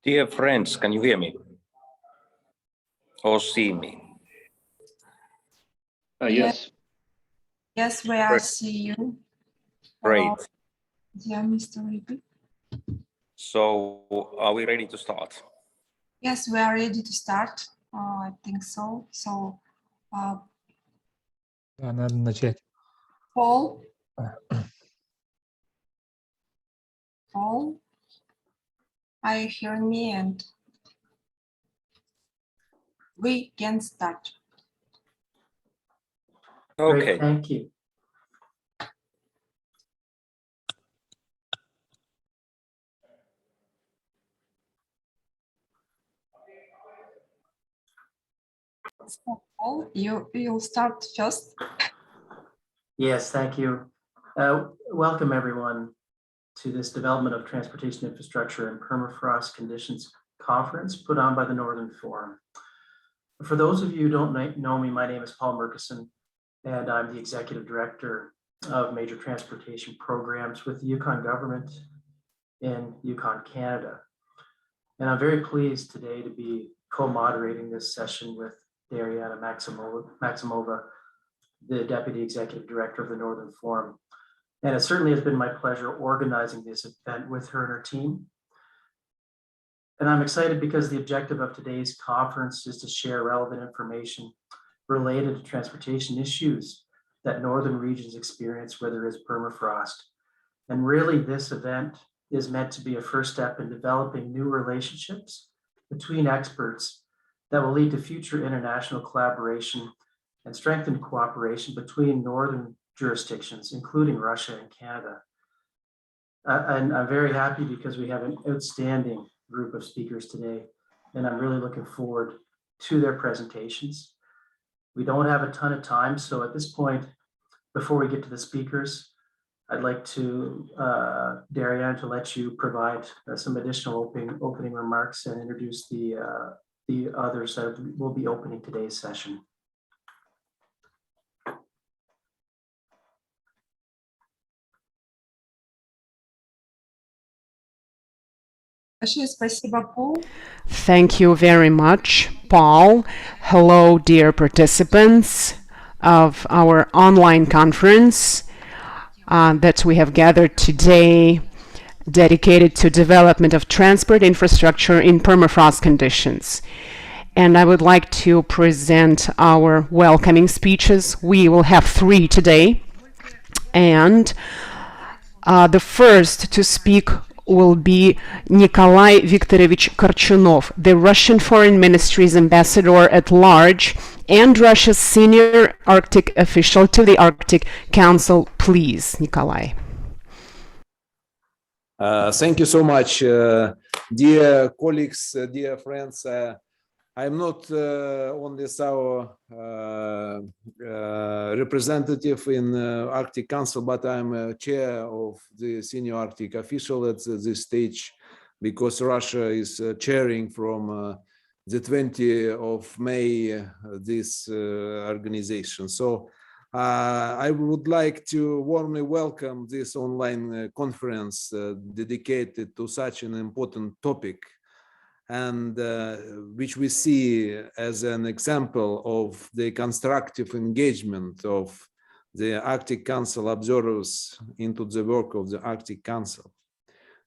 Dear friends, can you hear me or see me? Yes. Yes, we are see you. Great. Hello. Yeah, Mr. Riby. So are we ready to start? Yes, we are ready to start. I think so. So, Да, надо начать. Paul, are you hearing me? And we can start. Okay. Great, thank you. So, Paul, you'll start first. Yes, thank you. Welcome everyone to this Development of Transportation Infrastructure and Permafrost Conditions Conference put on by the Northern Forum. For those of you who don't know me, my name is Paul Murkison, and I'm the Executive Director of Major Transportation Programs with the Uconn government in Uconn, Canada. And I'm very pleased today to be co-moderating this session with Dariana Maximova, the Deputy Executive Director of the Northern Forum. And it certainly has been my pleasure organizing this event with her and her team. And I'm excited because the objective of today's conference is to share relevant information related to transportation issues that northern regions experience where there is permafrost. And really, this event is meant to be a first step in developing new relationships between experts that will lead to future international collaboration and strengthened cooperation between northern jurisdictions, including Russia and Canada. And I'm very happy because we have an outstanding group of speakers today, and I'm really looking forward to their presentations. We don't have a ton of time, so at this point, before we get to the speakers, I'd like to, Dariana, to let you provide some additional opening remarks and introduce the others that will be opening today's session. Thank you very much, Paul. Hello, dear participants of our online conference that we have gathered today, dedicated to development of transport infrastructure in permafrost conditions. And I would like to present our welcoming speeches. We will have 3 today. And the first to speak will be Nikolai Viktorovich Korchunov, the Russian Foreign Ministry's ambassador at large and Russia's senior Arctic official to the Arctic Council. Please, Nikolai. Thank you so much, dear colleagues, dear friends. I'm not only our representative in Arctic Council, but I'm chair of the senior Arctic official at this stage, because Russia is chairing from the 20th of May this organization. So I would like to warmly welcome this online conference dedicated to such an important topic, and which we see as an example of the constructive engagement of the Arctic Council observers into the work of the Arctic Council.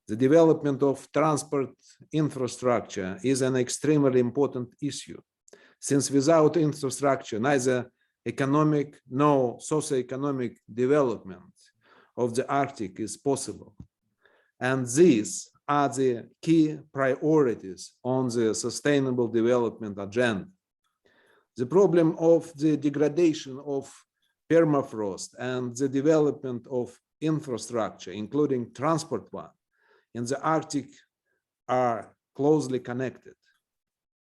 The development of transport infrastructure is an extremely important issue, since without infrastructure, neither economic nor socioeconomic development of the Arctic is possible. And these are the key priorities on the sustainable development agenda. The problem of the degradation of permafrost and the development of infrastructure, including transport one, in the Arctic are closely connected.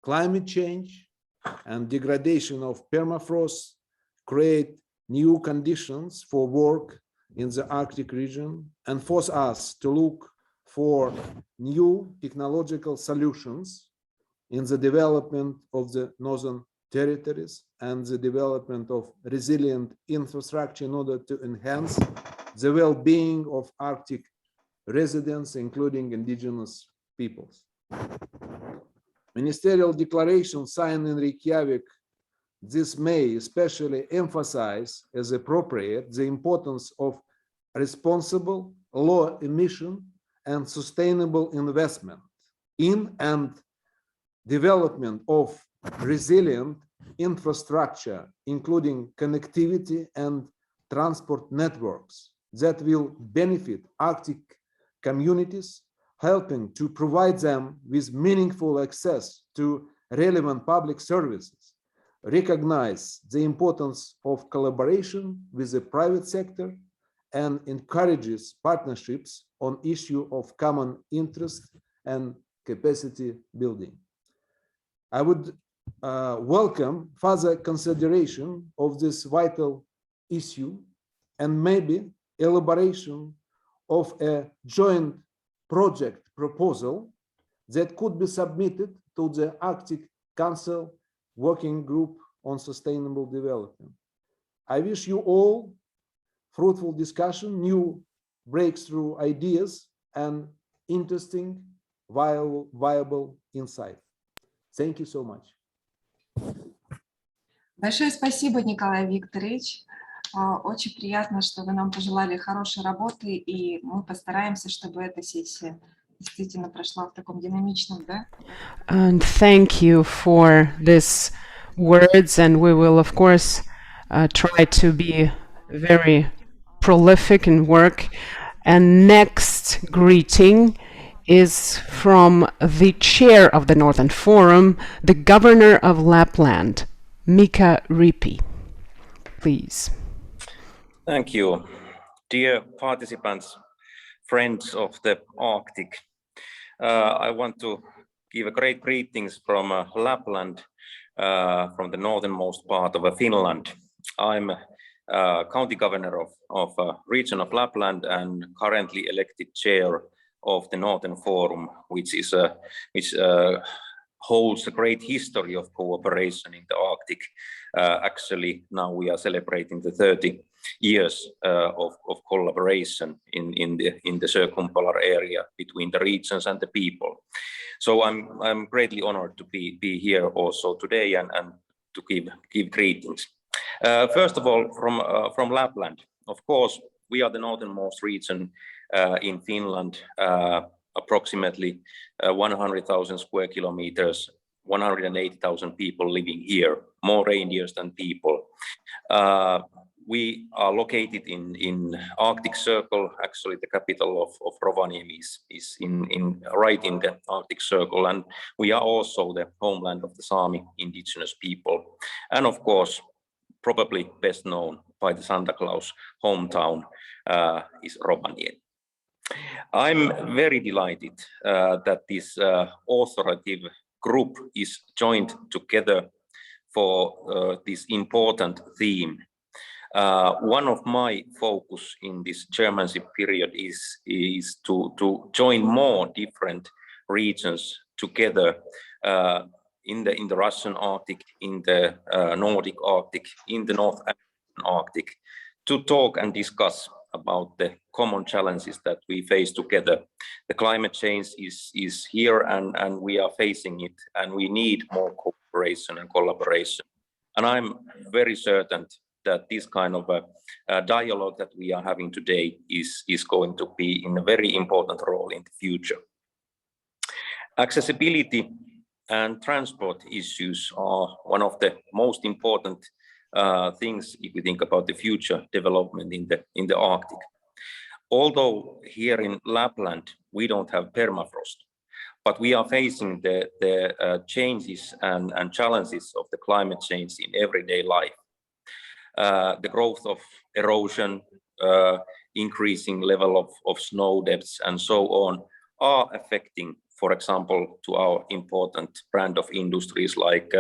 Climate change and degradation of permafrost create new conditions for work in the Arctic region and force us to look for new technological solutions in the development of the northern territories and the development of resilient infrastructure in order to enhance the well-being of Arctic residents, including indigenous peoples. Ministerial declaration signed in Reykjavik this May especially emphasize as appropriate the importance of responsible, low emission and sustainable investment in and development of resilient infrastructure, including connectivity and transport networks that will benefit Arctic communities, helping to provide them with meaningful access to relevant public services, recognize the importance of collaboration with the private sector, and encourages partnerships on issue of common interest and capacity building. I would welcome further consideration of this vital issue and maybe elaboration of a joint project proposal that could be submitted to the Arctic Council Working Group on Sustainable Development. I wish you all fruitful discussion, new breakthrough ideas, and interesting viable insight. Thank you so much. Большое спасибо, Николай Викторович. Очень приятно, что вы нам пожелали хорошей работы, и мы постараемся, чтобы эта сессия действительно прошла в таком динамичном, да? And thank you for these words, and we will, of course, try to be very prolific in work. And next greeting is from the chair of the Northern Forum, the governor of Lapland, Mika Ripi. Please. Thank you. Dear participants, friends of the Arctic, I want to give a great greetings from Lapland, from the northernmost part of Finland. I'm county governor of region of Lapland and currently elected chair of the Northern Forum, which holds a great history of cooperation in the Arctic. Actually, now we are celebrating the 30 years of collaboration in the circumpolar area between the regions and the people. So I'm greatly honored to be here also today and to give greetings. First of all, from Lapland, of course, we are the northernmost region in Finland, approximately 100,000 square kilometers, 180,000 people living here, more reindeers than people. We are located in Arctic Circle. Actually, the capital of Rovaniemi is right in the Arctic Circle, and we are also the homeland of the Sami indigenous people. And of course, probably best known by the Santa Claus hometown is Rovaniemi. I'm very delighted that this authoritative group is joined together for this important theme. One of my focus in this chairmanship period is to join more different regions together in the Russian Arctic, in the Nordic Arctic, in the North American Arctic, to talk and discuss about the common challenges that we face together. The climate change is here and we are facing it, and we need more cooperation and collaboration. And I'm very certain that this kind of a dialogue that we are having today is going to be in a very important role in the future. Accessibility and transport issues are one of the most important things if we think about the future development in the Arctic. Although here in Lapland we don't have permafrost, but we are facing the changes and challenges of the climate change in everyday life. The growth of erosion, increasing level of snow depths and so on are affecting, for example, to our important brand of industries like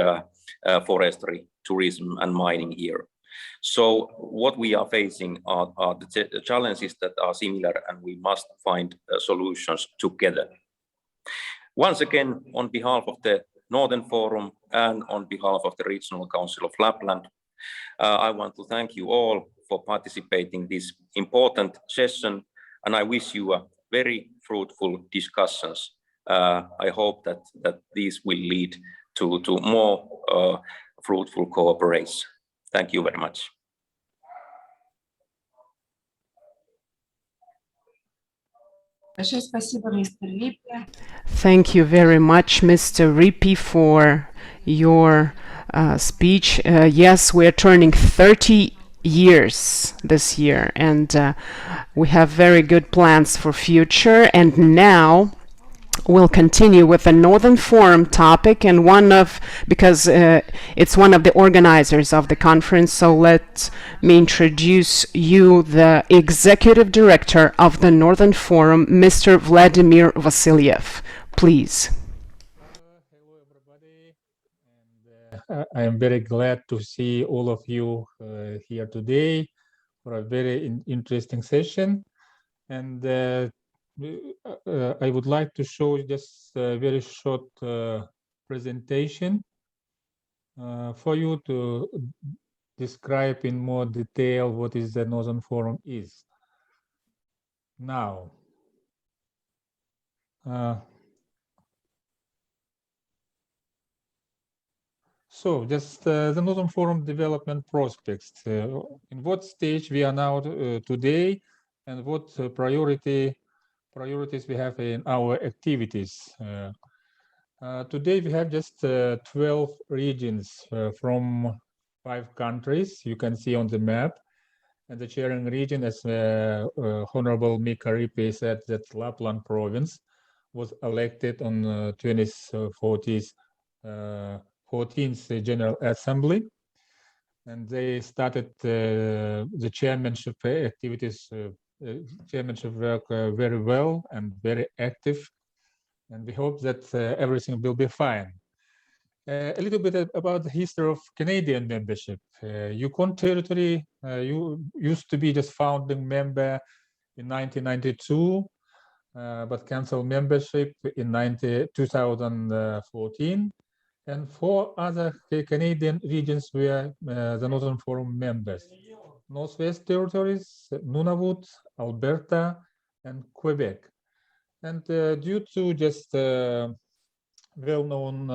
forestry, tourism and mining here. So what we are facing are the challenges that are similar, and we must find solutions together. Once again, on behalf of the Northern Forum and on behalf of the Regional Council of Lapland, I want to thank you all for participating in this important session, and I wish you a very fruitful discussions. I hope that these will lead to more fruitful cooperation. Thank you very much. Большое спасибо, мистер Риппи. Thank you very much, Mr. Ripi, for your speech. Yes, we're turning 30 years this year, and we have very good plans for future. And now we'll continue with the Northern Forum topic, and because it's one of the organizers of the conference, so let me introduce you the Executive Director of the Northern Forum, Mr. Vladimir Vasilyev. Please. Hello, everybody. And I am very glad to see all of you here today for a very interesting session. And I would like to show just a very short presentation for you to describe in more detail what is the Northern Forum is. Now, So just the Northern Forum development prospects. In what stage we are now today, and what priorities we have in our activities. Today we have just 12 regions from 5 countries. You can see on the map. And the chairing region, as Honorable Mika Ripi said, that Lapland province was elected on 14th General Assembly. And they started the chairmanship activities, chairmanship work very well and very active. And we hope that everything will be fine. A little bit about the history of Canadian membership. Yukon Territory used to be just founding member in 1992, but canceled membership in 2014. And 4 other Canadian regions were the Northern Forum members: Northwest Territories, Nunavut, Alberta, and Quebec. And due to just well-known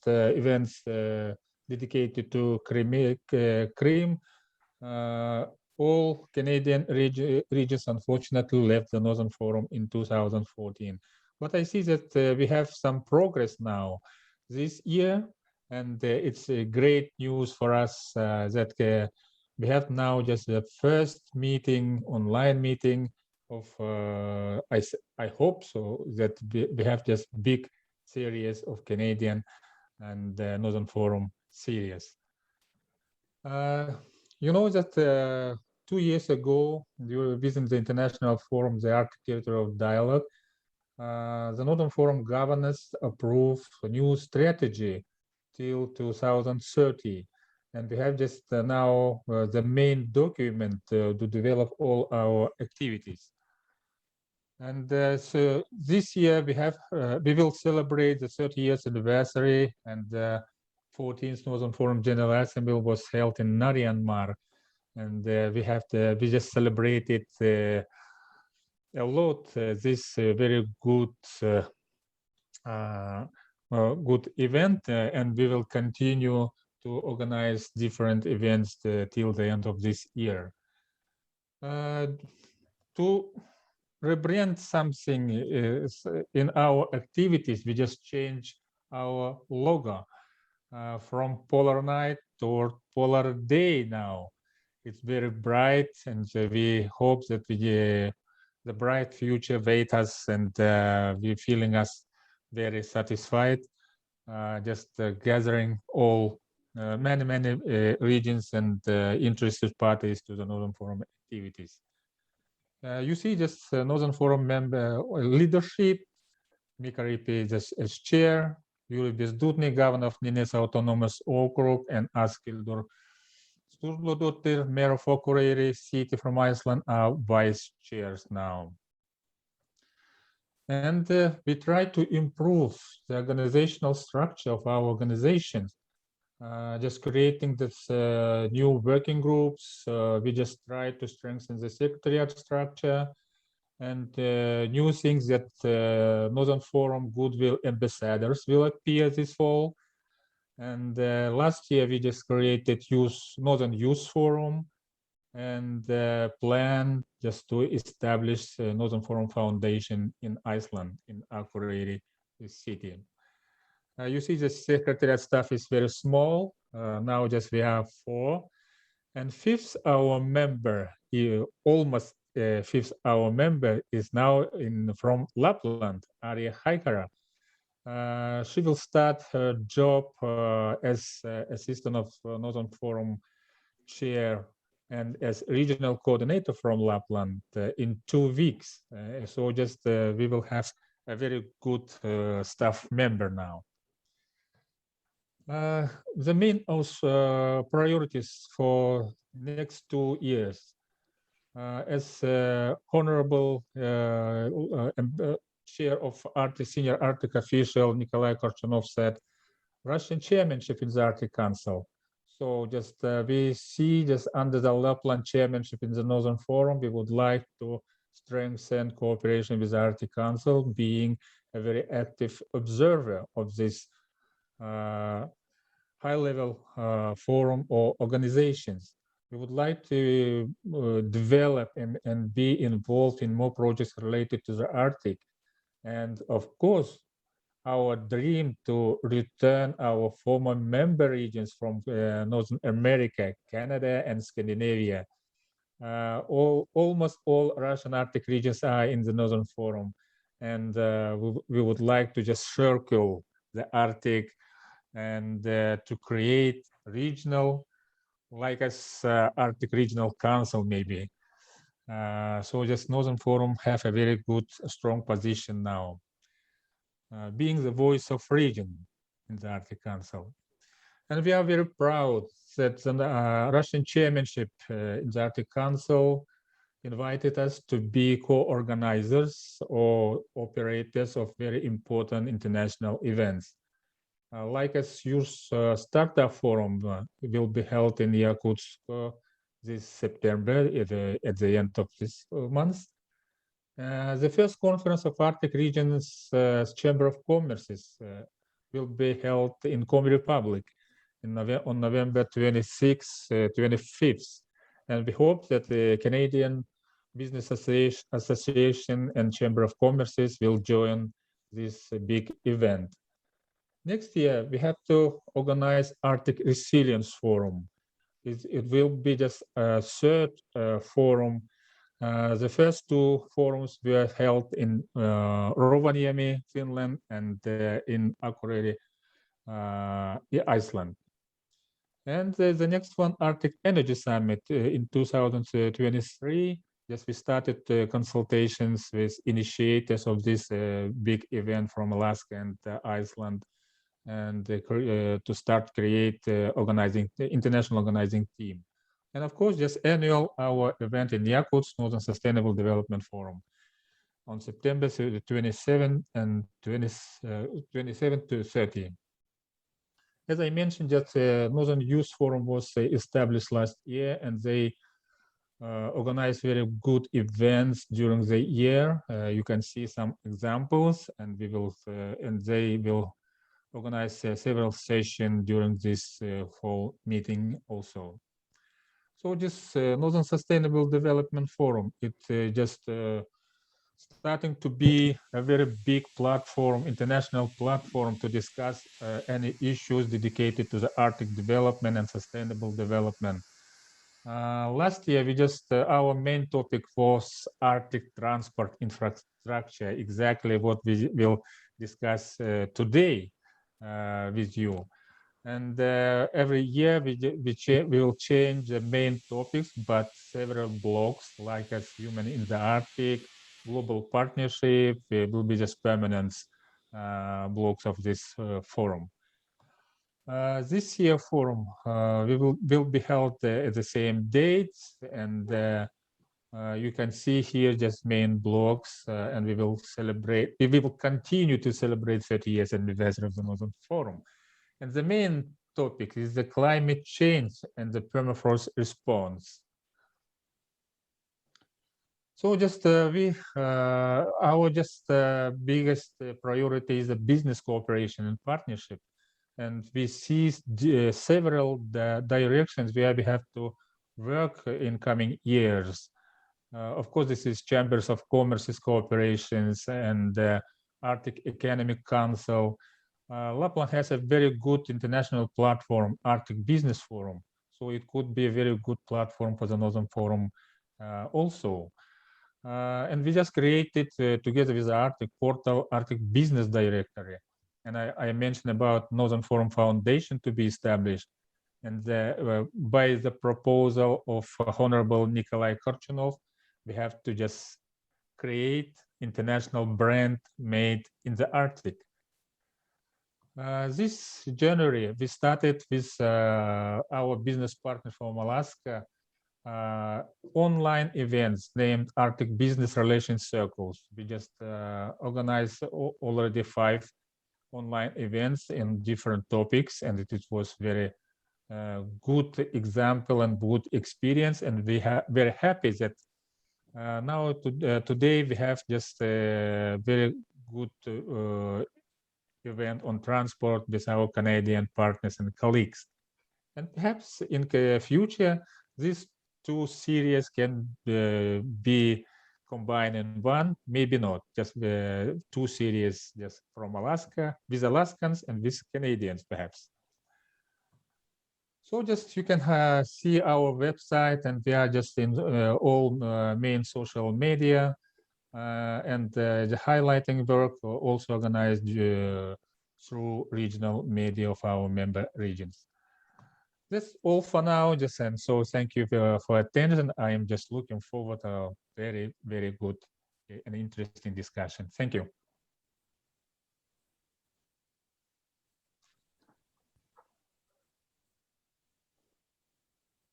events dedicated to Crimea, all Canadian regions unfortunately left the Northern Forum in 2014. But I see that we have some progress now this year, and it's great news for us that we have now just the first meeting, online meeting of, I hope so, that we have just big series of Canadian and Northern Forum series. You know that 2 years ago, within the International Forum, the Arctic Territorial Dialogue, the Northern Forum governors approved a new strategy till 2030. And we have just now the main document to develop all our activities. And so this year we will celebrate the 30 years anniversary, and the 14th Northern Forum General Assembly was held in Naryan-Mar, and we just celebrated a lot this very good good event, and we will continue to organize different events till the end of this year. To rebrand something in our activities, we just change our logo from Polar Night toward Polar Day now. It's very bright, and we hope that the bright future waits us, and we're feeling us very satisfied, just gathering all many regions and interested parties to the Northern Forum activities. You see just Northern Forum member leadership: Mika Ripi as chair, Yuri Bezdutny, governor of Ninets Autonomous Okrug, and Askildur Sturludottir, mayor of Akureyri city from Iceland, are vice chairs now. And we try to improve the organizational structure of our organizations, just creating this new working groups. We just try to strengthen the secretariat structure, and new things that Northern Forum Goodwill ambassadors will appear this fall. And last year we just created Northern Youth Forum, and plan just to establish Northern Forum Foundation in Iceland, in Akureyri city. You see the secretariat staff is very small. Now just we have 4. And fifth our member, almost fifth our member, is now from Lapland, Arya Haikara. She will start her job as assistant of Northern Forum chair and as regional coordinator from Lapland in 2 weeks. So just we will have a very good staff member now. The main priorities for next 2 years, as Honorable Chair of Arctic, Senior Arctic Official Nikolai Korchanov said, Russian chairmanship in the Arctic Council. So just we see just under the Lapland chairmanship in the Northern Forum, we would like to strengthen cooperation with the Arctic Council, being a very active observer of this high-level forum or organizations. We would like to develop and be involved in more projects related to the Arctic. And of course, our dream to return our former member regions from Northern America, Canada, and Scandinavia. Almost all Russian Arctic regions are in the Northern Forum. And we would like to just circle the Arctic and to create regional, like as Arctic Regional Council maybe. So just Northern Forum have a very good, strong position now, being the voice of region in the Arctic Council. And we are very proud that the Russian chairmanship in the Arctic Council invited us to be co-organizers or operators of very important international events. Like as Youth Startup Forum will be held in Yakutsk this September at the end of this month. The first conference of Arctic Region's Chamber of Commerce will be held in Komi Republic on November 26th, 25th. And we hope that the Canadian Business Association and Chamber of Commerce will join this big event. Next year, we have to organize Arctic Resilience Forum. It will be just a third forum. The first two forums were held in Rovaniemi, Finland, and in Akureyri, Iceland. And the next one, Arctic Energy Summit in 2023. Yes, we started consultations with initiators of this big event from Alaska and Iceland, and to start create international organizing team. And of course, just annual our event in Yakutsk, Northern Sustainable Development Forum, on September 27 and 27 to 30. As I mentioned, just Northern Youth Forum was established last year, and they organized very good events during the year. You can see some examples, and we will they will organize several sessions during this fall meeting also. So this Northern Sustainable Development Forum, it just starting to be a very big platform, international platform to discuss any issues dedicated to the Arctic development and sustainable development. Last year, we just, our main topic was Arctic transport infrastructure, exactly what we will discuss today with you. And every year we will change the main topics, but several blocks, like as human in the Arctic, global partnership, will be just permanent blocks of this forum. This year forum will be held at the same dates, and you can see here just main blocks, and we will continue to celebrate 30 years anniversary of the Northern Forum. And the main topic is the climate change and the permafrost response. So just our biggest priority is the business cooperation and partnership. And we see several directions where we have to work in coming years. Of course, this is Chambers of Commerce's cooperations and Arctic Economic Council. Lapland has a very good international platform, Arctic Business Forum. So it could be a very good platform for the Northern Forum also. And we just created together with the Arctic portal, Arctic Business Directory. And I mentioned about Northern Forum Foundation to be established. And by the proposal of Honorable Nikolai Korchunov, we have to just create international brand made in the Arctic. This January, we started with our business partner from Alaska, online events named Arctic Business Relations Circles. We just organized already 5 online events in different topics, and it was very good example and good experience, and we are very happy that now today we have just a very good event on transport with our Canadian partners and colleagues. And perhaps in the future, these two series can be combined in one, maybe not, just two series just from Alaska, with Alaskans and with Canadians, perhaps. So just you can see our website, and we are just in all main social media, and the highlighting work also organized through regional media of our member regions. That's all for now, just and so thank you for attention. I am just looking forward to a very, very good and interesting discussion. Thank you.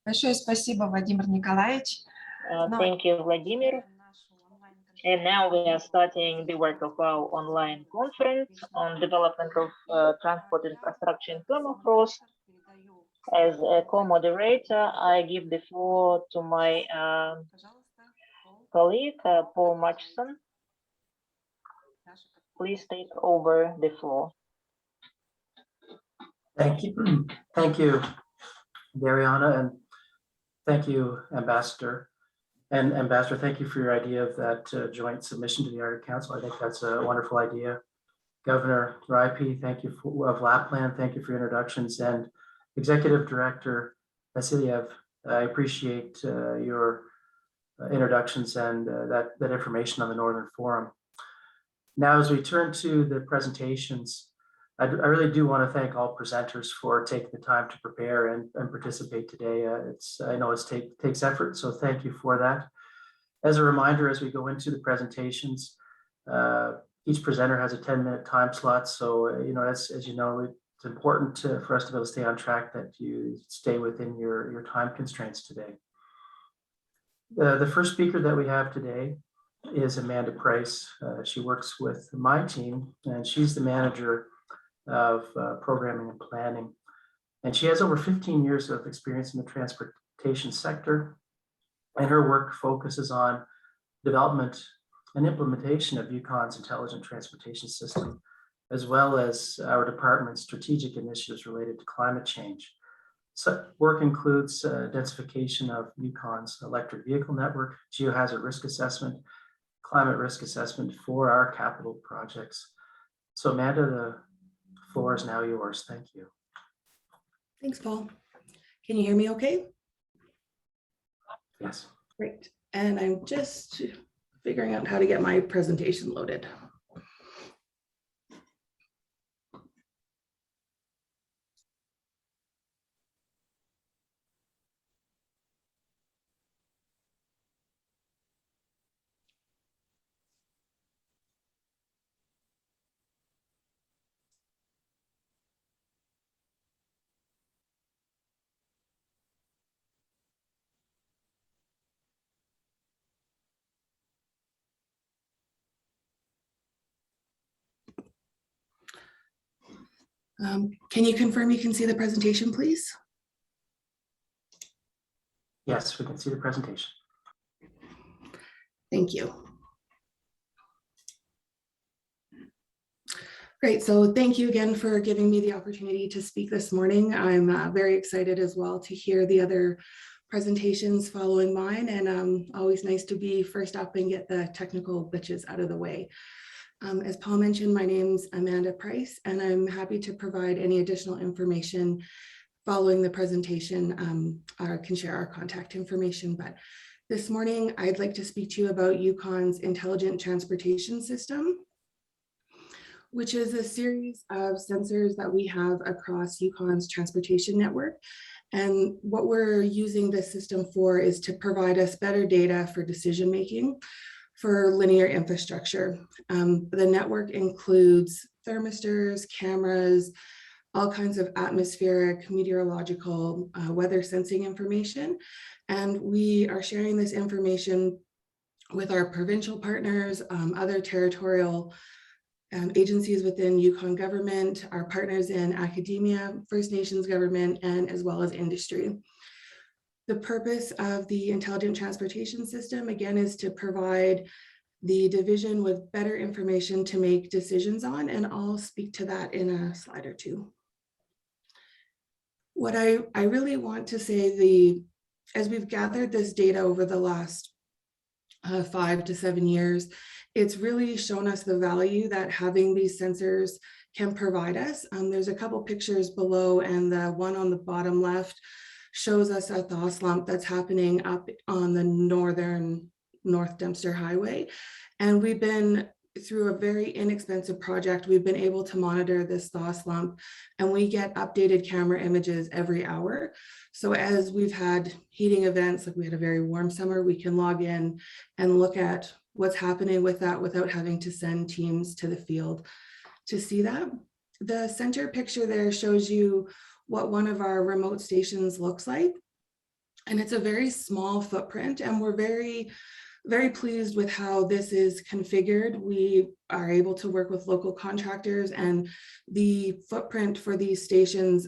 Большое спасибо, Владимир Николаевич. Thank you, Vladimir. And now we are starting the work of our online conference on development of transport infrastructure in Permafrost. As a co-moderator, I give the floor to my colleague, Paul Murchison. Please take over the floor. Thank you. Thank you, Dariana, and thank you, Ambassador. And Ambassador, thank you for your idea of that joint submission to the Arctic Council. I think that's a wonderful idea. Governor Raipi, thank you of Lapland. Thank you for your introductions. And Executive Director Vasiliev, I appreciate your introductions and that information on the Northern Forum. Now, as we turn to the presentations, I really do want to thank all presenters for taking the time to prepare and participate today. I know it takes effort, so thank you for that. As a reminder, as we go into the presentations, each presenter has a 10-minute time slot. So, as you know, it's important for us to be able to stay on track, that you stay within your time constraints today. The first speaker that we have today is Amanda Price. She works with my team, and she's the manager of programming and planning. And she has over 15 years of experience in the transportation sector, and her work focuses on development and implementation of Uconn's intelligent transportation system, as well as our department's strategic initiatives related to climate change. So work includes densification of Uconn's electric vehicle network, geohazard risk assessment, climate risk assessment for our capital projects. So Amanda, the floor is now yours. Thank you. Thanks, Paul. Can you hear me okay? Yes. Great. And I'm just figuring out how to get my presentation loaded. Can you confirm you can see the presentation, please? Yes, we can see the presentation. Thank you. Great, so thank you again for giving me the opportunity to speak this morning. I'm very excited as well to hear the other presentations following mine, and always nice to be first up and get the technical bitches out of the way. As Paul mentioned, my name's Amanda Price, and I'm happy to provide any additional information following the presentation. I can share our contact information, but this morning I'd like to speak to you about Uconn's intelligent transportation system, which is a series of sensors that we have across Uconn's transportation network. And what we're using this system for is to provide us better data for decision-making for linear infrastructure. The network includes thermistors, cameras, all kinds of atmospheric, meteorological, weather sensing information. And we are sharing this information with our provincial partners, other territorial agencies within Uconn government, our partners in academia, First Nations government, and as well as industry. The purpose of the intelligent transportation system, again, is to provide the division with better information to make decisions on, and I'll speak to that in a slide or two. What I really want to say, as we've gathered this data over the last 5 to 7 years, it's really shown us the value that having these sensors can provide us. There's a couple pictures below, and the one on the bottom left shows us a thaw slump that's happening up on the North Dempster Highway. And we've been through a very inexpensive project. We've been able to monitor this thaw slump, and we get updated camera images every hour. So as we've had heating events, like we had a very warm summer, we can log in and look at what's happening with that without having to send teams to the field to see that. The center picture there shows you what one of our remote stations looks like. And it's a very small footprint, and we're very pleased with how this is configured. We are able to work with local contractors, and the footprint for these stations,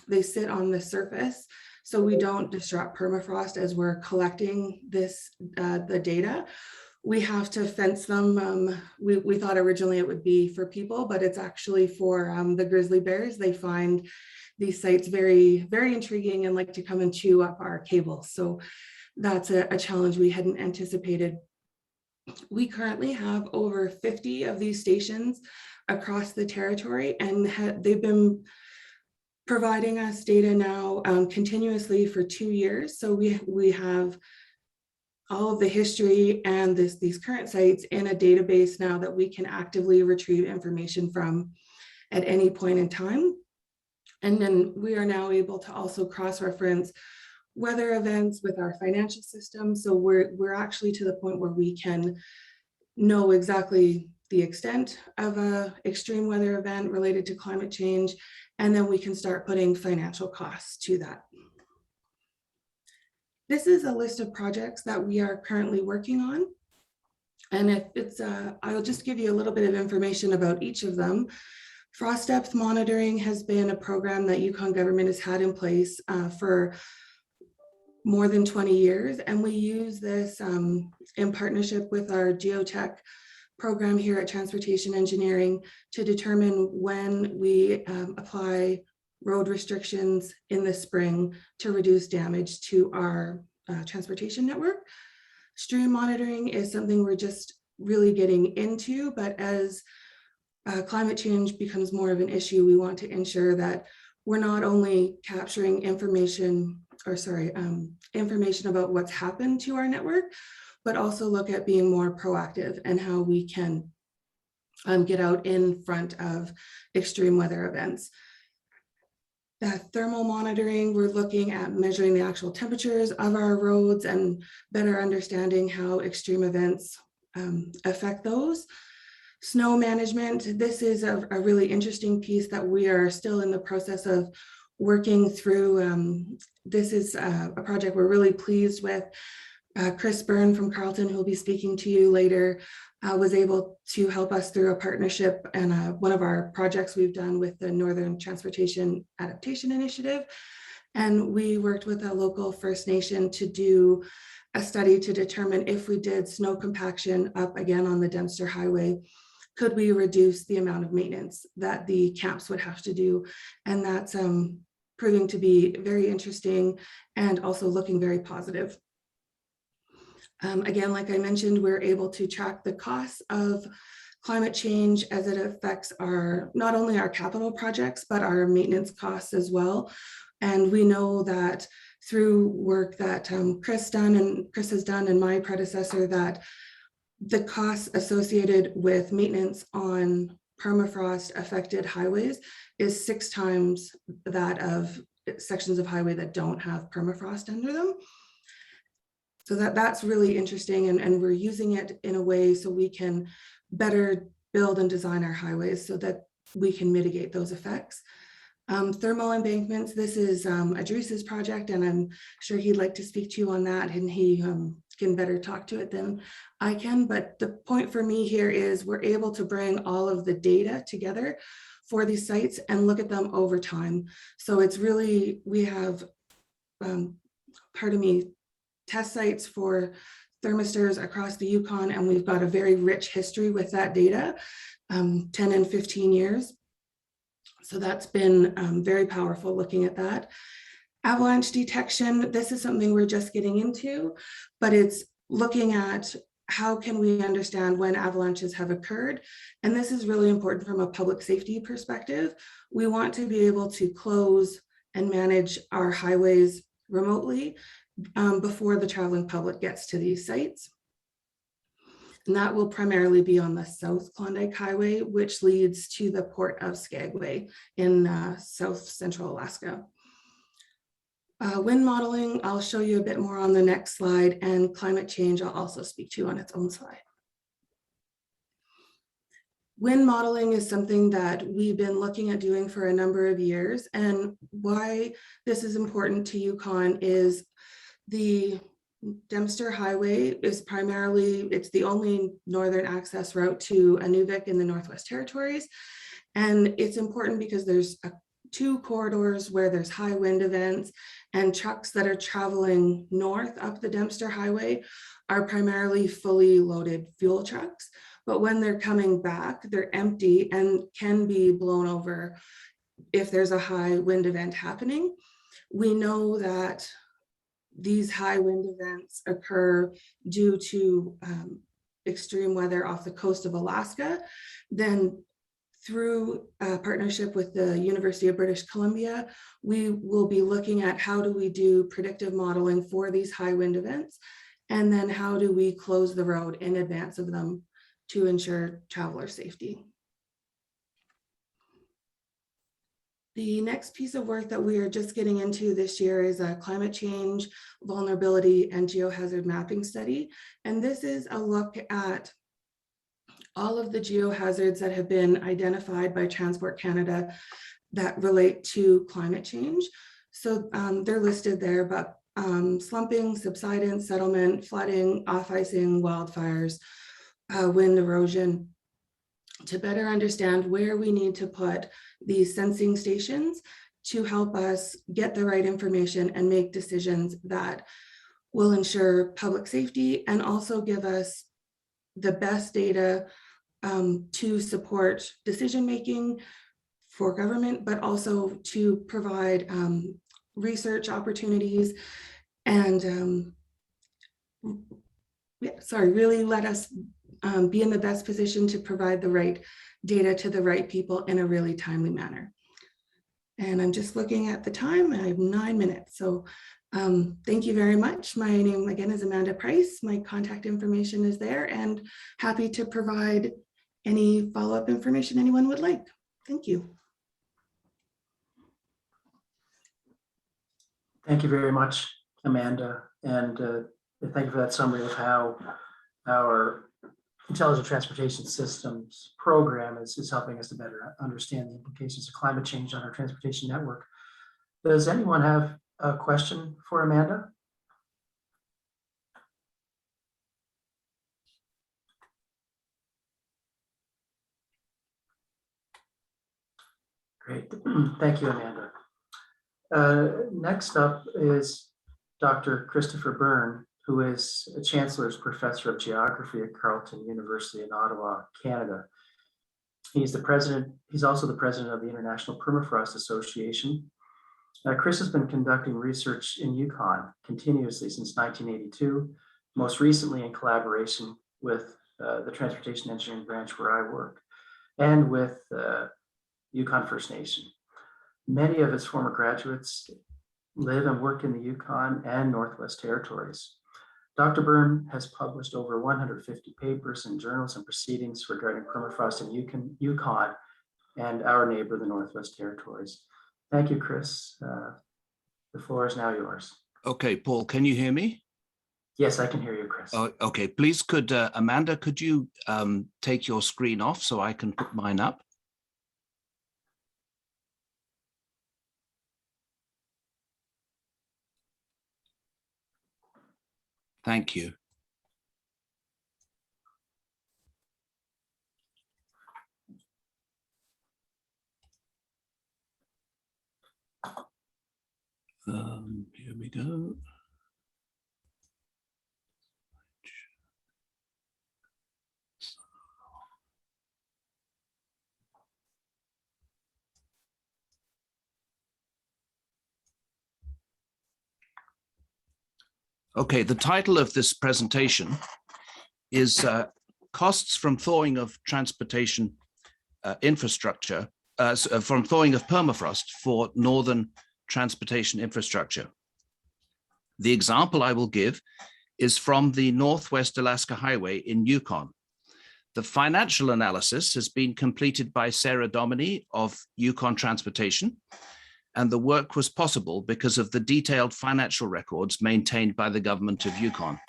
they sit on the surface, so we don't disrupt permafrost as we're collecting the data. We have to fence them. We thought originally it would be for people, but it's actually for the grizzly bears. They find these sites very, very intriguing and like to come and chew up our cables. So that's a challenge we hadn't anticipated. We currently have over 50 of these stations across the territory, and they've been providing us data now continuously for 2 years. So we have all of the history and these current sites in a database now that we can actively retrieve information from at any point in time. And then we are now able to also cross-reference weather events with our financial system. So we're actually to the point where we can know exactly the extent of an extreme weather event related to climate change, and then we can start putting financial costs to that. This is a list of projects that we are currently working on. And if it's, I'll just give you a little bit of information about each of them. Frost depth monitoring has been a program that Yukon government has had in place for more than 20 years. And we use this in partnership with our geotech program here at Transportation Engineering to determine when we apply road restrictions in the spring to reduce damage to our transportation network. Stream monitoring is something we're just really getting into, but as climate change becomes more of an issue, we want to ensure that we're not only capturing information about what's happened to our network, but also look at being more proactive and how we can get out in front of extreme weather events. Thermal monitoring, we're looking at measuring the actual temperatures of our roads and better understanding how extreme events affect those. Snow management, this is a really interesting piece that we are still in the process of working through. This is a project we're really pleased with. Chris Byrne from Carleton, who will be speaking to you later, was able to help us through a partnership and one of our projects we've done with the Northern Transportation Adaptation Initiative. And we worked with a local First Nation to do a study to determine if we did snow compaction up again on the Dempster Highway, could we reduce the amount of maintenance that the camps would have to do? And that's proving to be very interesting and also looking very positive. Again, like I mentioned, we're able to track the costs of climate change as it affects not only our capital projects, but our maintenance costs as well. And we know that through work that Chris has done and my predecessor, that the costs associated with maintenance on permafrost affected highways is 6 times that of sections of highway that don't have permafrost under them. So that's really interesting, and we're using it in a way so we can better build and design our highways so that we can mitigate those effects. Thermal embankments, this is Idris's project, and I'm sure he'd like to speak to you on that, and he can better talk to it than I can. But the point for me here is we're able to bring all of the data together for these sites and look at them over time. So it's really, we have, test sites for thermistors across the Yukon, and we've got a very rich history with that data, 10 and 15 years. So that's been very powerful looking at that. Avalanche detection, this is something we're just getting into, but it's looking at how can we understand when avalanches have occurred. And this is really important from a public safety perspective. We want to be able to close and manage our highways remotely before the traveling public gets to these sites. And that will primarily be on the South Klondike Highway, which leads to the port of Skagway in South Central Alaska. Wind modeling, I'll show you a bit more on the next slide, and climate change I'll also speak to on its own slide. Wind modeling is something that we've been looking at doing for a number of years, and why this is important to Uconn is the Dempster Highway is primarily, it's the only northern access route to Inuvik in the Northwest Territories. And it's important because there's two corridors where there's high wind events, and trucks that are traveling north up the Dempster Highway are primarily fully loaded fuel trucks. But when they're coming back, they're empty and can be blown over if there's a high wind event happening. We know that these high wind events occur due to extreme weather off the coast of Alaska. Then through a partnership with the University of British Columbia, we will be looking at how do we do predictive modeling for these high wind events, and then how do we close the road in advance of them to ensure traveler safety. The next piece of work that we are just getting into this year is a climate change, vulnerability, and geohazard mapping study. And this is a look at all of the geohazards that have been identified by Transport Canada that relate to climate change. So they're listed there, but slumping, subsidence, settlement, flooding, off-icing, wildfires, wind erosion, to better understand where we need to put these sensing stations to help us get the right information and make decisions that will ensure public safety and also give us the best data to support decision-making for government, but also to provide research opportunities and really let us be in the best position to provide the right data to the right people in a really timely manner. And I'm just looking at the time, I have 9 minutes. So thank you very much. My name again is Amanda Price. My contact information is there, and happy to provide any follow-up information anyone would like. Thank you. Thank you very much, Amanda. And thank you for that summary of how our Intelligent Transportation Systems program is helping us to better understand the implications of climate change on our transportation network. Does anyone have a question for Amanda? Great, thank you, Amanda. Next up is Dr. Christopher Byrne, who is a Chancellor's Professor of Geography at Carleton University in Ottawa, Canada. He's also the president of the International Permafrost Association. Chris has been conducting research in Uconn continuously since 1982, most recently in collaboration with the Transportation Engineering branch where I work, and with Uconn First Nation. Many of his former graduates live and work in the Yukon and Northwest Territories. Dr. Byrne has published over 150 papers in journals and proceedings regarding permafrost in Yukon and our neighbor, the Northwest Territories. Thank you, Chris. The floor is now yours. Okay, Paul, can you hear me? Yes, I can hear you, Chris. Oh, okay, please could, Amanda, could you take your screen off so I can put mine up? Thank you. Here we go. Okay, the title of this presentation is Costs from Thawing of Transportation Infrastructure, from thawing of permafrost for Northern Transportation Infrastructure. The example I will give is from the Northwest Alaska Highway in Uconn. The financial analysis has been completed by Sarah Dominy of Uconn Transportation, and the work was possible because of the detailed financial records maintained by the government of Uconn.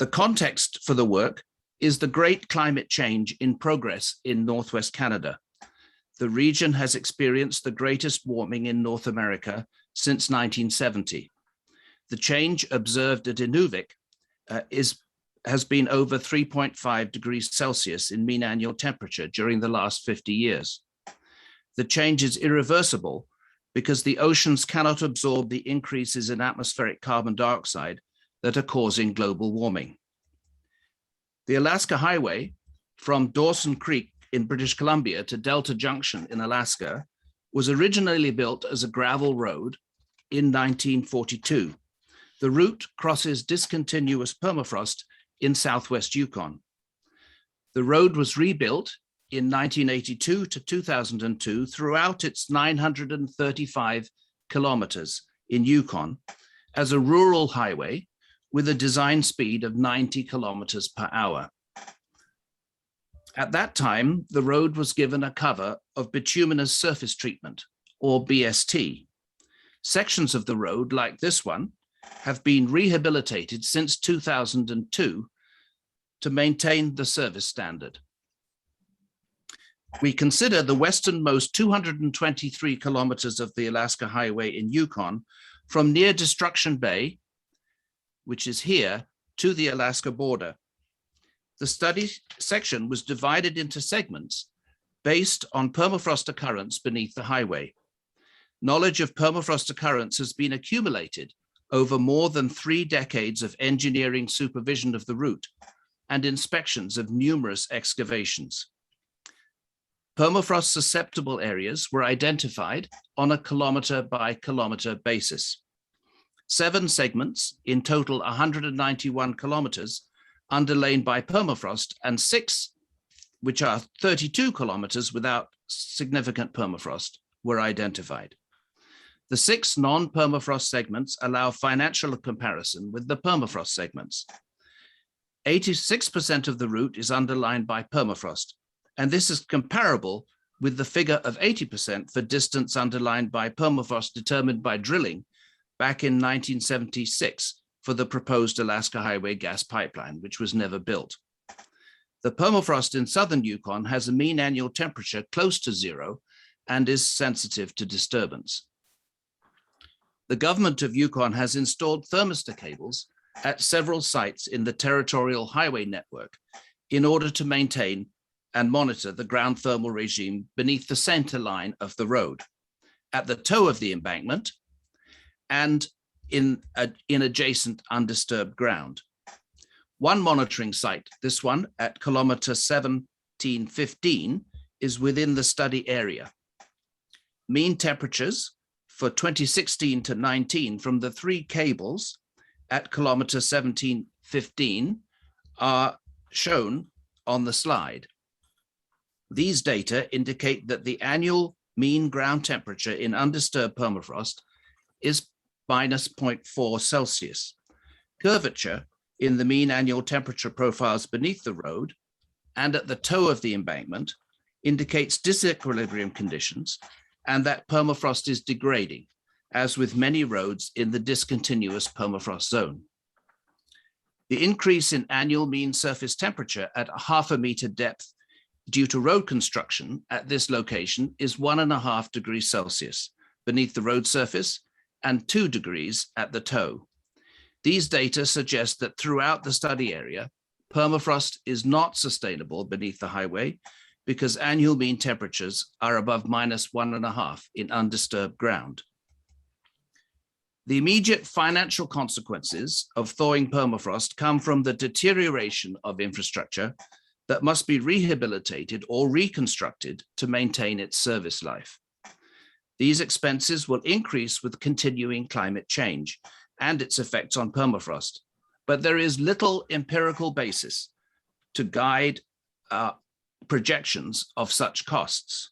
The context for the work is the great climate change in progress in Northwest Canada. The region has experienced the greatest warming in North America since 1970. The change observed at Inuvik has been over 3.5 degrees Celsius in mean annual temperature during the last 50 years. The change is irreversible because the oceans cannot absorb the increases in atmospheric carbon dioxide that are causing global warming. The Alaska Highway from Dawson Creek in British Columbia to Delta Junction in Alaska was originally built as a gravel road in 1942. The route crosses discontinuous permafrost in southwest Yukon. The road was rebuilt in 1982 to 2002 throughout its 935 kilometers in Yukon as a rural highway with a design speed of 90 kilometers per hour. At that time, the road was given a cover of bituminous surface treatment, or BST. Sections of the road, like this one, have been rehabilitated since 2002 to maintain the service standard. We consider the westernmost 223 kilometers of the Alaska Highway in Yukon from near Destruction Bay, which is here, to the Alaska border. The study section was divided into segments based on permafrost occurrence beneath the highway. Knowledge of permafrost occurrence has been accumulated over more than 3 decades of engineering supervision of the route and inspections of numerous excavations. Permafrost susceptible areas were identified on a kilometer by kilometer basis. 7 segments, in total 191 kilometers, underlain by permafrost, and 6, which are 32 kilometers without significant permafrost, were identified. The 6 non-permafrost segments allow financial comparison with the permafrost segments. 86% of the route is underlined by permafrost, and this is comparable with the figure of 80% for distance underlined by permafrost determined by drilling back in 1976 for the proposed Alaska Highway gas pipeline, which was never built. The permafrost in southern Yukon has a mean annual temperature close to 0 and is sensitive to disturbance. The government of Yukon has installed thermistor cables at several sites in the territorial highway network in order to maintain and monitor the ground thermal regime beneath the center line of the road, at the toe of the embankment, and in adjacent undisturbed ground. One monitoring site, this one at kilometer 1715, is within the study area. Mean temperatures for 2016 to 19 from the 3 cables at kilometer 1715 are shown on the slide. These data indicate that the annual mean ground temperature in undisturbed permafrost is minus 0.4 Celsius. Curvature in the mean annual temperature profiles beneath the road and at the toe of the embankment indicates disequilibrium conditions and that permafrost is degrading, as with many roads in the discontinuous permafrost zone. The increase in annual mean surface temperature at a ½ meter depth due to road construction at this location is 1.5 degrees Celsius beneath the road surface and 2 degrees at the toe. These data suggest that throughout the study area, permafrost is not sustainable beneath the highway because annual mean temperatures are above -1.5 in undisturbed ground. The immediate financial consequences of thawing permafrost come from the deterioration of infrastructure that must be rehabilitated or reconstructed to maintain its service life. These expenses will increase with continuing climate change and its effects on permafrost, but there is little empirical basis to guide projections of such costs.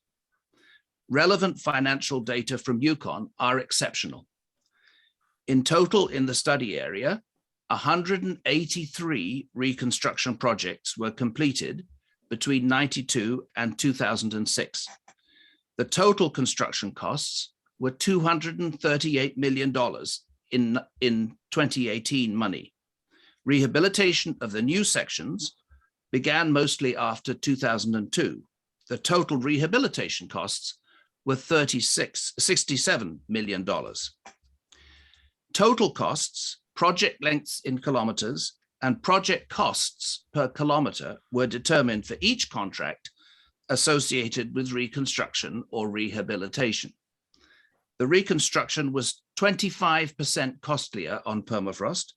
Relevant financial data from Uconn are exceptional. In total, in the study area, 183 reconstruction projects were completed between 92 and 2006. The total construction costs were $238 million in 2018 money. Rehabilitation of the new sections began mostly after 2002. The total rehabilitation costs were $67 million. Total costs, project lengths in kilometers, and project costs per kilometer were determined for each contract associated with reconstruction or rehabilitation. The reconstruction was 25% costlier on permafrost,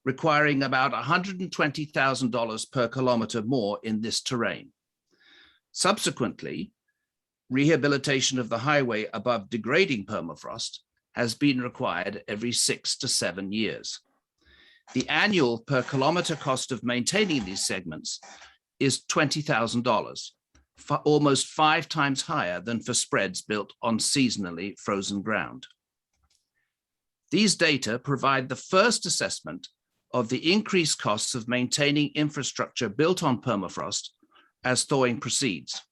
requiring about $120,000 per kilometer more in this terrain. Subsequently, rehabilitation of the highway above degrading permafrost has been required every 6 to 7 years. The annual per kilometer cost of maintaining these segments is $20,000, almost 5 times higher than for spreads built on seasonally frozen ground. These data provide the first assessment of the increased costs of maintaining infrastructure built on permafrost as thawing proceeds.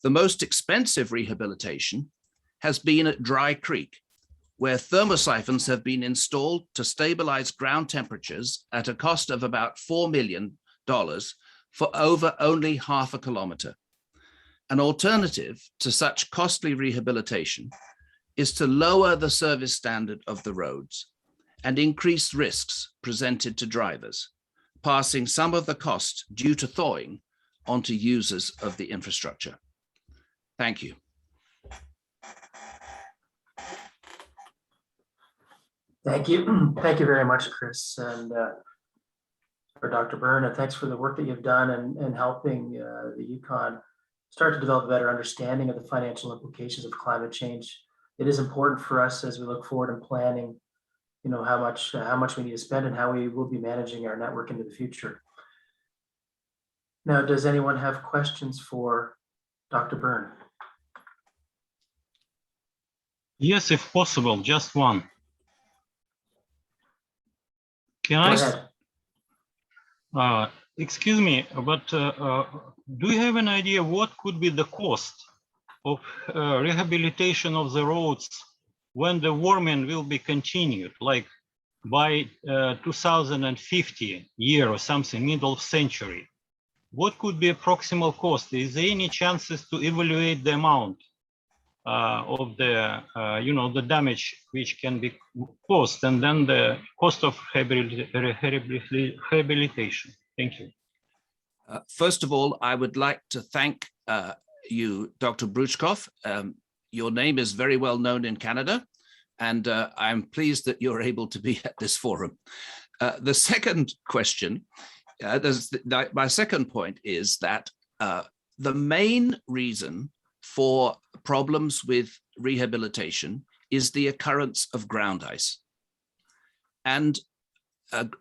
The most expensive rehabilitation has been at Dry Creek, where thermosiphons have been installed to stabilize ground temperatures at a cost of about $4 million for over only half a kilometer. An alternative to such costly rehabilitation is to lower the service standard of the roads and increase risks presented to drivers, passing some of the cost due to thawing onto users of the infrastructure. Thank you. Thank you. Thank you very much, Chris, and for Dr. Byrne, and thanks for the work that you've done and helping the Uconn start to develop a better understanding of the financial implications of climate change. It is important for us as we look forward and planning, you know, how much we need to spend and how we will be managing our network into the future. Now, does anyone have questions for Dr. Byrne? Yes, if possible, just one. Can I? Excuse me, but do you have an idea what could be the cost of rehabilitation of the roads when the warming will be continued, like by 2050 year or something, middle of century? What could be a proximal cost? Is there any chances to evaluate the amount of the, the damage which can be caused, and then the cost of rehabilitation? Thank you. First of all, I would like to thank you, Dr. Brushkoff. Your name is very well known in Canada, and I'm pleased that you're able to be at this forum. The second question, my second point is that the main reason for problems with rehabilitation is the occurrence of ground ice. And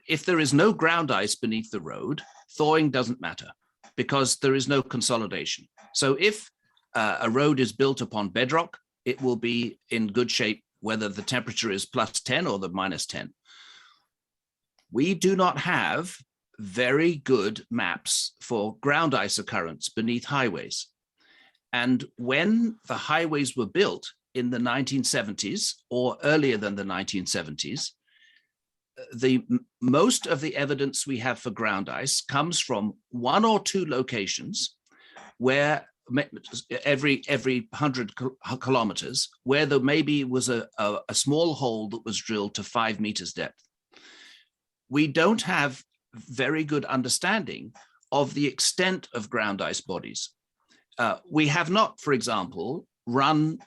if there is no ground ice beneath the road, thawing doesn't matter because there is no consolidation. So if a road is built upon bedrock, it will be in good shape whether the temperature is +10 or the -10. We do not have very good maps for ground ice occurrence beneath highways. And when the highways were built in the 1970s or earlier than the 1970s, most of the evidence we have for ground ice comes from 1 or 2 locations where every 100 kilometers, where there maybe was a small hole that was drilled to 5 meters depth. We don't have very good understanding of the extent of ground ice bodies. We have not, for example, run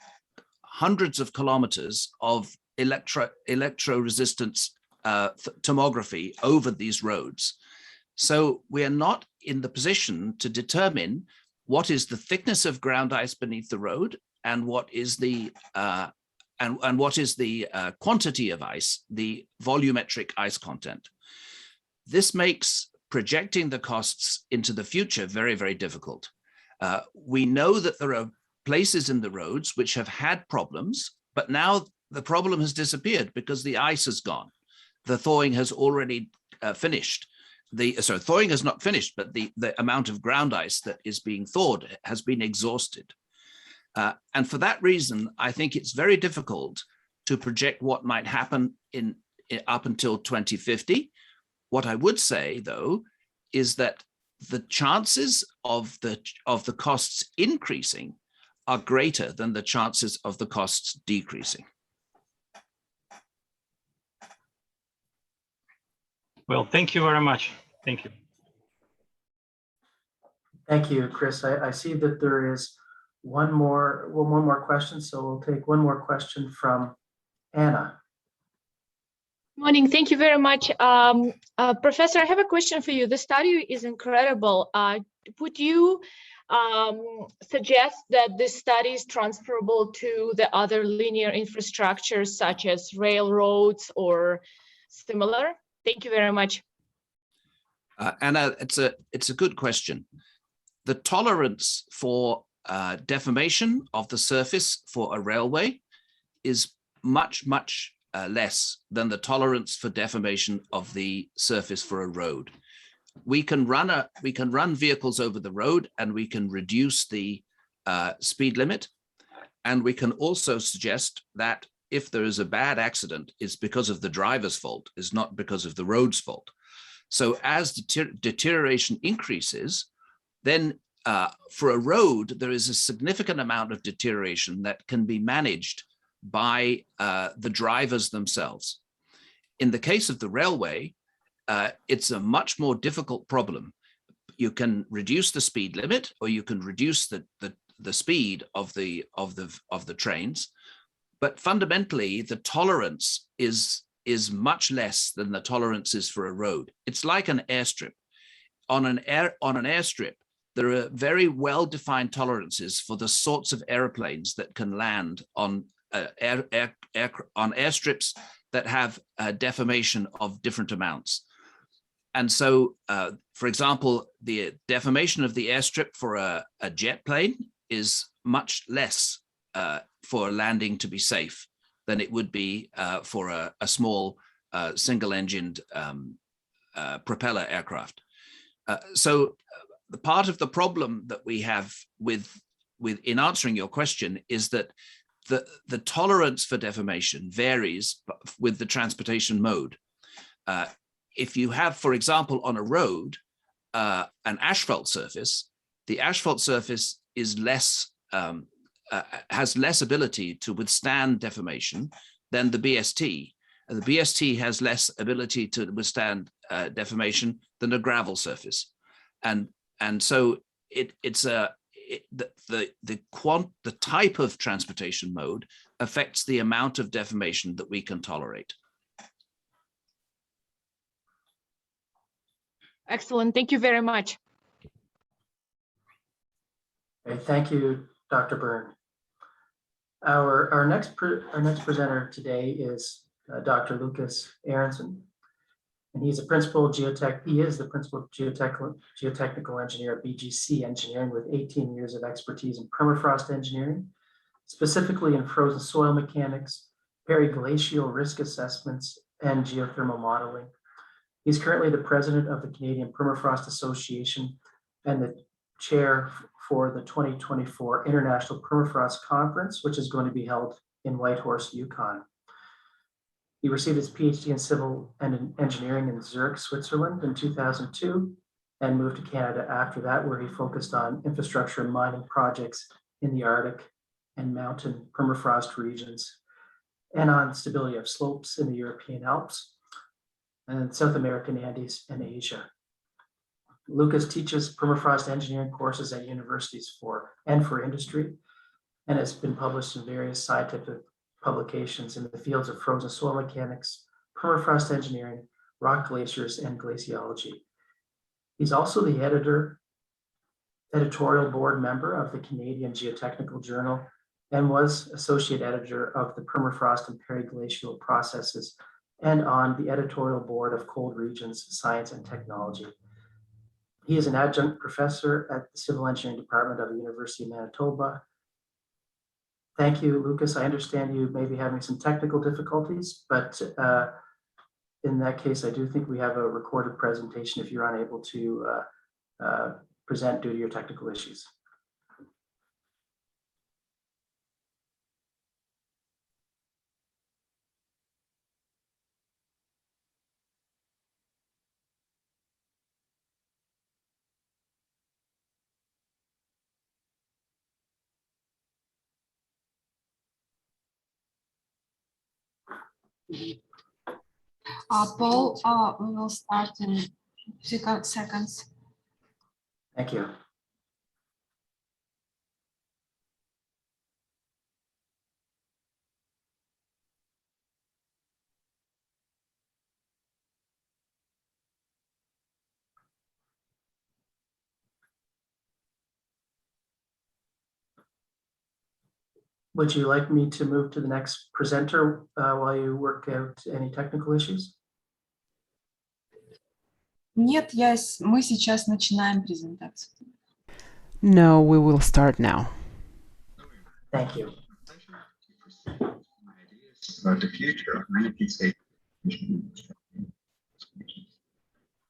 hundreds of kilometers of electro-resistance tomography over these roads. So we are not in the position to determine what is the thickness of ground ice beneath the road and what is the and what is the quantity of ice, the volumetric ice content. This makes projecting the costs into the future very, very difficult. We know that there are places in the roads which have had problems, but now the problem has disappeared because the ice has gone. The thawing has already finished. Thawing has not finished, but the amount of ground ice that is being thawed has been exhausted. And for that reason, I think it's very difficult to project what might happen up until 2050. What I would say, though, is that the chances of the costs increasing are greater than the chances of the costs decreasing. Well, thank you very much. Thank you. Thank you, Chris. I see that there is one more question, so we'll take one more question from Anna. Morning. Thank you very much. Professor, I have a question for you. The study is incredible. Would you suggest that this study is transferable to the other linear infrastructures such as railroads or similar? Thank you very much. Anna, it's a good question. The tolerance for deformation of the surface for a railway is much, much less than the tolerance for deformation of the surface for a road. We can run vehicles over the road, and we can reduce the speed limit. And we can also suggest that if there is a bad accident, it's because of the driver's fault, it's not because of the road's fault. So as deterioration increases, then for a road, there is a significant amount of deterioration that can be managed by the drivers themselves. In the case of the railway, it's a much more difficult problem. You can reduce the speed limit, or you can reduce the speed of the trains, but fundamentally the tolerance is much less than the tolerance is for a road. It's like an airstrip. On an airstrip, there are very well-defined tolerances for the sorts of airplanes that can land on airstrips that have deformation of different amounts. And so, for example, the deformation of the airstrip for a jet plane is much less for landing to be safe than it would be for a small single-engined propeller aircraft. So the part of the problem that we have in answering your question is that the tolerance for deformation varies with the transportation mode. If you have, for example, on a road, an asphalt surface, the asphalt surface is has less ability to withstand deformation than the BST. And the BST has less ability to withstand deformation than a gravel surface. And so the type of transportation mode affects the amount of deformation that we can tolerate. Excellent. Thank you very much. Okay, thank you, Dr. Byrne. Our next presenter today is Dr. Lucas Aronson, and he's a principal geotech. He is the principal geotechnical engineer at BGC Engineering with 18 years of expertise in permafrost engineering, specifically in frozen soil mechanics, periglacial risk assessments, and geothermal modeling. He's currently the president of the Canadian Permafrost Association and the chair for the 2024 International Permafrost Conference, which is going to be held in Whitehorse, Yukon. He received his PhD in civil engineering in Zurich, Switzerland in 2002, and moved to Canada after that, where he focused on infrastructure and mining projects in the Arctic and mountain permafrost regions, and on stability of slopes in the European Alps, and South American Andes and Asia. Lucas teaches permafrost engineering courses at universities for industry, and has been published in various scientific publications in the fields of frozen soil mechanics, permafrost engineering, rock glaciers, and glaciology. He's also the editorial board member of the Canadian Geotechnical Journal and was associate editor of the Permafrost and Periglacial Processes and on the editorial board of Cold Regions Science and Technology. He is an adjunct professor at the Civil Engineering Department of the University of Manitoba. Thank you, Lucas. I understand you may be having some technical difficulties, but in that case, I do think we have a recorded presentation if you're unable to present due to your technical issues. Paul, we will start in a few seconds. Thank you. Would you like me to move to the next presenter while you work out any technical issues? Нет, мы сейчас начинаем презентацию. No, we will start now. Thank you. About the future of many state.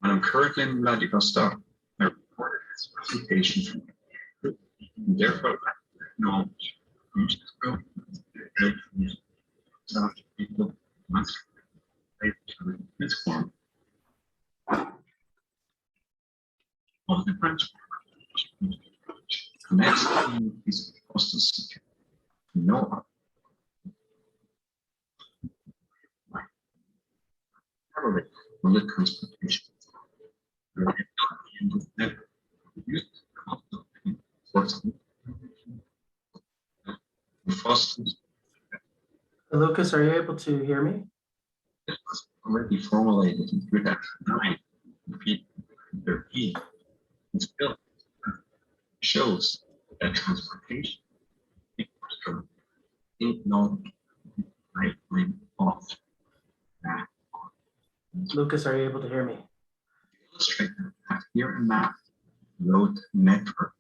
I'm currently in Vladivostok. I recorded this presentation from therefore no people must transform of the branch next is process no public transportation. Lucas, are you able to hear me? It was already formulated in 2009. Repeat 13. It's built shows that transportation is not right off that. Lucas, are you able to hear me? Illustrate that here a map road network.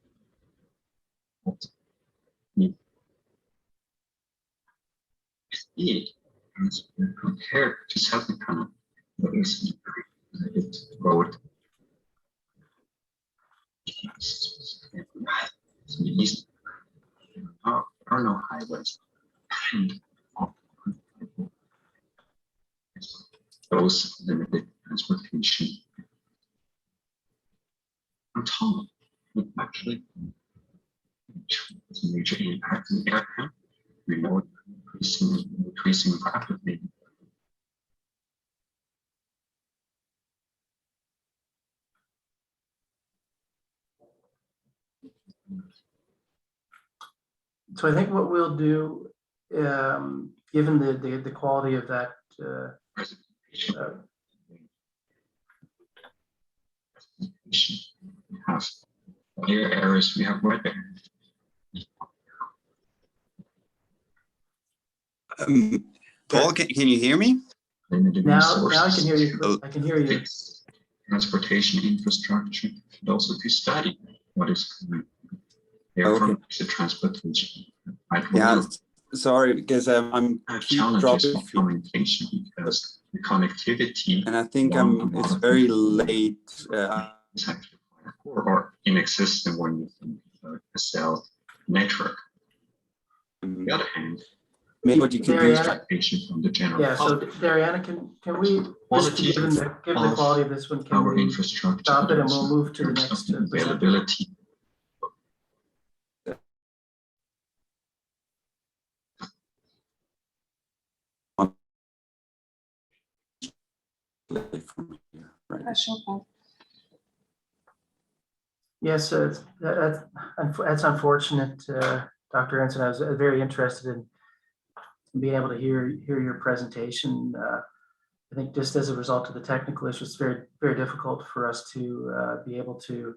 Speed is compared to Siphon, that is its road. There are no highways. Those limited transportation. On top, it actually has a major impact on the area. We know it's increasing rapidly. So I think what we'll do, given the quality of that We have clear areas, we have weather. Paul, can you hear me? Now I can hear you. I can hear you. Transportation infrastructure, and also to study what is coming. Therefore, the transportation. Yeah, sorry, because I'm challenges of communication because the connectivity, and I think it's very late. Or inexistent when you think a cell network. On the other hand, maybe what you can do is from the general. Yeah, so Dariana, can we, given the quality of this one, can we stop it and we'll move to the next availability. Yes, that's unfortunate, Dr. Aronson. I was very interested in being able to hear your presentation. I think just as a result of the technical issues, it's very, very difficult for us to be able to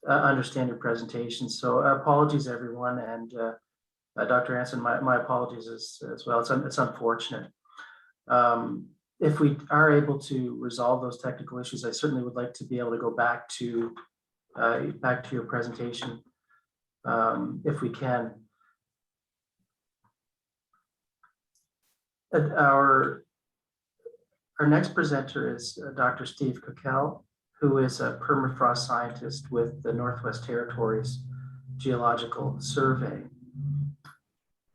understand your presentation. So apologies, everyone, and Dr. Aronson, my apologies as well. It's unfortunate. If we are able to resolve those technical issues, I certainly would like to be able to go back to your presentation, if we can. Our next presenter is Dr. Steve Kakel, who is a permafrost scientist with the Northwest Territories Geological Survey.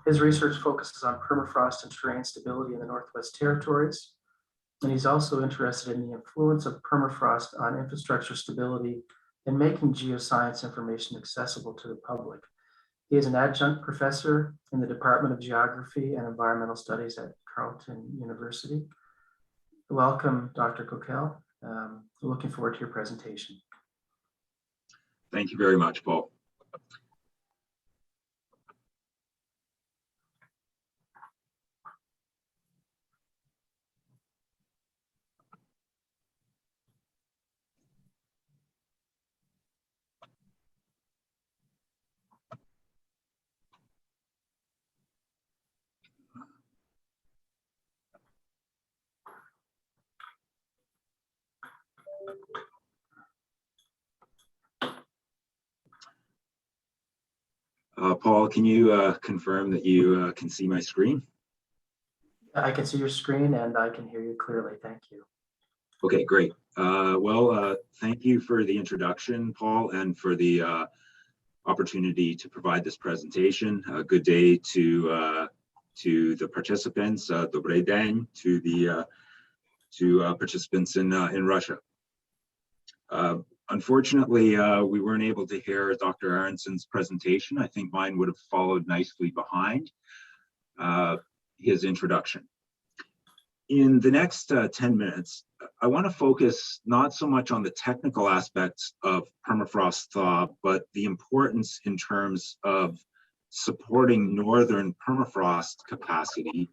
His research focuses on permafrost and terrain stability in the Northwest Territories, and he's also interested in the influence of permafrost on infrastructure stability and making geoscience information accessible to the public. He is an adjunct professor in the Department of Geography and Environmental Studies at Carleton University. Welcome, Dr. Kakel. Looking forward to your presentation. Thank you very much, Paul. Paul, can you confirm that you can see my screen? I can see your screen and I can hear you clearly. Thank you. Okay, great. Thank you for the introduction, Paul, and for the opportunity to provide this presentation. Good day to the participants. Добрый день to the participants in Russia. Unfortunately, we weren't able to hear Dr. Aronson's presentation. I think mine would have followed nicely behind his introduction. In the next 10 minutes, I want to focus not so much on the technical aspects of permafrost thaw, but the importance in terms of supporting northern permafrost capacity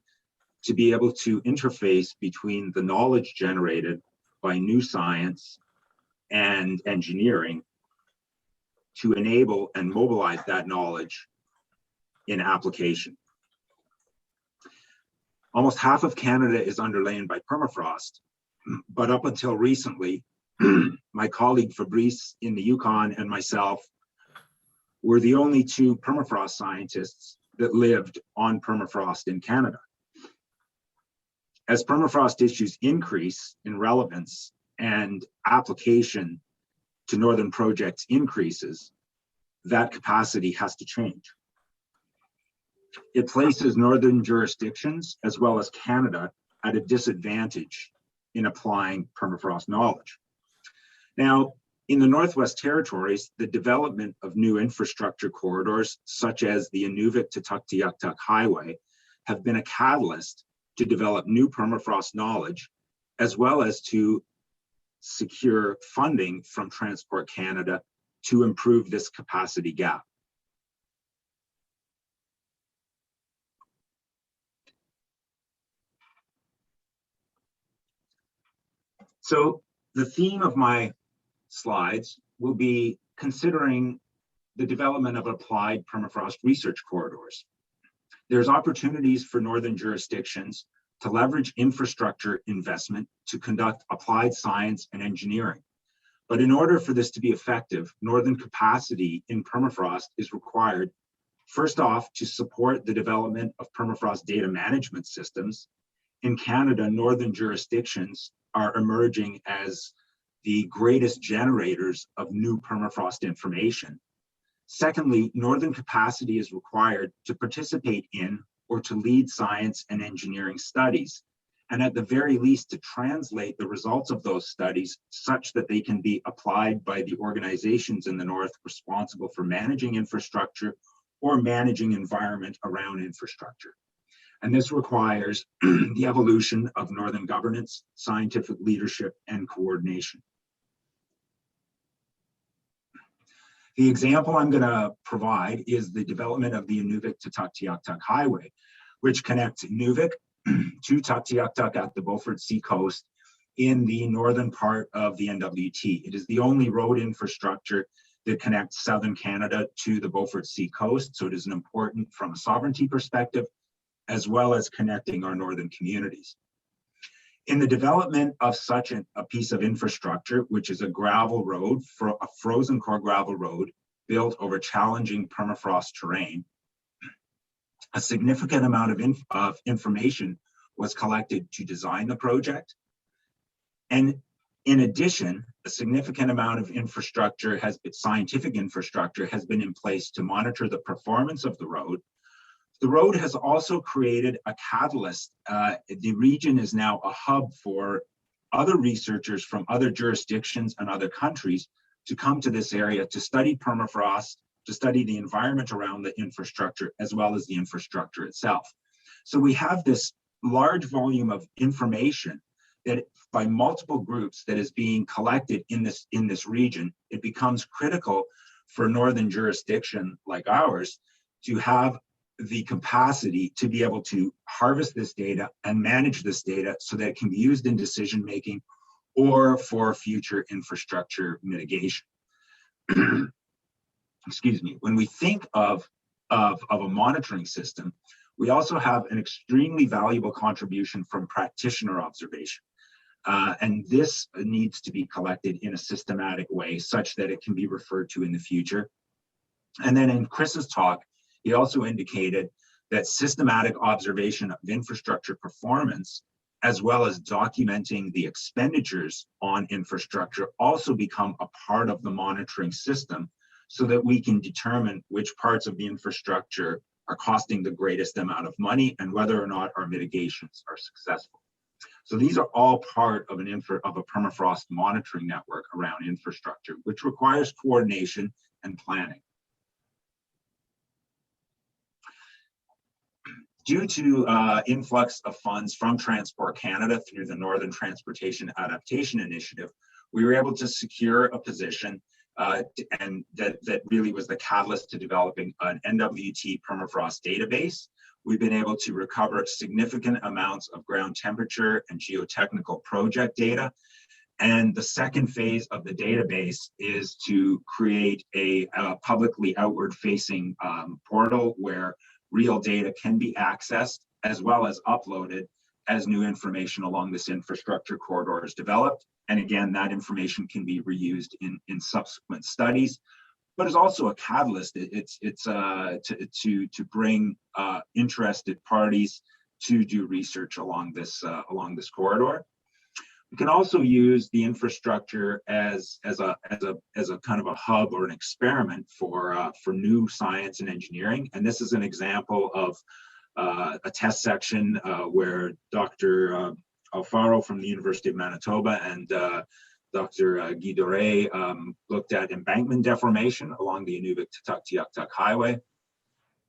to be able to interface between the knowledge generated by new science and engineering to enable and mobilize that knowledge in application. Almost half of Canada is underlain by permafrost, but up until recently, my colleague Fabrice in the Yukon and myself were the only two permafrost scientists that lived on permafrost in Canada. As permafrost issues increase in relevance and application to northern projects increases, that capacity has to change. It places northern jurisdictions as well as Canada at a disadvantage in applying permafrost knowledge. Now, in the Northwest Territories, the development of new infrastructure corridors, such as the Inuvik to Tuktoyaktuk Highway, have been a catalyst to develop new permafrost knowledge, as well as to secure funding from Transport Canada to improve this capacity gap. So the theme of my slides will be considering the development of applied permafrost research corridors. There's opportunities for northern jurisdictions to leverage infrastructure investment to conduct applied science and engineering. But in order for this to be effective, northern capacity in permafrost is required, first off, to support the development of permafrost data management systems. In Canada, northern jurisdictions are emerging as the greatest generators of new permafrost information. Secondly, northern capacity is required to participate in or to lead science and engineering studies, and at the very least to translate the results of those studies such that they can be applied by the organizations in the North responsible for managing infrastructure or managing environment around infrastructure. And this requires the evolution of northern governance, scientific leadership, and coordination. The example I'm going to provide is the development of the Inuvik to Tuktoyaktuk Highway, which connects Inuvik to Tuktoyaktuk at the Beaufort Sea coast in the northern part of the NWT. It is the only road infrastructure that connects southern Canada to the Beaufort Sea coast. So it is an important from a sovereignty perspective, as well as connecting our northern communities. In the development of such a piece of infrastructure, which is a gravel road, a frozen core gravel road built over challenging permafrost terrain, a significant amount of information was collected to design the project. And in addition, a significant amount of infrastructure scientific infrastructure has been in place to monitor the performance of the road. The road has also created a catalyst. The region is now a hub for other researchers from other jurisdictions and other countries to come to this area to study permafrost, to study the environment around the infrastructure, as well as the infrastructure itself. So we have this large volume of information that by multiple groups that is being collected in this region. It becomes critical for northern jurisdiction like ours to have the capacity to be able to harvest this data and manage this data so that it can be used in decision making or for future infrastructure mitigation. Excuse me. When we think of a monitoring system, we also have an extremely valuable contribution from practitioner observation. And this needs to be collected in a systematic way such that it can be referred to in the future. And then in Chris's talk, he also indicated that systematic observation of infrastructure performance, as well as documenting the expenditures on infrastructure, also become a part of the monitoring system so that we can determine which parts of the infrastructure are costing the greatest amount of money and whether or not our mitigations are successful. So these are all part of a permafrost monitoring network around infrastructure, which requires coordination and planning. Due to influx of funds from Transport Canada through the Northern Transportation Adaptation Initiative, we were able to secure a position and that really was the catalyst to developing an NWT permafrost database. We've been able to recover significant amounts of ground temperature and geotechnical project data. And the second phase of the database is to create a publicly outward-facing portal where real data can be accessed as well as uploaded as new information along this infrastructure corridor is developed. And again, that information can be reused in subsequent studies, but it's also a catalyst. It's to bring interested parties to do research along this corridor. We can also use the infrastructure as a kind of a hub or an experiment for new science and engineering. And this is an example of a test section where Dr. Alfaro from the University of Manitoba and Dr. Guy Doré looked at embankment deformation along the Inuvik-Tutuk-Tiuk-Tuk Highway.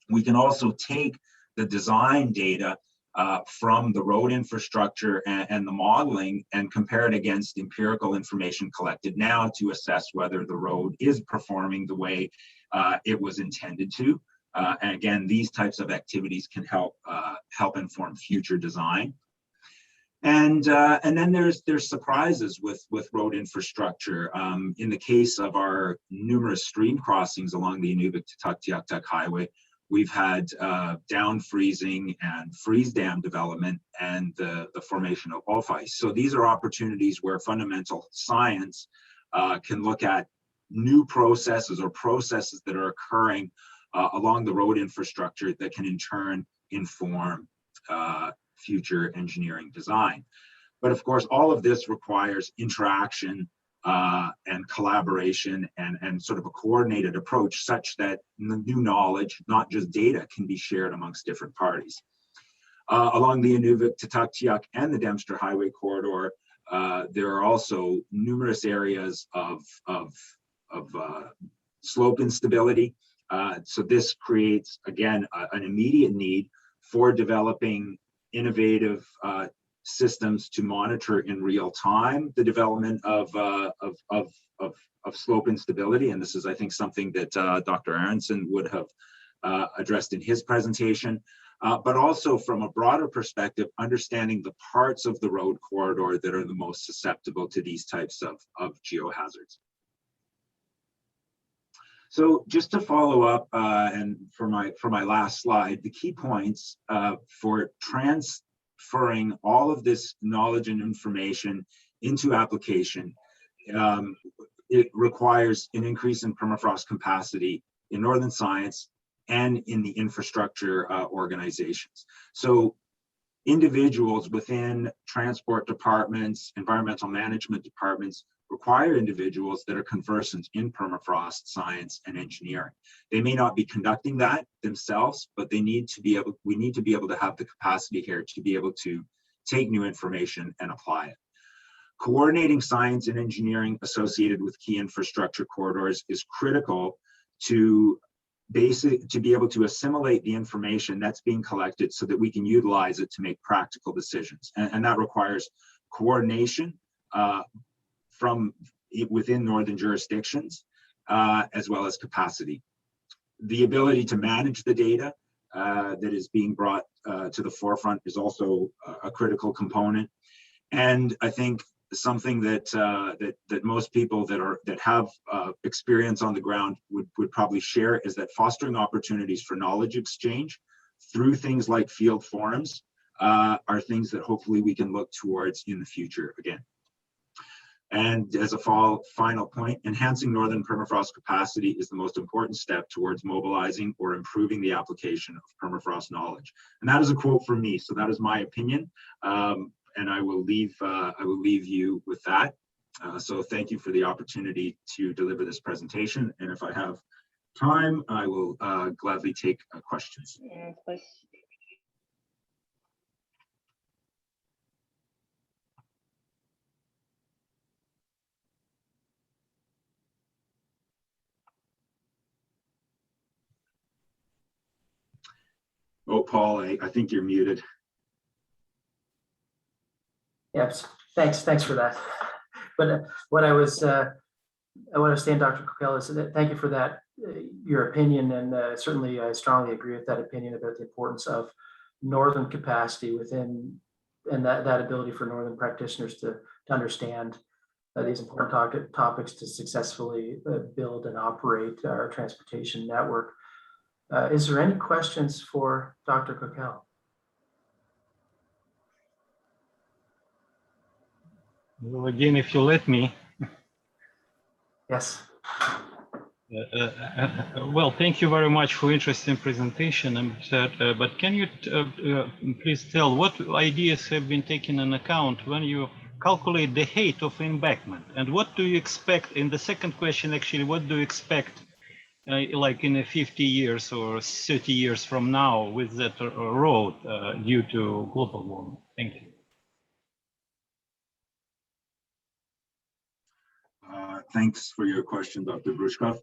We can also take the design data from the road infrastructure and the modeling and compare it against empirical information collected now to assess whether the road is performing the way it was intended to. And again, these types of activities can help inform future design. And then there's surprises with road infrastructure. In the case of our numerous stream crossings along the Inuvik-Tutuk-Tiuk-Tuk Highway, we've had down freezing and freeze dam development and the formation of off ice. So these are opportunities where fundamental science can look at new processes or processes that are occurring along the road infrastructure that can in turn inform future engineering design. But of course, all of this requires interaction and collaboration and sort of a coordinated approach such that new knowledge, not just data, can be shared amongst different parties. Along the Inuvik-Tutuk-Tiuk and the Dempster Highway corridor, there are also numerous areas of slope instability. So this creates, again, an immediate need for developing innovative systems to monitor in real time the development of slope instability. And this is, I think, something that Dr. Aronson would have addressed in his presentation. But also from a broader perspective, understanding the parts of the road corridor that are the most susceptible to these types of geohazards. So just to follow up, and for my last slide, the key points for transferring all of this knowledge and information into application, it requires an increase in permafrost capacity in Northern Science and in the infrastructure organizations. So individuals within transport departments, environmental management departments require individuals that are conversant in permafrost science and engineering. They may not be conducting that themselves, but we need to be able to have the capacity here to be able to take new information and apply it. Coordinating science and engineering associated with key infrastructure corridors is critical to be able to assimilate the information that's being collected so that we can utilize it to make practical decisions. And that requires coordination from within northern jurisdictions, as well as capacity. The ability to manage the data that is being brought to the forefront is also a critical component. And I think something that that most people that have experience on the ground would probably share is that fostering opportunities for knowledge exchange through things like field forums are things that hopefully we can look towards in the future again. And as a final point, enhancing northern permafrost capacity is the most important step towards mobilizing or improving the application of permafrost knowledge. And that is a quote from me, so that is my opinion. And I will leave you with that. So thank you for the opportunity to deliver this presentation. And if I have time, I will gladly take questions. Oh, Paul, I think you're muted. Yes, thanks for that. But what I was saying, Dr. Kakel, is that thank you for that, your opinion, and certainly I strongly agree with that opinion about the importance of northern capacity within, and that ability for northern practitioners to understand these important topics to successfully build and operate our transportation network. Is there any questions for Dr. Kakel? Well, again, if you let me. Yes. Well, thank you very much for interesting presentation. But can you please tell what ideas have been taken into account when you calculate the height of embankment? And what do you expect in the second question, actually, what do you expect like in 50 years or 30 years from now with that road due to global warming? Thank you. Thanks for your question, Dr. Brushkoff.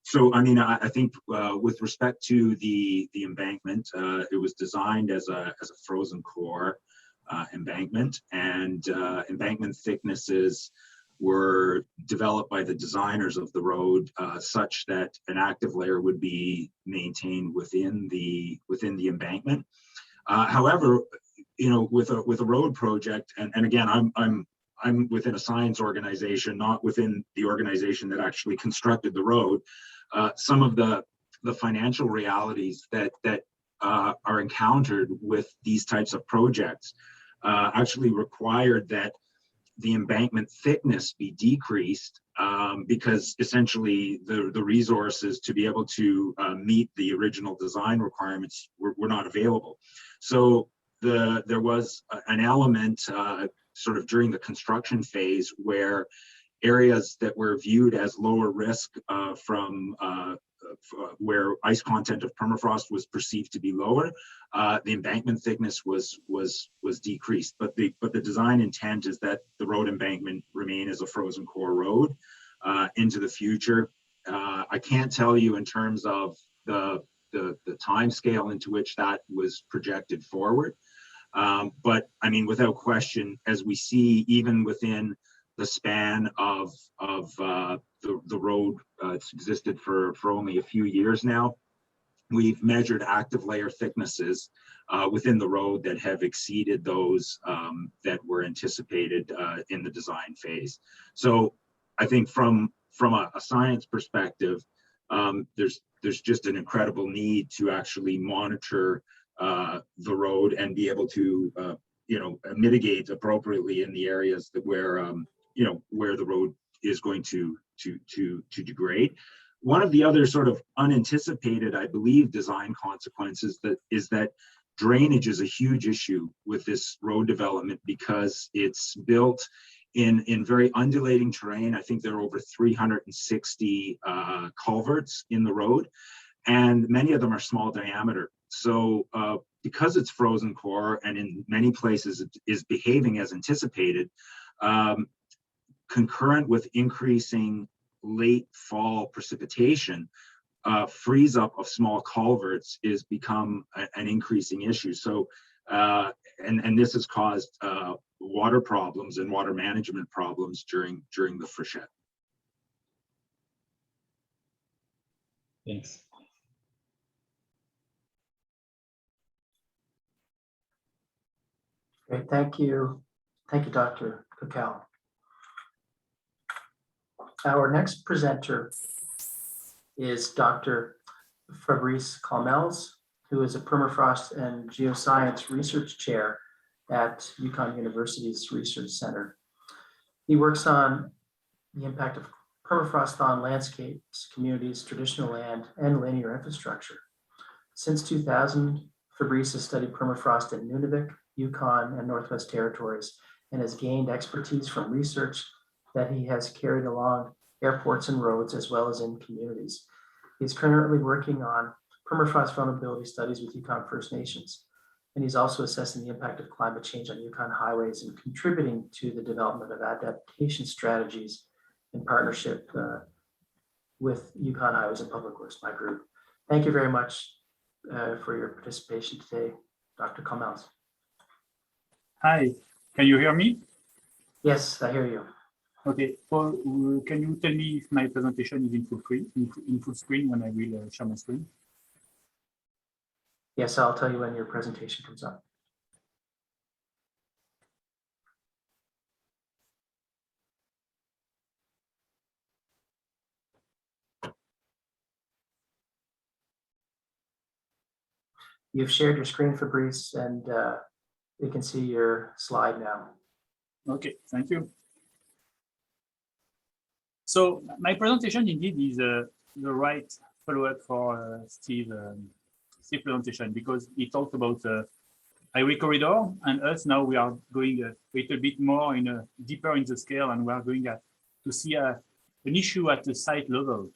So, I mean, I think with respect to the embankment, it was designed as a frozen core embankment, and embankment thicknesses were developed by the designers of the road such that an active layer would be maintained within the embankment. However, you know, with a road project, and again, I'm within a science organization, not within the organization that actually constructed the road. Some of the financial realities that are encountered with these types of projects actually required that the embankment thickness be decreased because essentially the resources to be able to meet the original design requirements were not available. So there was an element sort of during the construction phase where areas that were viewed as lower risk from where ice content of permafrost was perceived to be lower, the embankment thickness was decreased. But the design intent is that the road embankment remain as a frozen core road into the future. I can't tell you in terms of the time scale into which that was projected forward. But I mean, without question, as we see, even within the span of the road, it's existed for only a few years now. We've measured active layer thicknesses within the road that have exceeded those that were anticipated in the design phase. So I think from from a science perspective, there's just an incredible need to actually monitor the road and be able to mitigate appropriately in the areas that where the road is going to degrade. One of the other sort of unanticipated, I believe, design consequences is that drainage is a huge issue with this road development because it's built in very undulating terrain. I think there are over 360 culverts in the road, and many of them are small diameter. So because it's frozen core and in many places it is behaving as anticipated, concurrent with increasing late fall precipitation, freeze up of small culverts is become an increasing issue. So, and this has caused water problems and water management problems during the freshet. Thanks. Great, thank you. Thank you, Dr. Kakel. Our next presenter is Dr. Fabrice Calmels, who is a permafrost and geoscience research chair at Uconn University's Research Center. He works on the impact of permafrost on landscapes, communities, traditional land, and linear infrastructure. Since 2000, Fabrice has studied permafrost in Nunavik, Yukon, and Northwest Territories, and has gained expertise from research that he has carried along airports and roads, as well as in communities. He's currently working on permafrost vulnerability studies with Yukon First Nations, and he's also assessing the impact of climate change on Yukon highways and contributing to the development of adaptation strategies in partnership with Yukon Highways and Public Works, my group. Thank you very much for your participation today, Dr. Calmels. Hi, can you hear me? Yes, I hear you. Okay, so can you tell me if my presentation is in full screen when I will share my screen? Yes, I'll tell you when your presentation comes up. You've shared your screen, Fabrice, and we can see your slide now. Okay, thank you. So my presentation indeed is the right follow-up for Steve's presentation, because he talked about highway corridor, and us now we are going a little bit more deeper in the scale, and we are going to see an issue at the site level.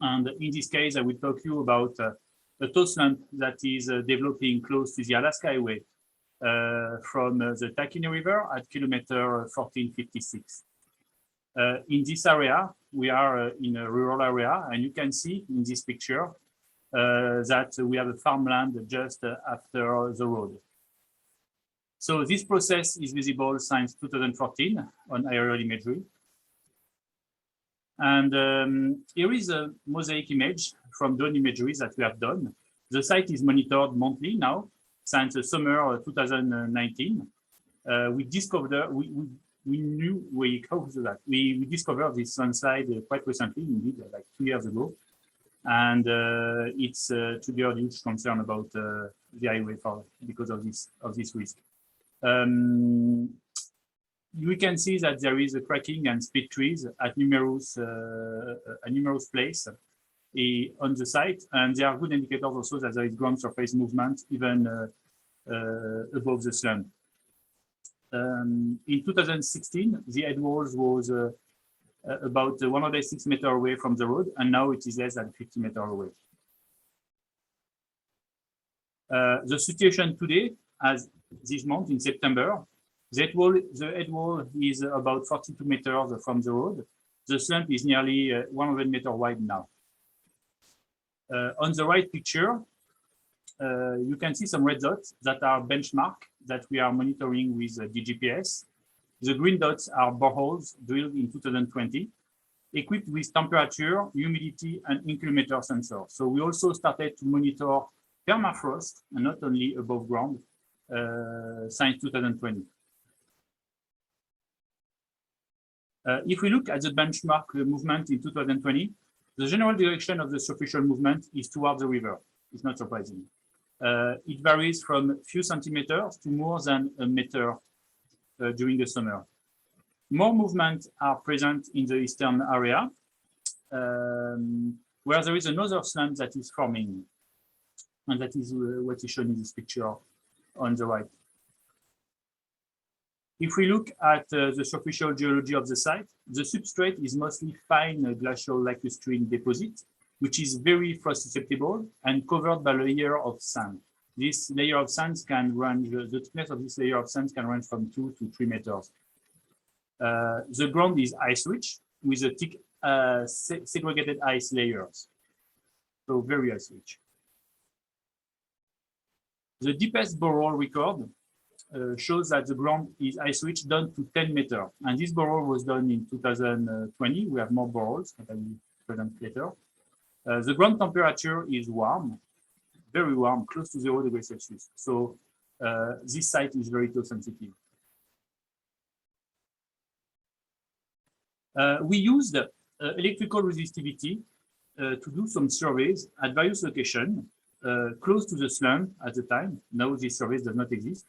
And in this case, I will talk to you about a tow slump that is developing close to the Alaska Highway from the Taquini River at kilometer 1456. In this area, we are in a rural area, and you can see in this picture that we have a farmland just after the road. So this process is visible since 2014 on aerial imagery. And here is a mosaic image from drone imagery that we have done. The site is monitored monthly now since the summer of 2019. We discovered this landslide quite recently, indeed, like 2 years ago, and it's triggered huge concern about the highway because of this risk. We can see that there is a cracking and split trees at numerous places on the site, and there are good indicators also that there is ground surface movement even above the slump. In 2016, the head walls was about 106 meters away from the road, and now it is less than 50 meters away. The situation today, as this month in September, the head wall is about 42 meters from the road. The slump is nearly 100 meters wide now. On the right picture, you can see some red dots that are benchmark that we are monitoring with the GPS. The green dots are boreholes drilled in 2020, equipped with temperature, humidity, and inclimator sensors. So we also started to monitor permafrost, and not only above ground, since 2020. If we look at the benchmark movement in 2020, the general direction of the superficial movement is towards the river. It's not surprising. It varies from a few centimeters to more than a meter during the summer. More movements are present in the eastern area, where there is another slant that is forming. And that is what is shown in this picture on the right. If we look at the superficial geology of the site, the substrate is mostly fine glacial lacustrine deposit, which is very frost susceptible and covered by a layer of sand. This layer of sand can range, the thickness of this layer of sand can range from 2 to 3 meters. The ground is ice rich with a thick segregated ice layers, so very ice rich. The deepest borehole record shows that the ground is ice rich down to 10 meters. And this borehole was done in 2020. We have more boreholes that I will present later. The ground temperature is warm, very warm, close to 0 degrees Celsius. So this site is very tow sensitive. We used electrical resistivity to do some surveys at various locations close to the slump at the time. Now this survey does not exist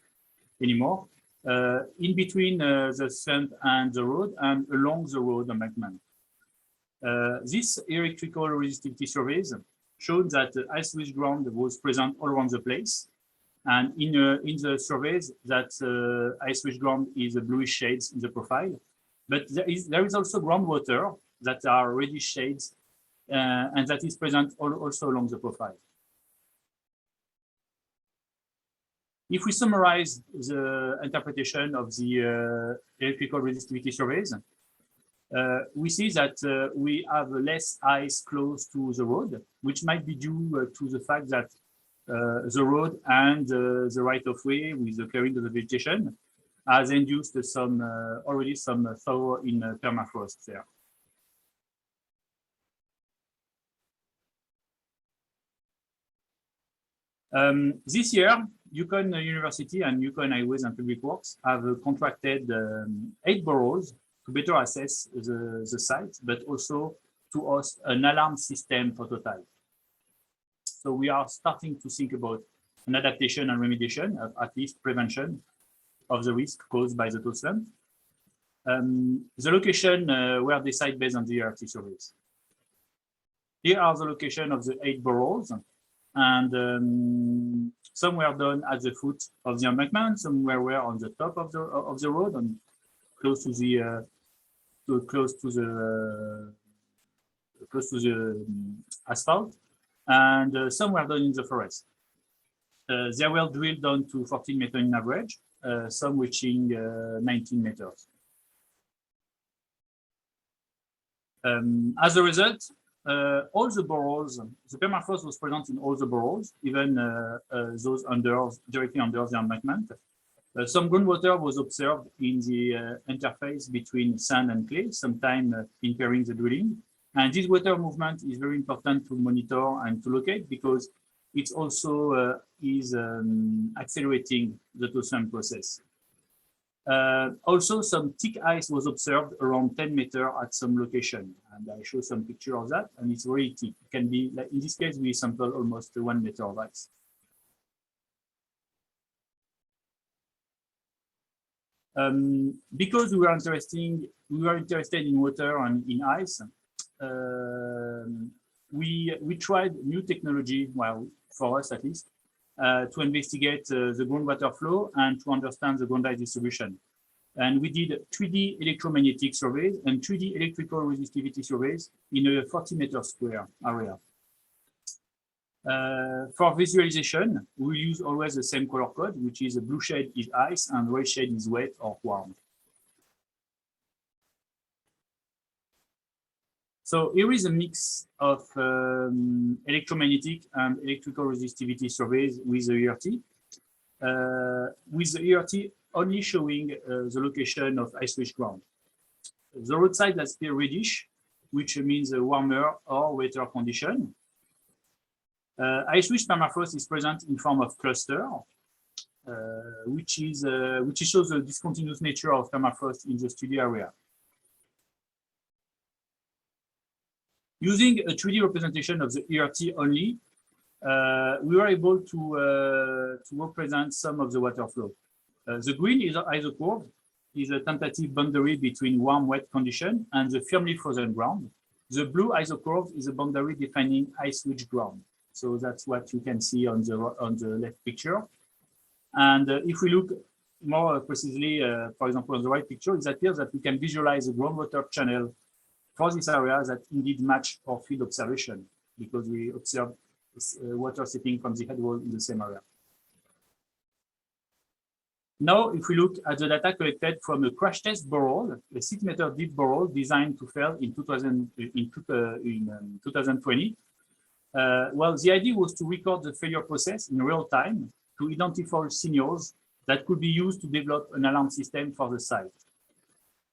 anymore. In between the slump and the road and along the road embankment. This electrical resistivity surveys showed that the ice-rich ground was present all around the place. And in the surveys, that ice-rich ground is a bluish shades in the profile. But there is also groundwater that are reddish shades and that is present also along the profile. If we summarize the interpretation of the electrical resistivity surveys, we see that we have less ice close to the road, which might be due to the fact that the road and the right-of-way with the clearing of the vegetation has induced some already some thaw in permafrost there. This year, Uconn University and Uconn Highways and Public Works have contracted 8 boroughs to better assess the site, but also to host an alarm system prototype. So we are starting to think about an adaptation and remediation, at least prevention of the risk caused by the tow slump. The location were decided based on the ERT surveys. Here are the location of the 8 boroughs, and some were done at the foot of the embankment, some were on the top of the road and close to the asphalt, and some were done in the forest. They were drilled down to 14 meters in average, some reaching 19 meters. As a result, all the boroughs, the permafrost was present in all the boroughs, even those directly under the embankment. Some groundwater was observed in the interface between sand and clay, sometime impairing the drilling. And this water movement is very important to monitor and to locate because it also is accelerating the tow slump process. Also, some thick ice was observed around 10 meters at some location. And I show some picture of that, and it's very thick. It can be, like in this case, we sampled almost 1 meter of ice. Because we were interested in water and in ice, we tried new technology, well, for us at least, to investigate the groundwater flow and to understand the ground ice distribution. And we did 3D electromagnetic surveys and 3D electrical resistivity surveys in a 40-meter square area. For visualization, we use always the same color code, which is a blue shade is ice and red shade is wet or warm. So here is a mix of electromagnetic and electrical resistivity surveys with the ERT. With the ERT only showing the location of ice-rich ground. The roadside has been reddish, which means a warmer or wetter condition. Ice-rich permafrost is present in form of cluster, which shows the discontinuous nature of permafrost in the study area. Using a 3D representation of the ERT only, we were able to represent some of the water flow. The green isocurve is a tentative boundary between warm-wet condition and the firmly frozen ground. The blue isocurve is a boundary defining ice-rich ground. So that's what you can see on the left picture. And if we look more precisely, for example, on the right picture, it appears that we can visualize the groundwater channel for this area that indeed match our field observation, because we observe water seeping from the head wall in the same area. Now, if we look at the data collected from a crash test borehole, a 6-meter deep borehole designed to fail in 2020, well, the idea was to record the failure process in real time to identify signals that could be used to develop an alarm system for the site.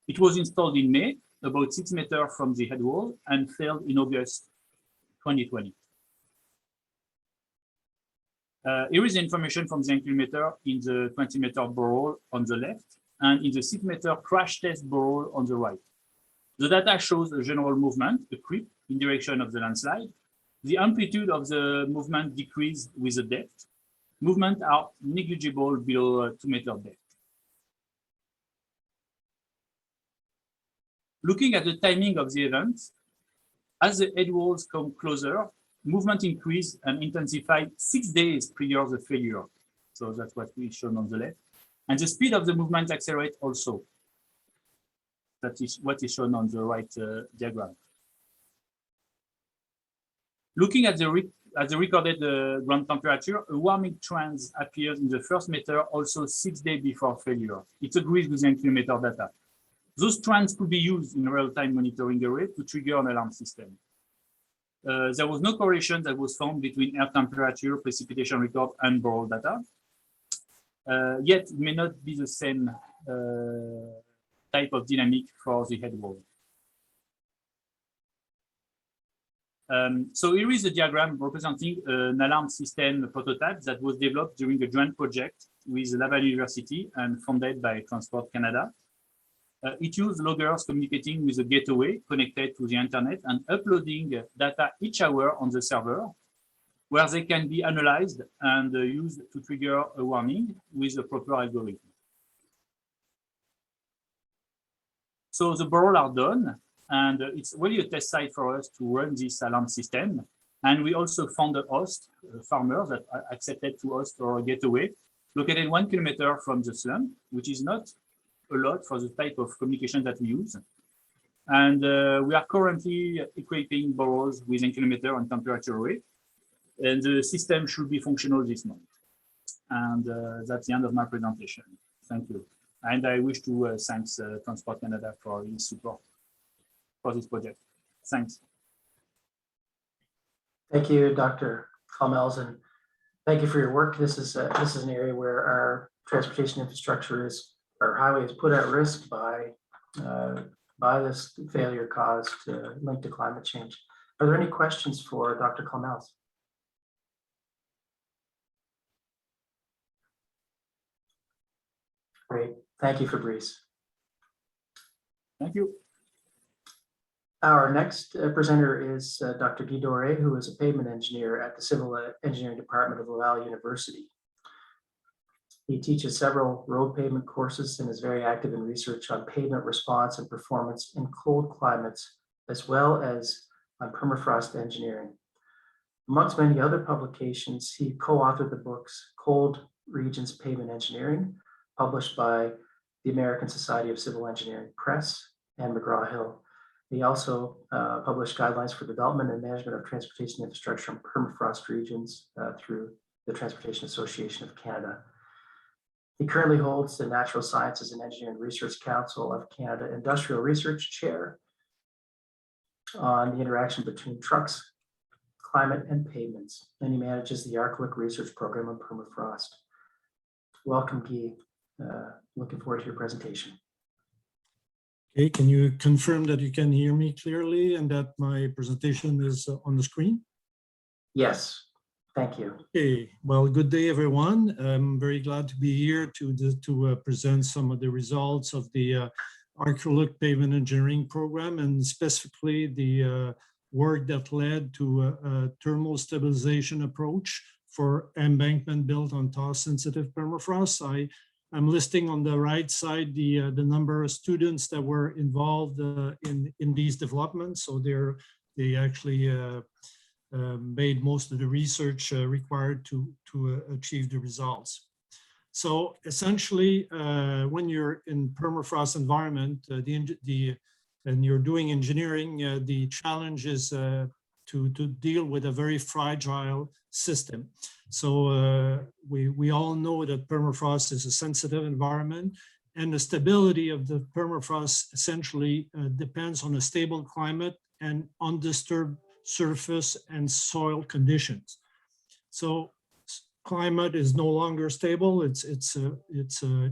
It was installed in May, about 6 meters from the head wall, and failed in August 2020. Here is the information from the inclinometer in the 20-meter borehole on the left and in the 6-meter crash test borehole on the right. The data shows a general movement, a creep in direction of the landslide. The amplitude of the movement decreased with the depth. Movements are negligible below 2-meter depth. Looking at the timing of the event, as the head walls come closer, movement increased and intensified 6 days prior to the failure. So that's what we shown on the left. And the speed of the movement accelerates also. That is what is shown on the right diagram. Looking at the recorded ground temperature, a warming trend appears in the first meter also 6 days before failure. It agrees with the inclinometer data. Those trends could be used in real-time monitoring array to trigger an alarm system. There was no correlation that was found between air temperature, precipitation record, and borehole data. Yet it may not be the same type of dynamic for the head wall. So here is a diagram representing an alarm system prototype that was developed during a joint project with Laval University and funded by Transport Canada. It used loggers communicating with a gateway connected to the internet and uploading data each hour on the server, where they can be analyzed and used to trigger a warning with a proper algorithm. So the boreholes are done, and it's really a test site for us to run this alarm system. And we also found a host, farmers that accepted to host our gateway, located 1 kilometer from the slum, which is not a lot for the type of communication that we use. And we are currently equipping boreholes with inclinometer and temperature array. And the system should be functional this month. And that's the end of my presentation. Thank you. And I wish to thank Transport Canada for his support for this project. Thanks. Thank you, Dr. Kalmels, and thank you for your work. This is an area where our transportation infrastructure our highway is put at risk by this failure caused linked to climate change. Are there any questions for Dr. Kalmels? Great, thank you, Fabrice. Thank you. Our next presenter is Dr. Guy Doré, who is a pavement engineer at the Civil Engineering Department of Laval University. He teaches several road pavement courses and is very active in research on pavement response and performance in cold climates, as well as on permafrost engineering. Amongst many other publications, he co-authored the books Cold Regions Pavement Engineering, published by the American Society of Civil Engineering Press and McGraw-Hill. He also published guidelines for development and management of transportation infrastructure in permafrost regions through the Transportation Association of Canada. He currently holds the Natural Sciences and Engineering Research Council of Canada Industrial Research Chair on the interaction between trucks, climate, and pavements, and he manages the ARCLIC Research Program on permafrost. Welcome, Guy. Looking forward to your presentation. Okay, can you confirm that you can hear me clearly and that my presentation is on the screen? Yes, thank you. Okay, well, good day, everyone. I'm very glad to be here to present some of the results of the ARCLIC Pavement Engineering Program, and specifically the work that led to a thermal stabilization approach for embankment built on thaw-sensitive permafrost. I'm listing on the right side the number of students that were involved in these developments. So they actually made most of the research required to achieve the results. So essentially, when you're in permafrost environment, and you're doing engineering, the challenge is to deal with a very fragile system. So we all know that permafrost is a sensitive environment, and the stability of the permafrost essentially depends on a stable climate and undisturbed surface and soil conditions. So climate is no longer stable. It's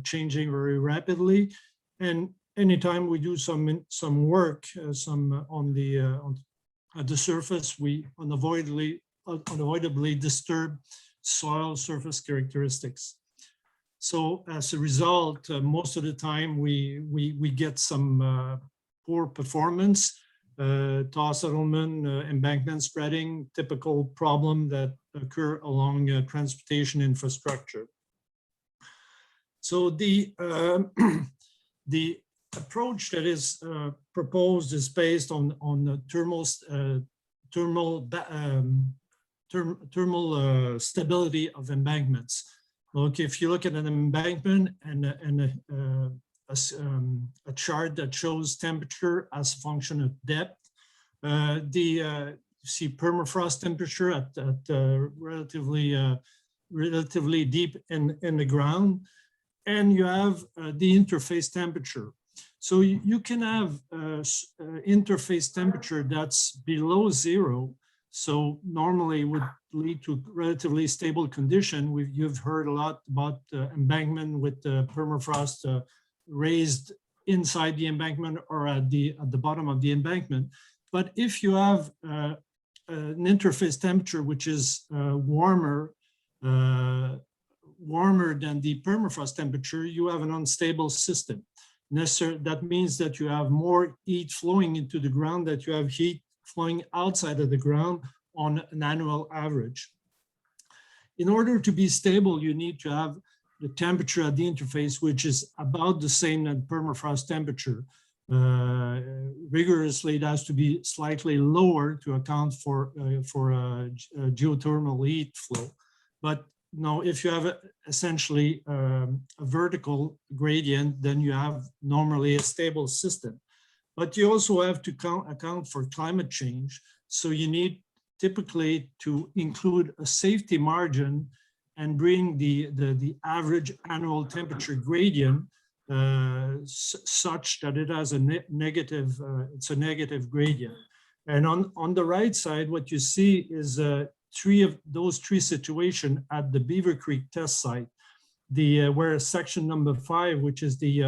changing very rapidly, and anytime we do some work, on the surface, we unavoidably disturb soil surface characteristics. So as a result, most of the time we get some poor performance, thaw settlement, embankment spreading, typical problem that occur along transportation infrastructure. So the approach that is proposed is based on the thermal stability of embankments. Look, if you look at an embankment and a chart that shows temperature as a function of depth, you see permafrost temperature at relatively deep in the ground, and you have the interface temperature. So you can have interface temperature that's below zero. So normally would lead to relatively stable condition. You've heard a lot about embankment with the permafrost raised inside the embankment or at the bottom of the embankment. But if you have an interface temperature which is warmer than the permafrost temperature, you have an unstable system. That means that you have more heat flowing into the ground, that you have heat flowing outside of the ground on an annual average. In order to be stable, you need to have the temperature at the interface, which is about the same as permafrost temperature. Rigorously, it has to be slightly lower to account for geothermal heat flow. But now, if you have essentially a vertical gradient, then you have normally a stable system. But you also have to account for climate change. So you need typically to include a safety margin and bring the average annual temperature gradient such that it has a negative, it's a negative gradient. And on the right side, what you see is those three situations at the Beaver Creek test site, where section number 5, which is the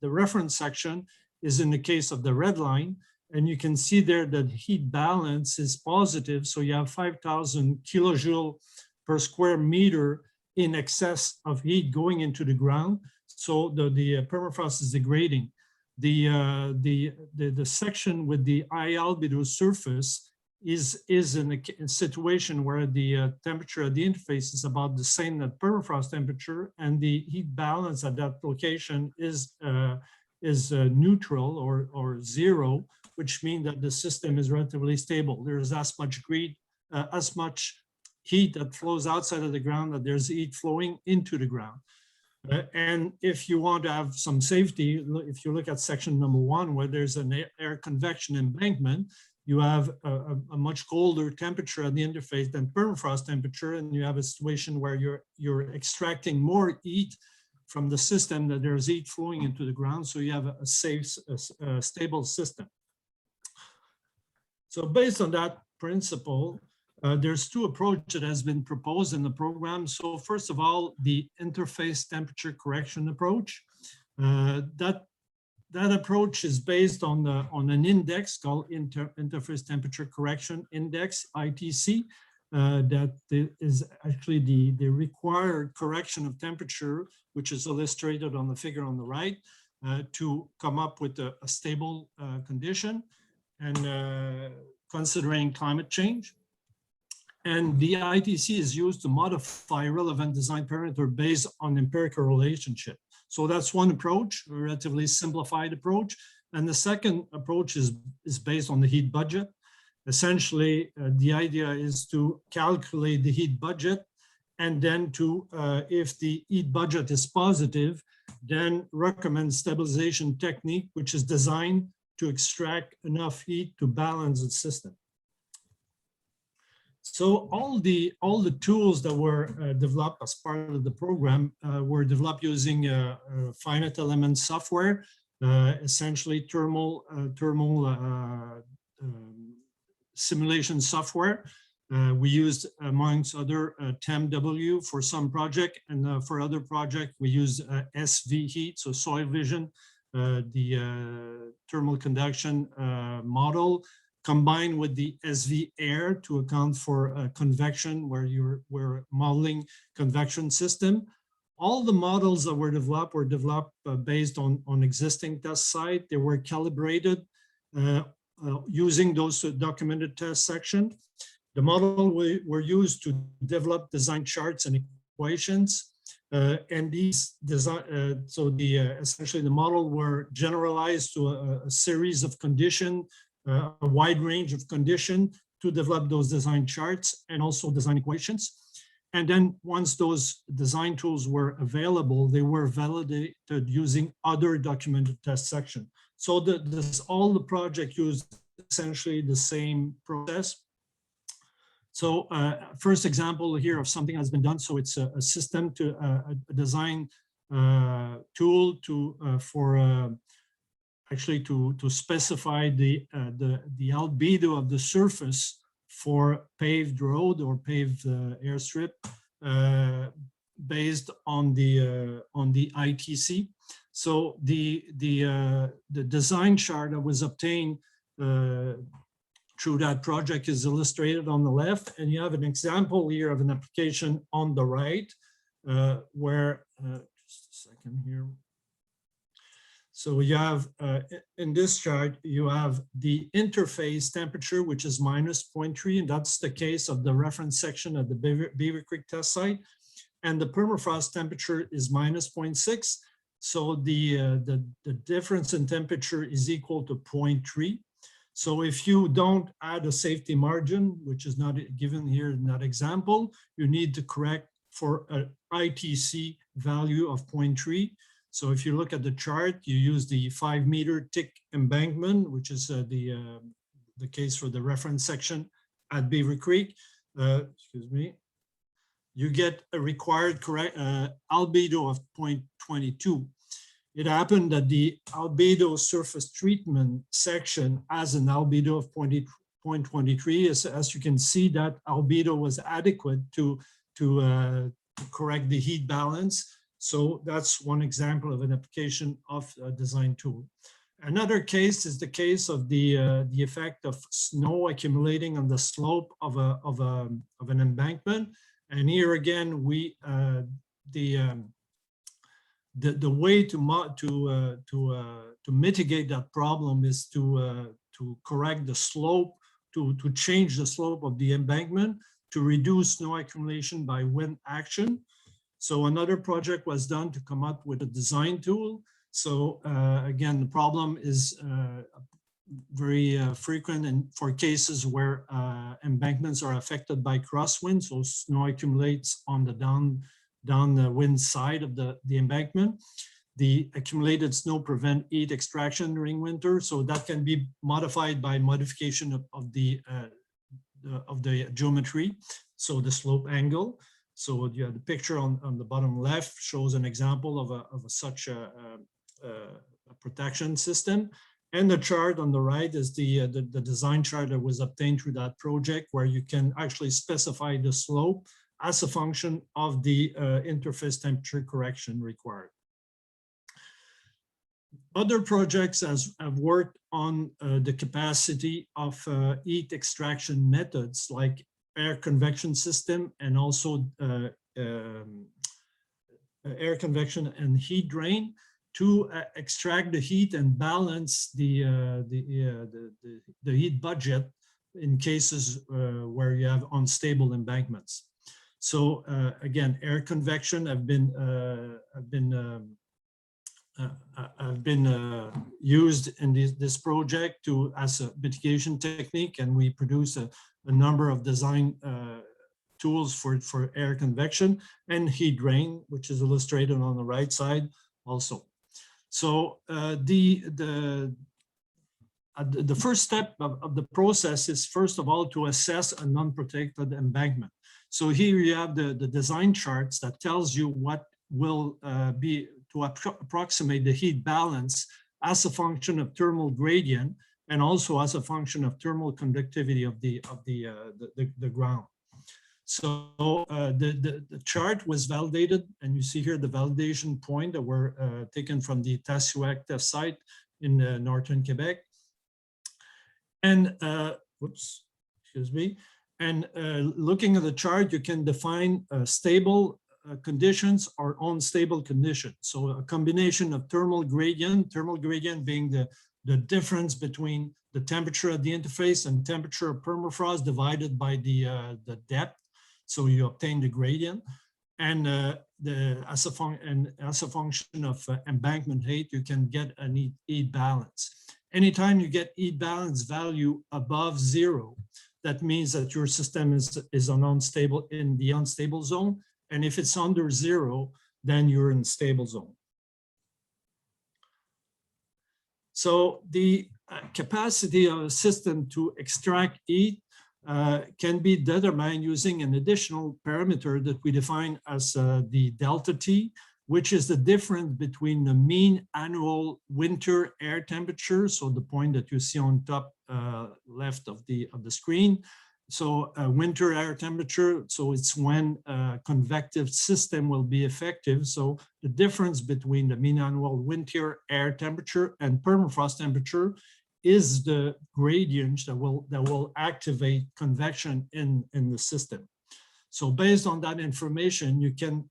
reference section, is in the case of the red line, and you can see there that heat balance is positive. So you have 5,000 kilojoule per square meter in excess of heat going into the ground. So the permafrost is degrading. The section with the high albedo surface is in a situation where the temperature at the interface is about the same as permafrost temperature, and the heat balance at that location is neutral or zero, which means that the system is relatively stable. There's as much heat that flows outside of the ground that there's heat flowing into the ground. And if you want to have some safety, if you look at section number 1, where there's an air convection embankment, you have a much colder temperature at the interface than permafrost temperature, and you have a situation where you're extracting more heat from the system, that there's heat flowing into the ground, so you have a safe, stable system. So based on that principle, there's 2 approaches that has been proposed in the program. So first of all, the interface temperature correction approach. That approach is based on an index called Interface Temperature Correction Index, ITC, that is actually the required correction of temperature, which is illustrated on the figure on the right, to come up with a stable condition. and considering climate change. And the ITC is used to modify relevant design parameter based on empirical relationship. So that's one approach, a relatively simplified approach. And the second approach is based on the heat budget. Essentially, the idea is to calculate the heat budget, and then to, if the heat budget is positive, then recommend stabilization technique, which is designed to extract enough heat to balance the system. So all the tools that were developed as part of the program were developed using finite element software, essentially thermal simulation software. We used, amongst other, TEMW for some project, and for other project we used SV heat, so soil vision, the thermal conduction model, combined with the SV air to account for convection, where we're modeling convection system. All the models that were developed based on existing test site. They were calibrated using those documented test section. The model were used to develop design charts and equations, and these design. Essentially the model were generalized to a series of conditions, a wide range of conditions to develop those design charts and also design equations. And then once those design tools were available, they were validated using other documented test section. So all the project used essentially the same process. So first example here of something has been done. So it's a system to a design tool to actually to specify the albedo of the surface for paved road or paved airstrip based on the ITC. So the design chart that was obtained through that project is illustrated on the left, and you have an example here of an application on the right, where just a second here. So you have, in this chart, you have the interface temperature, which is -0.3, and that's the case of the reference section of the Beaver Creek test site. And the permafrost temperature is -0.6. So the difference in temperature is equal to 0.3. So if you don't add a safety margin, which is not given here in that example, you need to correct for an ITC value of 0.3. So if you look at the chart, you use the 5-meter thick embankment, which is the case for the reference section at Beaver Creek. Excuse me. You get a required correct albedo of 0.22. It happened that the albedo surface treatment section has an albedo of 0.23. As you can see, that albedo was adequate to correct the heat balance. So that's one example of an application of a design tool. Another case is the case of the effect of snow accumulating on the slope of an embankment. And here again, the way to mitigate that problem is to correct the slope, to change the slope of the embankment, to reduce snow accumulation by wind action. So another project was done to come up with a design tool. So again, the problem is very frequent and for cases where embankments are affected by crosswind. So snow accumulates on the downwind side of the embankment. The accumulated snow prevent heat extraction during winter. So that can be modified by modification of the geometry. So the slope angle. So you have the picture on the bottom left shows an example of such a protection system. And the chart on the right is the design chart that was obtained through that project, where you can actually specify the slope as a function of the interface temperature correction required. Other projects have worked on the capacity of heat extraction methods like air convection system and also air convection and heat drain to extract the heat and balance the heat budget in cases where you have unstable embankments. So again, air convection have been used in this project as a mitigation technique, and we produce a number of design tools for air convection and heat drain, which is illustrated on the right side also. So the first step of the process is, first of all, to assess a non-protected embankment. So here you have the design charts that tells you what will be to approximate the heat balance as a function of thermal gradient and also as a function of thermal conductivity of the ground. So the chart was validated, and you see here the validation point that were taken from the Tasiwak test site in northern Quebec. And excuse me. And looking at the chart, you can define stable conditions or unstable conditions. So a combination of thermal gradient being the difference between the temperature at the interface and temperature of permafrost divided by the depth. So you obtain the gradient, and as a function of embankment height, you can get an heat balance. Anytime you get heat balance value above 0, that means that your system is in the unstable zone. And if it's under 0, then you're in stable zone. So the capacity of a system to extract heat can be determined using an additional parameter that we define as the delta T, which is the difference between the mean annual winter air temperature, so the point that you see on top left of the screen. So winter air temperature, so it's when a convective system will be effective. So the difference between the mean annual winter air temperature and permafrost temperature is the gradient that will activate convection in the system. So based on that information, you can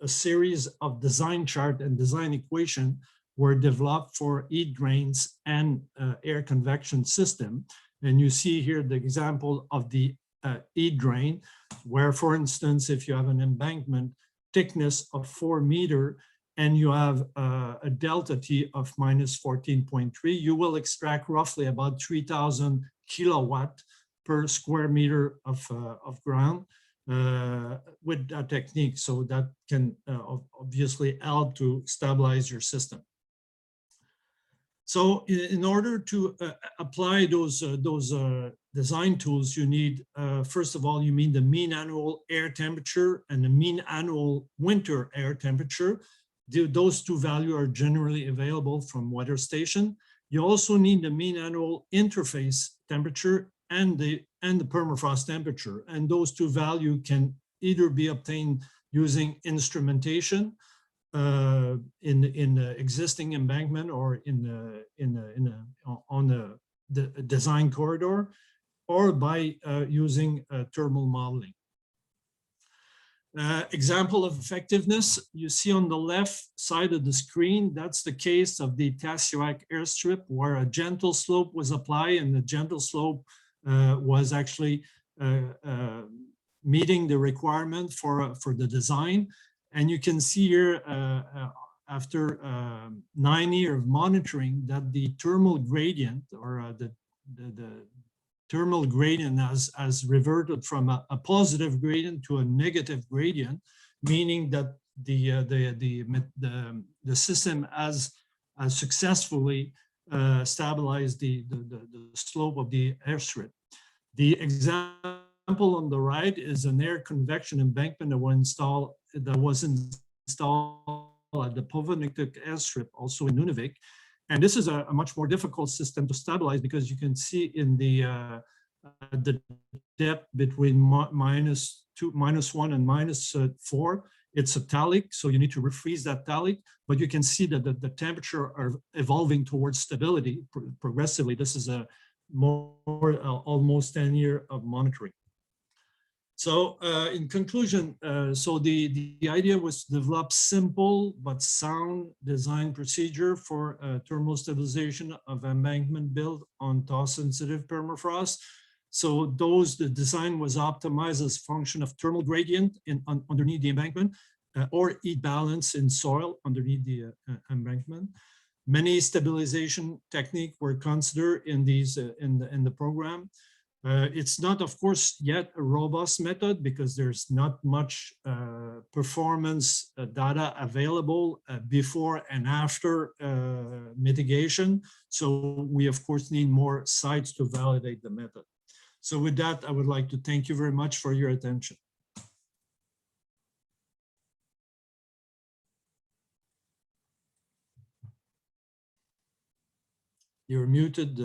a series of design chart and design equation were developed for heat drains and air convection system. And you see here the example of the heat drain, where, for instance, if you have an embankment thickness of 4 meters and you have a delta T of minus 14.3, you will extract roughly about 3,000 kilowatt per square meter of ground with that technique. So that can obviously help to stabilize your system. So in order to apply those design tools, you need, first of all, you need the mean annual air temperature and the mean annual winter air temperature. Those two values are generally available from weather station. You also need the mean annual interface temperature and the permafrost temperature. And those two values can either be obtained using instrumentation in the existing embankment or on the design corridor, or by using thermal modeling. Example of effectiveness, you see on the left side of the screen, that's the case of the Tasiwak airstrip, where a gentle slope was applied, and the gentle slope was actually meeting the requirement for the design. And you can see here, after 9 years of monitoring, that the thermal gradient, or the thermal gradient has reverted from a positive gradient to a negative gradient, meaning that the system has successfully stabilized the slope of the airstrip. The example on the right is an air convection embankment that was installed at the Povonitic airstrip, also in Nunavik. And this is a much more difficult system to stabilize, because you can see in the depth between -1 and -4, it's a thallic, so you need to refreeze that thallic, but you can see that the temperature are evolving towards stability progressively. This is a almost 10 years of monitoring. So in conclusion, so the idea was to develop simple but sound design procedure for thermal stabilization of embankment built on thaw-sensitive permafrost. So the design was optimized as function of thermal gradient underneath the embankment or heat balance in soil underneath the embankment. Many stabilization techniques were considered in these in the program. It's not, of course, yet a robust method because there's not much performance data available before and after mitigation. So we, of course, need more sites to validate the method. So with that, I would like to thank you very much for your attention. You're muted,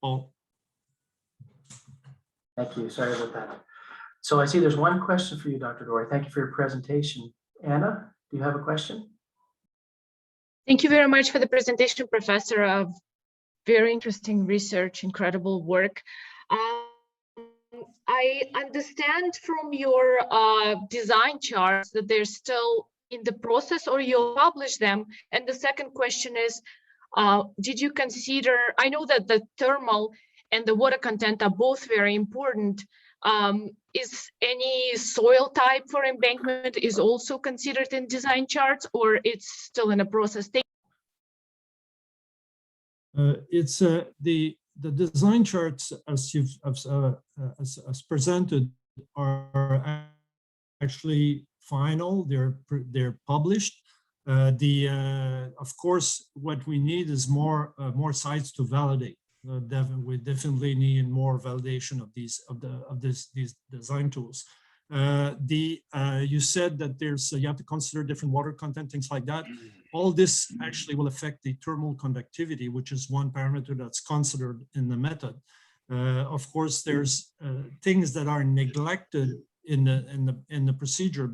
Paul. Thank you. Sorry about that. So I see there's one question for you, Dr. Dory. Thank you for your presentation. Anna, do you have a question? Thank you very much for the presentation, Professor. Of very interesting research, incredible work. I understand from your design charts that they're still in the process or you'll publish them. And the second question is, did you consider, I know that the thermal and the water content are both very important. Is any soil type for embankment is also considered in design charts or it's still in a process? It's the design charts as you've as presented are actually final. They're published. Of course, what we need is more sites to validate. We definitely need more validation of these design tools. You said that you have to consider different water content, things like that. All this actually will affect the thermal conductivity, which is one parameter that's considered in the method. Of course, there's things that are neglected in the procedure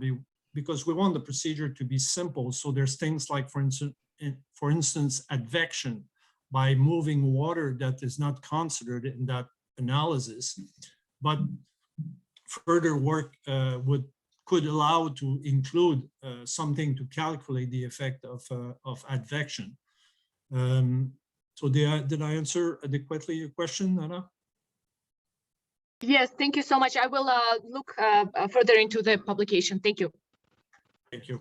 because we want the procedure to be simple. So there's things like, for instance, advection by moving water that is not considered in that analysis, but further work could allow to include something to calculate the effect of advection. So did I answer adequately your question, Anna? Yes, thank you so much. I will look further into the publication. Thank you. Thank you.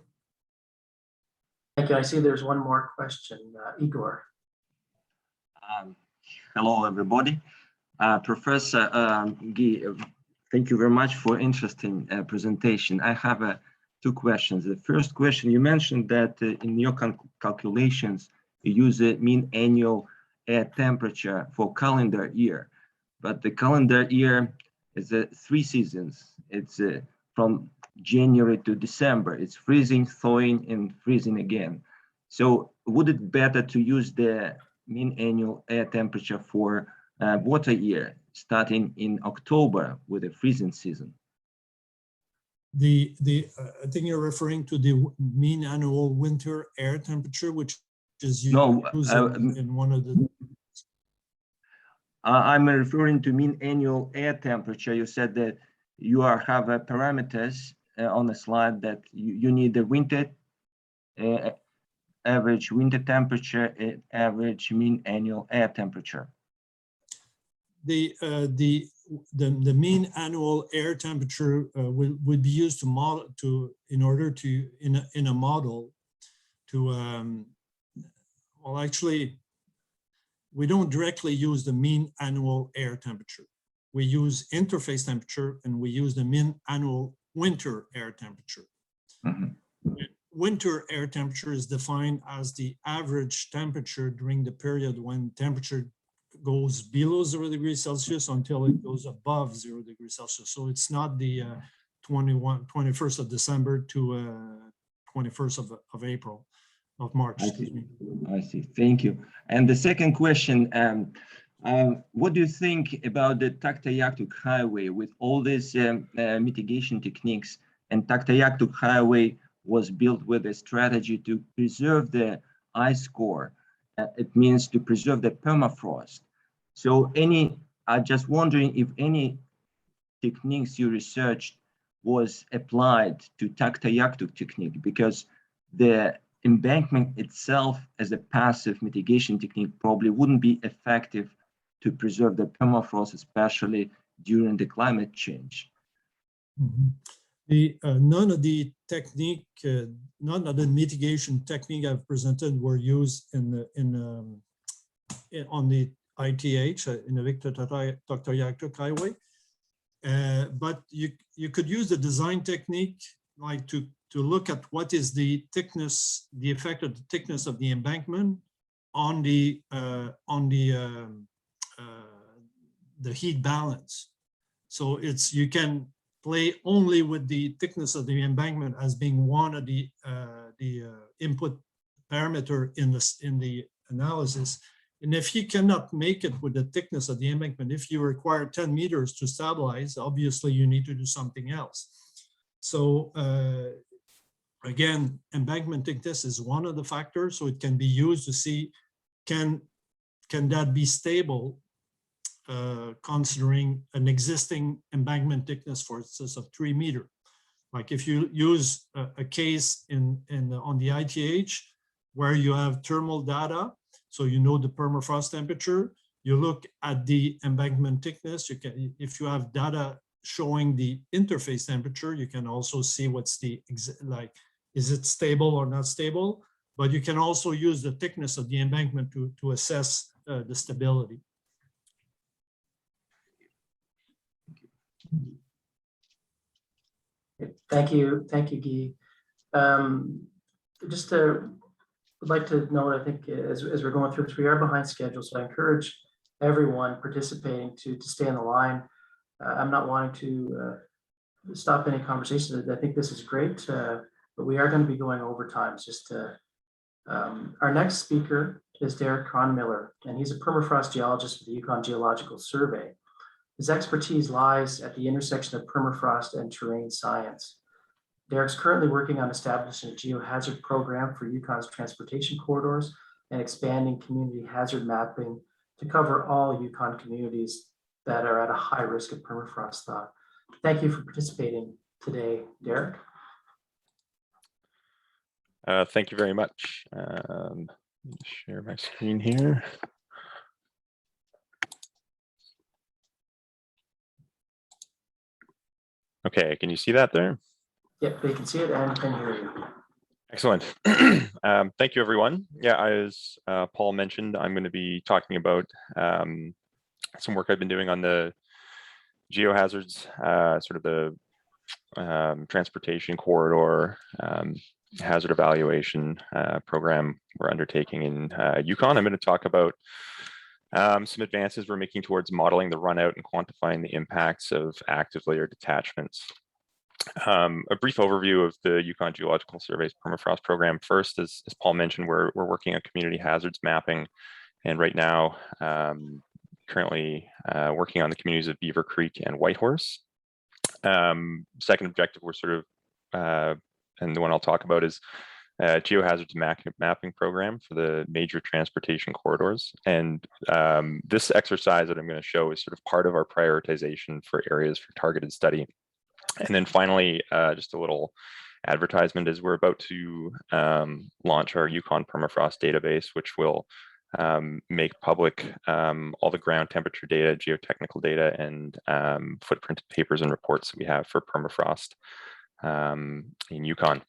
Thank you. I see there's one more question, Igor. Hello, everybody. Professor Guy, thank you very much for interesting presentation. I have two questions. The first question, you mentioned that in your calculations, you use a mean annual air temperature for calendar year, but the calendar year is 3 seasons. It's from January to December. It's freezing, thawing, and freezing again. So would it better to use the mean annual air temperature for water year starting in October with the freezing season? I think you're referring to the mean annual winter air temperature, which is used in one of the. I'm referring to mean annual air temperature. You said that you have parameters on the slide that you need the winter average winter temperature and average mean annual air temperature. The mean annual air temperature would be used to model in a model to well, actually we don't directly use the mean annual air temperature. We use interface temperature and we use the mean annual winter air temperature. Mm-hmm. Winter air temperature is defined as the average temperature during the period when temperature goes below 0 degrees Celsius until it goes above 0 degrees Celsius. So it's not the 21st of December to 21st of April, of March. I see. Thank you. And the second question, what do you think about the Taktayatuk Highway with all these mitigation techniques? And Taktayatuk Highway was built with a strategy to preserve the ice core. It means to preserve the permafrost. So I'm just wondering if any techniques you researched was applied to Taktayaktük technique, because the embankment itself as a passive mitigation technique probably wouldn't be effective to preserve the permafrost, especially during the climate change. None of the mitigation technique I've presented were used on the ITH, in the Victor Taktayaktük Highway. But you could use the design technique, like to look at what is the thickness, the effect of the thickness of the embankment on the heat balance. So you can play only with the thickness of the embankment as being one of the input parameter in the analysis. And if you cannot make it with the thickness of the embankment, if you require 10 meters to stabilize, obviously you need to do something else. So again, embankment thickness is one of the factors, so it can be used to see can that be stable, considering an existing embankment thickness, for instance, of 3 meters. Like if you use a case on the ITH where you have thermal data, so you know the permafrost temperature, you look at the embankment thickness. You can, if you have data showing the interface temperature, you can also see what's the is it stable or not stable. But you can also use the thickness of the embankment to assess the stability. Thank you, Guy. Just would like to note, I think, as we're going through this, we are behind schedule, so I encourage everyone participating to stay on the line. I'm not wanting to stop any conversations. I think this is great, but we are going to be going over time. Our next speaker is Derek Cronmiller, and he's a permafrost geologist with the Uconn Geological Survey. His expertise lies at the intersection of permafrost and terrain science. Derek's currently working on establishing a geohazard program for Uconn's transportation corridors and expanding community hazard mapping to cover all Uconn communities that are at a high risk of permafrost thaw. Thank you for participating today, Derek. Thank you very much. Share my screen here. Okay, can you see that there? Yep, they can see it and can hear you. Excellent. Thank you, everyone. Yeah, as Paul mentioned, I'm going to be talking about some work I've been doing on the geohazards, sort of the transportation corridor hazard evaluation program we're undertaking in Uconn. I'm going to talk about some advances we're making towards modeling the runout and quantifying the impacts of active layer detachments. A brief overview of the Uconn Geological Survey's permafrost program. First, as Paul mentioned, we're working on community hazards mapping, and right now, currently working on the communities of Beaver Creek and Whitehorse. Second objective, we're sort of, and the one I'll talk about is Geohazards mapping program for the major transportation corridors. And this exercise that I'm going to show is sort of part of our prioritization for areas for targeted study. And then finally, just a little advertisement is we're about to launch our Uconn permafrost database, which will make public all the ground temperature data, geotechnical data, and footprint papers and reports that we have for permafrost in Uconn.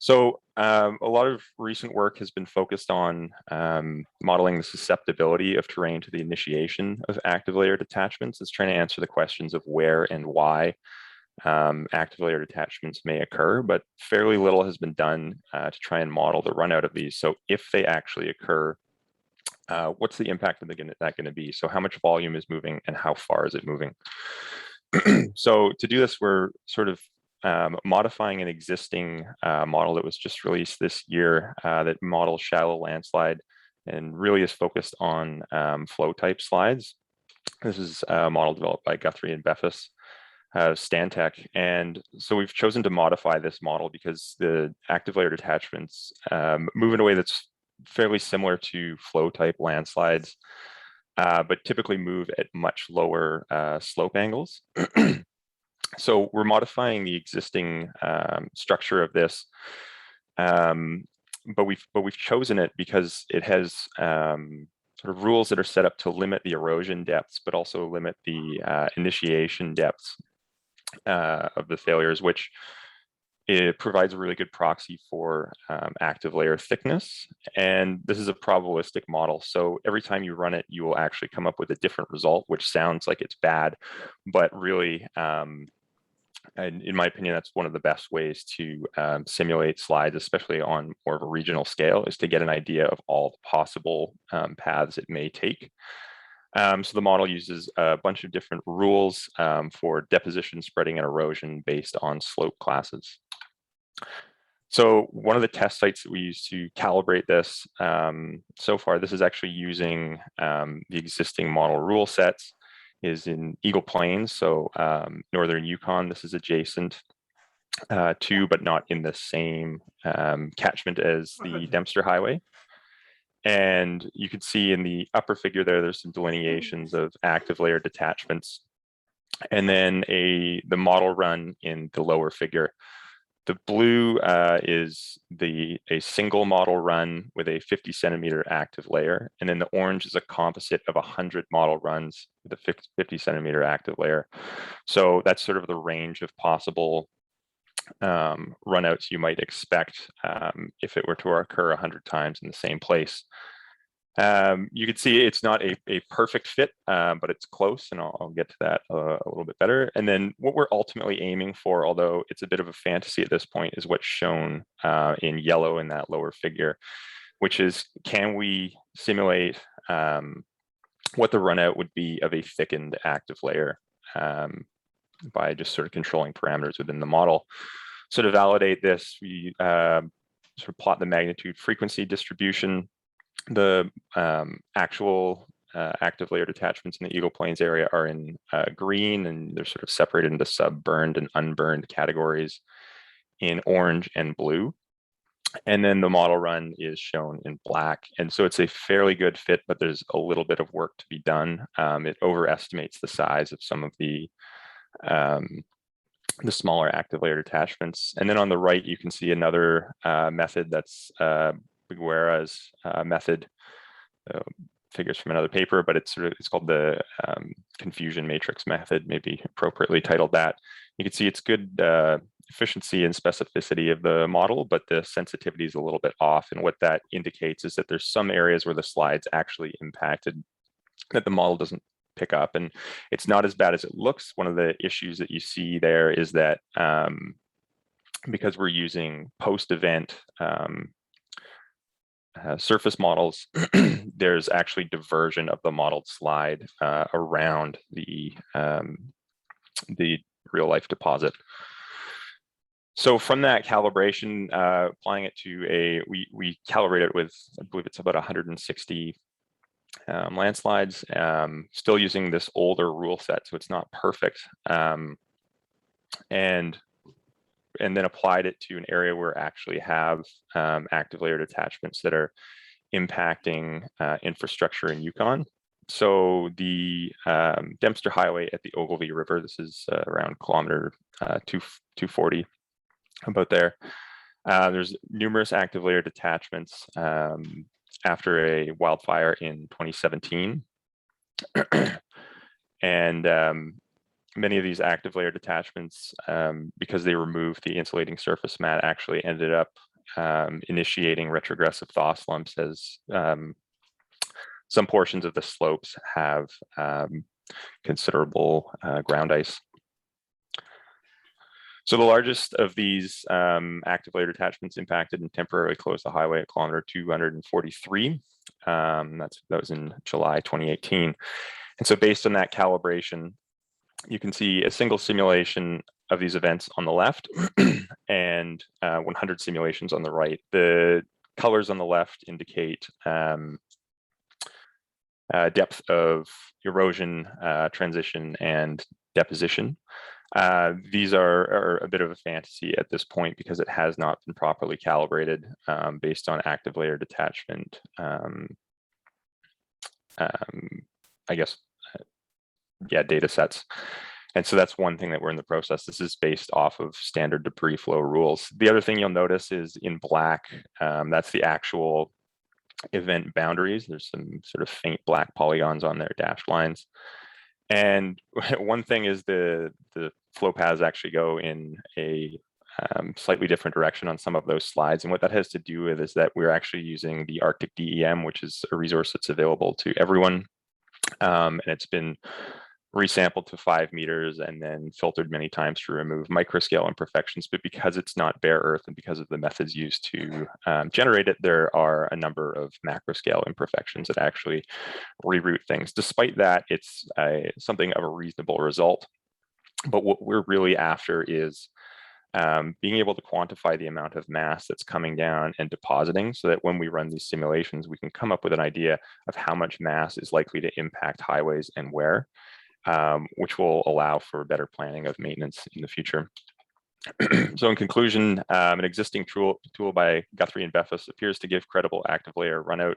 So a lot of recent work has been focused on modeling the susceptibility of terrain to the initiation of active layer detachments. It's trying to answer the questions of where and why active layer detachments may occur, but fairly little has been done to try and model the run out of these. So if they actually occur, what's the impact of that going to be? So how much volume is moving and how far is it moving? So to do this, we're sort of modifying an existing model that was just released this year that models shallow landslide and really is focused on flow type slides. This is a model developed by Guthrie and Beffus, Stantec. And so we've chosen to modify this model because the active layer detachments move in a way that's fairly similar to flow type landslides. but typically move at much lower slope angles. So we're modifying the existing structure of this, but we've chosen it because it has sort of rules that are set up to limit the erosion depths, but also limit the initiation depths of the failures, which it provides a really good proxy for active layer thickness. And this is a probabilistic model. So every time you run it, you will actually come up with a different result, which sounds like it's bad, but really, in my opinion, that's one of the best ways to simulate slides, especially on more of a regional scale, is to get an idea of all the possible paths it may take. So the model uses a bunch of different rules for deposition, spreading, and erosion based on slope classes. So one of the test sites that we use to calibrate this, so far, this is actually using the existing model rule sets, is in Eagle Plains, so northern Uconn. This is adjacent to, but not in the same catchment as the Dempster Highway. And you can see in the upper figure there's some delineations of active layer detachments, and then the model run in the lower figure. The blue is a single model run with a 50 centimeter active layer, and then the orange is a composite of 100 model runs with a 50 centimeter active layer. So that's sort of the range of possible runouts you might expect if it were to occur 100 times in the same place. You can see it's not a perfect fit, but it's close, and I'll get to that a little bit better. And then what we're ultimately aiming for, although it's a bit of a fantasy at this point, is what's shown in yellow in that lower figure, which is, can we simulate what the runout would be of a thickened active layer by just sort of controlling parameters within the model. So to validate this, we sort of plot the magnitude frequency distribution. The actual active layer detachments in the Eagle Plains area are in green, and they're sort of separated into sub-burned and unburned categories in orange and blue. And then the model run is shown in black. And so it's a fairly good fit, but there's a little bit of work to be done. It overestimates the size of some of the smaller active layer detachments. And then on the right, you can see another method that's Biguera's method, figures from another paper, but it's called the confusion matrix method, maybe appropriately titled that. You can see it's good efficiency and specificity of the model, but the sensitivity is a little bit off. And what that indicates is that there's some areas where the slide's actually impacted that the model doesn't pick up, and it's not as bad as it looks. One of the issues that you see there is that because we're using post-event surface models, there's actually diversion of the modeled slide around the real life deposit. So from that calibration, applying it to we calibrate it with, I believe it's about 160 landslides, still using this older rule set, so it's not perfect. And then applied it to an area where we actually have active layer detachments that are impacting infrastructure in Uconn. So the Dempster Highway at the Ogilvy River, this is around kilometer 240, about there. There's numerous active layer detachments after a wildfire in 2017. And many of these active layer detachments, because they removed the insulating surface mat, actually ended up initiating retrogressive thaw slumps, as some portions of the slopes have considerable ground ice. So the largest of these active layer detachments impacted and temporarily closed the highway at kilometer 243. That was in July 2018. And so based on that calibration, you can see a single simulation of these events on the left and 100 simulations on the right. The colors on the left indicate depth of erosion, transition, and deposition. These are a bit of a fantasy at this point because it has not been properly calibrated based on active layer detachment I guess, yeah, data sets. And so that's one thing that we're in the process. This is based off of standard debris flow rules. The other thing you'll notice is in black, that's the actual event boundaries. There's some sort of faint black polygons on their dashed lines. And one thing is the flow paths actually go in a slightly different direction on some of those slides. And what that has to do with is that we're actually using the Arctic DEM, which is a resource that's available to everyone. And it's been resampled to 5 meters and then filtered many times to remove microscale imperfections. But because it's not bare earth and because of the methods used to generate it, there are a number of macroscale imperfections that actually reroute things. Despite that, it's something of a reasonable result. But what we're really after is being able to quantify the amount of mass that's coming down and depositing, so that when we run these simulations, we can come up with an idea of how much mass is likely to impact highways and where, which will allow for better planning of maintenance in the future. So in conclusion, an existing tool by Guthrie and Beffus appears to give credible active layer runout,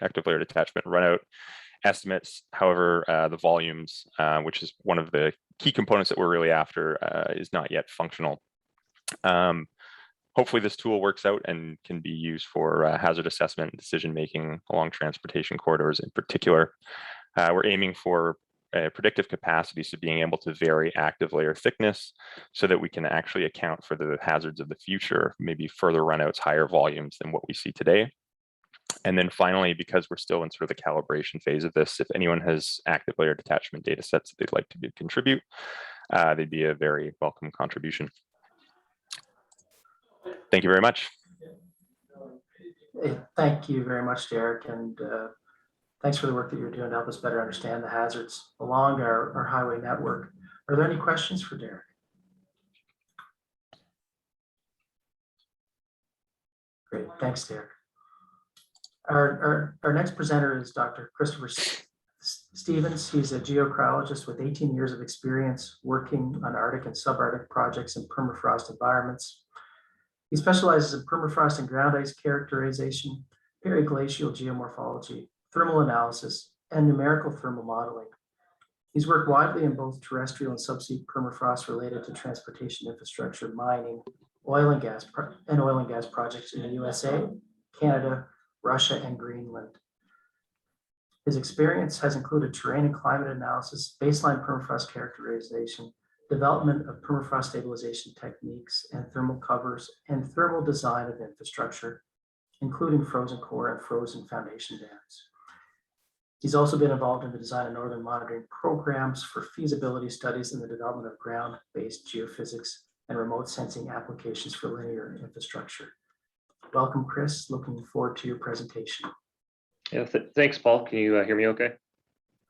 active layer detachment runout estimates. However, the volumes, which is one of the key components that we're really after, is not yet functional. Hopefully this tool works out and can be used for hazard assessment and decision-making along transportation corridors in particular. We're aiming for predictive capacity, so being able to vary active layer thickness so that we can actually account for the hazards of the future, maybe further runouts, higher volumes than what we see today. And then finally, because we're still in sort of the calibration phase of this, if anyone has active layer detachment data sets that they'd like to contribute, they'd be a very welcome contribution. Thank you very much. Thank you very much, Derek, and thanks for the work that you're doing to help us better understand the hazards along our highway network. Are there any questions for Derek? Great, thanks, Derek. Our next presenter is Dr. Christopher Stevens. He's a geocryologist with 18 years of experience working on Arctic and subarctic projects in permafrost environments. He specializes in permafrost and ground ice characterization, periglacial geomorphology, thermal analysis, and numerical thermal modeling. He's worked widely in both terrestrial and subsea permafrost related to transportation infrastructure, mining, oil and gas projects in the USA, Canada, Russia, and Greenland. His experience has included terrain and climate analysis, baseline permafrost characterization, development of permafrost stabilization techniques and thermal covers, and thermal design of infrastructure, including frozen core and frozen foundation dams. He's also been involved in the design of northern monitoring programs for feasibility studies in the development of ground-based geophysics and remote sensing applications for linear infrastructure. Welcome, Chris. Looking forward to your presentation. Yeah, thanks, Paul. Can you hear me okay?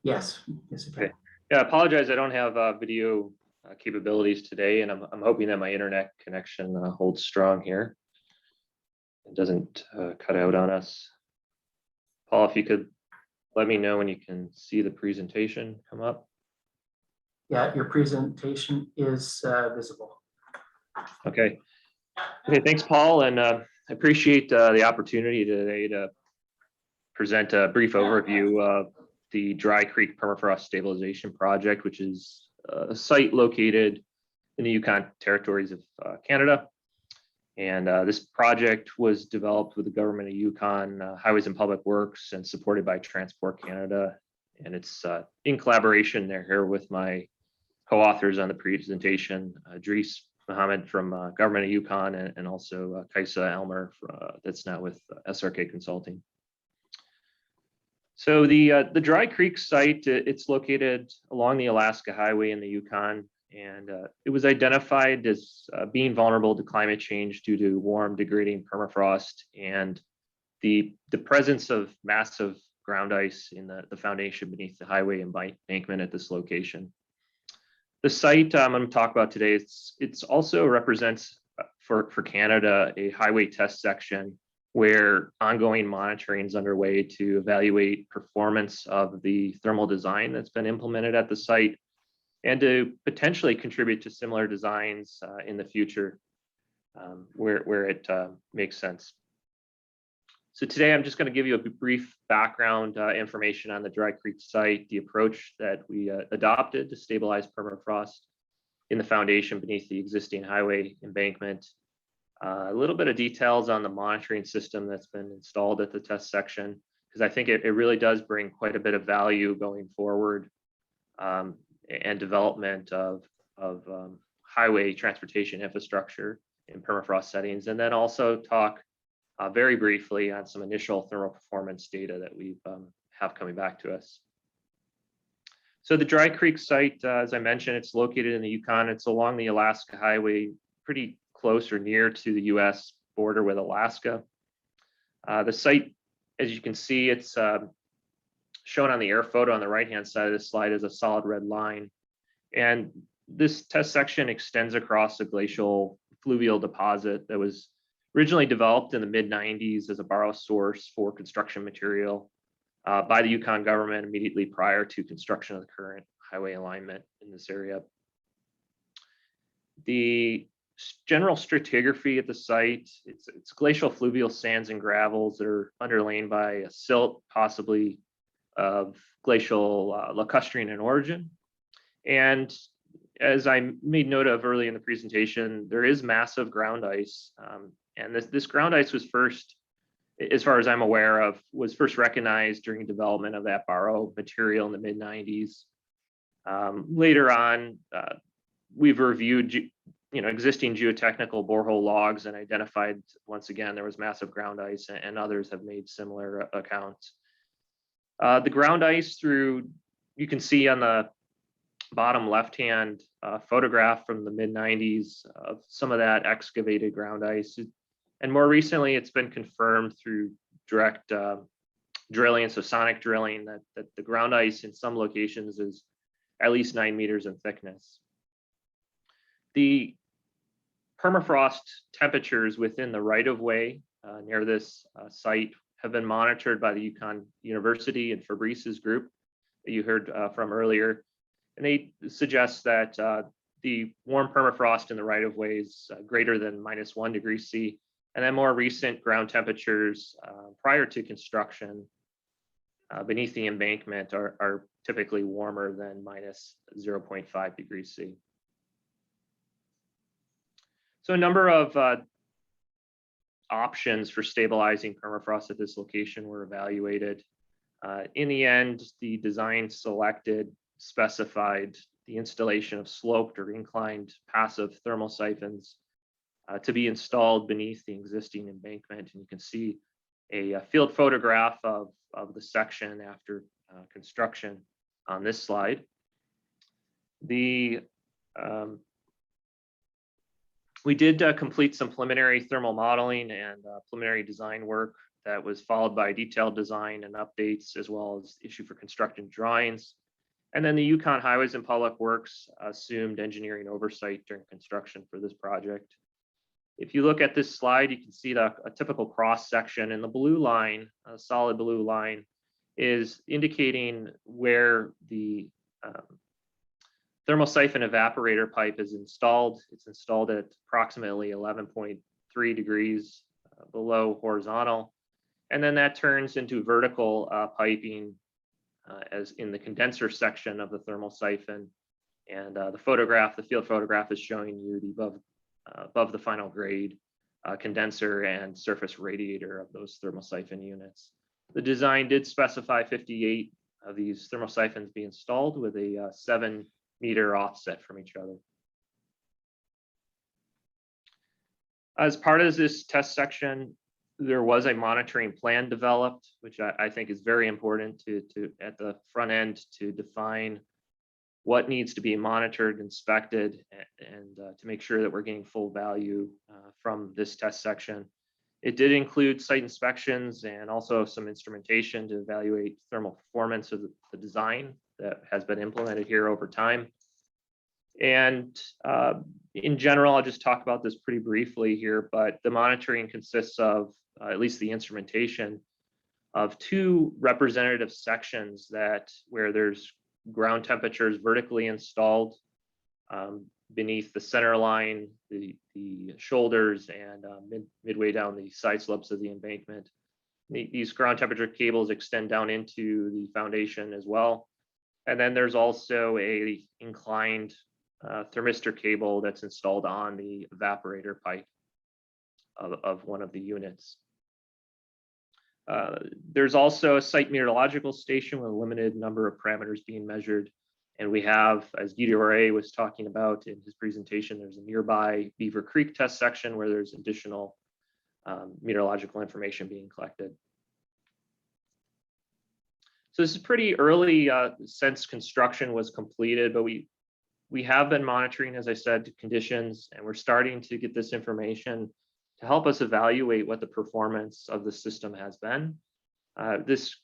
Yes, yes, I can. Okay. Yeah, I apologize. I don't have video capabilities today, and I'm hoping that my internet connection holds strong here. It doesn't cut out on us. Paul, if you could let me know when you can see the presentation come up. Yeah, your presentation is visible. Okay. Okay, thanks, Paul, and I appreciate the opportunity today to present a brief overview of the Dry Creek Permafrost Stabilization Project, which is a site located in the Yukon territories of Canada. And this project was developed with the government of Yukon, Highways and Public Works, and supported by Transport Canada. And it's in collaboration there here with my co-authors on the presentation, Dries Mohammed from government of Yukon, and also Kaisa Elmer that's now with SRK Consulting. So the Dry Creek site, it's located along the Alaska Highway in the Yukon, and it was identified as being vulnerable to climate change due to warm, degrading permafrost and the presence of massive ground ice in the foundation beneath the highway embankment at this location. The site I'm going to talk about today, it's also represents for Canada a highway test section where ongoing monitoring is underway to evaluate performance of the thermal design that's been implemented at the site and to potentially contribute to similar designs in the future where it makes sense. So today I'm just going to give you a brief background information on the Dry Creek site, the approach that we adopted to stabilize permafrost in the foundation beneath the existing highway embankment. A little bit of details on the monitoring system that's been installed at the test section, because I think it really does bring quite a bit of value going forward, and development of highway transportation infrastructure in permafrost settings, and then also talk very briefly on some initial thermal performance data that we have coming back to us. So the Dry Creek site, as I mentioned, it's located in the Yukon. It's along the Alaska Highway, pretty close or near to the US border with Alaska. The site, as you can see, it's shown on the air photo on the right-hand side of this slide as a solid red line. And this test section extends across a glacial fluvial deposit that was originally developed in the mid-90s as a borrow source for construction material by the Yukon government immediately prior to construction of the current highway alignment in this area. The general stratigraphy at the site, it's glacial fluvial sands and gravels that are underlain by a silt, possibly of glacial lacustrine in origin. And as I made note of early in the presentation, there is massive ground ice. And this ground ice was first, as far as I'm aware of, was first recognized during development of that borrow material in the mid-90s. Later on, we've reviewed existing geotechnical borehole logs and identified, once again, there was massive ground ice, and others have made similar accounts. The ground ice you can see on the bottom left-hand photograph from the mid-90s of some of that excavated ground ice. And more recently, it's been confirmed through direct drilling, so sonic drilling, that the ground ice in some locations is at least 9 meters in thickness. The permafrost temperatures within the right-of-way near this site have been monitored by the Uconn University and Fabrice's group that you heard from earlier. And they suggest that the warm permafrost in the right-of-way is greater than -1 degree C. And then more recent ground temperatures prior to construction beneath the embankment are typically warmer than -0.5 degrees C. So a number of options for stabilizing permafrost at this location were evaluated. In the end, the design selected specified the installation of sloped or inclined passive thermal siphons to be installed beneath the existing embankment. And you can see a field photograph of the section after construction on this slide. We did complete some preliminary thermal modeling and preliminary design work that was followed by detailed design and updates, as well as issue for construction drawings. And then the Yukon Highways and Public Works assumed engineering oversight during construction for this project. If you look at this slide, you can see a typical cross section, and the blue line, a solid blue line, is indicating where the thermal siphon evaporator pipe is installed. It's installed at approximately 11.3 degrees below horizontal. And then that turns into vertical piping as in the condenser section of the thermal siphon. And the field photograph is showing you the above the final grade condenser and surface radiator of those thermal siphon units. The design did specify 58 of these thermal siphons be installed with a 7-meter offset from each other. As part of this test section, there was a monitoring plan developed, which I think is very important to at the front end to define what needs to be monitored, inspected, and to make sure that we're getting full value from this test section. It did include site inspections and also some instrumentation to evaluate thermal performance of the design that has been implemented here over time. And in general, I'll just talk about this pretty briefly here, but the monitoring consists of, at least the instrumentation, of 2 representative sections where there's ground temperatures vertically installed beneath the center line, the shoulders, and midway down the side slopes of the embankment. These ground temperature cables extend down into the foundation as well. And then there's also a inclined thermistor cable that's installed on the evaporator pipe of one of the units. There's also a site meteorological station with a limited number of parameters being measured. And we have, as Guido Ray was talking about in his presentation, there's a nearby Beaver Creek test section where there's additional meteorological information being collected. So this is pretty early since construction was completed, but we have been monitoring, as I said, conditions, and we're starting to get this information to help us evaluate what the performance of the system has been. This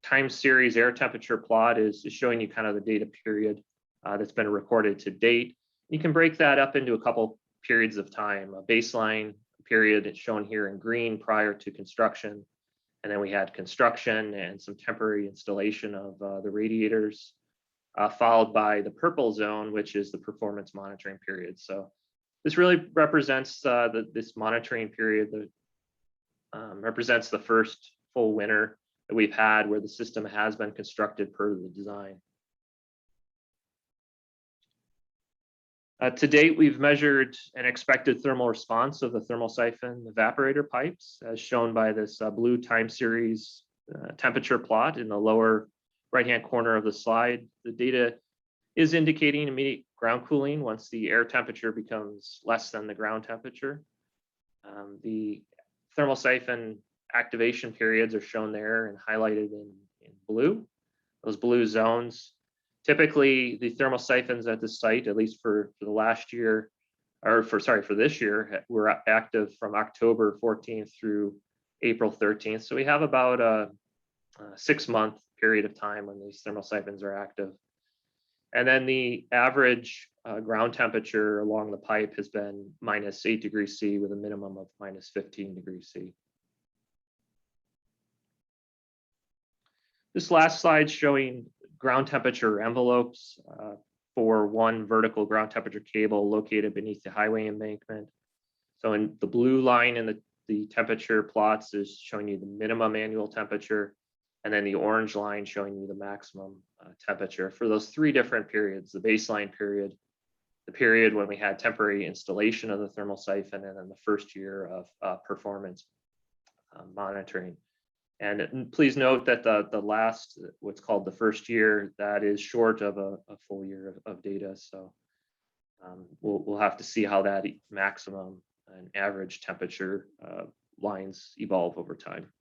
time series air temperature plot is showing you kind of the data period that's been recorded to date. You can break that up into a couple periods of time. A baseline period is shown here in green prior to construction. And then we had construction and some temporary installation of the radiators, followed by the purple zone, which is the performance monitoring period. So this really represents this monitoring period that represents the first full winter that we've had where the system has been constructed per the design. To date, we've measured an expected thermal response of the thermal siphon evaporator pipes, as shown by this blue time series temperature plot in the lower right-hand corner of the slide. The data is indicating immediate ground cooling once the air temperature becomes less than the ground temperature. The thermal siphon activation periods are shown there and highlighted in blue. Those blue zones. Typically, the thermal siphons at the site, at least for the last year, or for this year, were active from October 14th through April 13th. So we have about a 6-month period of time when these thermal siphons are active. And then the average ground temperature along the pipe has been -8 degrees C with a minimum of -15 degrees C. This last slide showing ground temperature envelopes for one vertical ground temperature cable located beneath the highway embankment. So in the blue line in the temperature plots is showing you the minimum annual temperature, and then the orange line showing you the maximum temperature for those 3 different periods: the baseline period, the period when we had temporary installation of the thermal siphon, and then the first year of performance monitoring. And please note that the last, what's called the first year, that is short of a full year of data. So we'll have to see how that maximum and average temperature lines evolve over time.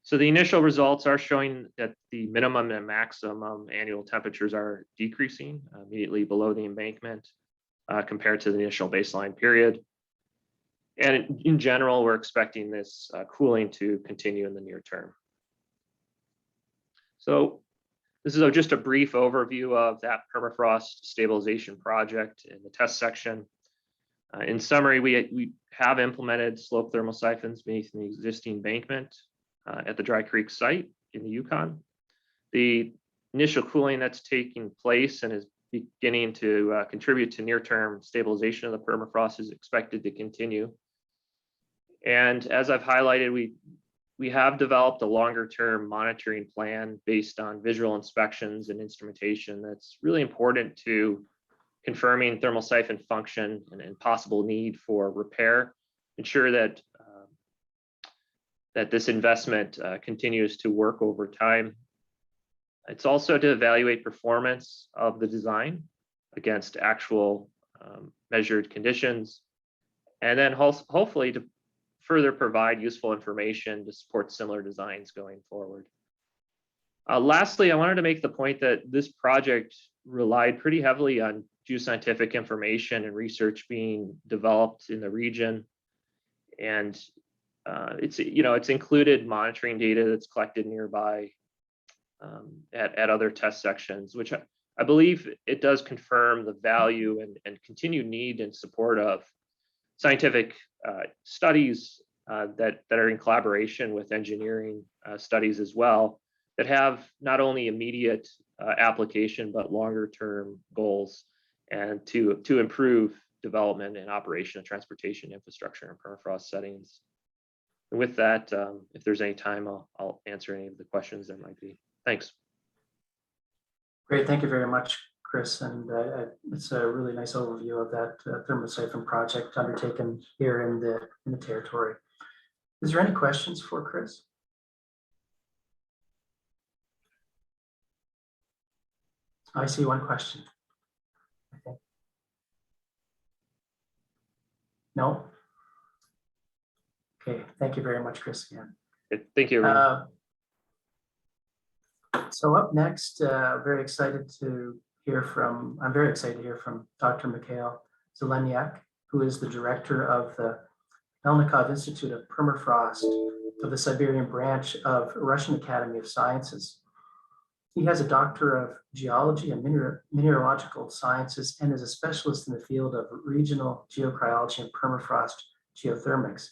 So the initial results are showing that the minimum and maximum annual temperatures are decreasing immediately below the embankment compared to the initial baseline period. And in general, we're expecting this cooling to continue in the near term. So this is just a brief overview of that permafrost stabilization project in the test section. In summary, we have implemented slope thermal siphons beneath the existing embankment at the Dry Creek site in the Uconn. The initial cooling that's taking place and is beginning to contribute to near-term stabilization of the permafrost is expected to continue. And as I've highlighted, we have developed a longer-term monitoring plan based on visual inspections and instrumentation that's really important to confirming thermal siphon function and possible need for repair, ensure that that this investment continues to work over time. It's also to evaluate performance of the design against actual measured conditions, and then hopefully to further provide useful information to support similar designs going forward. Lastly, I wanted to make the point that this project relied pretty heavily on geoscientific information and research being developed in the region. And it's included monitoring data that's collected nearby at other test sections, which I believe it does confirm the value and continued need and support of scientific studies that are in collaboration with engineering studies as well, that have not only immediate application, but longer term goals, and to improve development and operation of transportation infrastructure in permafrost settings. With that, if there's any time, I'll answer any of the questions there might be. Thanks. Great, thank you very much, Chris. And it's a really nice overview of that thermosiphon project undertaken here in the territory. Is there any questions for Chris? I see one question. Okay. No? Okay, thank you very much, Chris, again. Thank you, everyone. So up next, I'm very excited to hear from Dr. Mikhail Zeleniak, who is the director of the Melnikov Institute of Permafrost of the Siberian branch of Russian Academy of Sciences. He has a Doctor of Geology and Mineralogical Sciences and is a specialist in the field of regional geocryology and permafrost geothermics.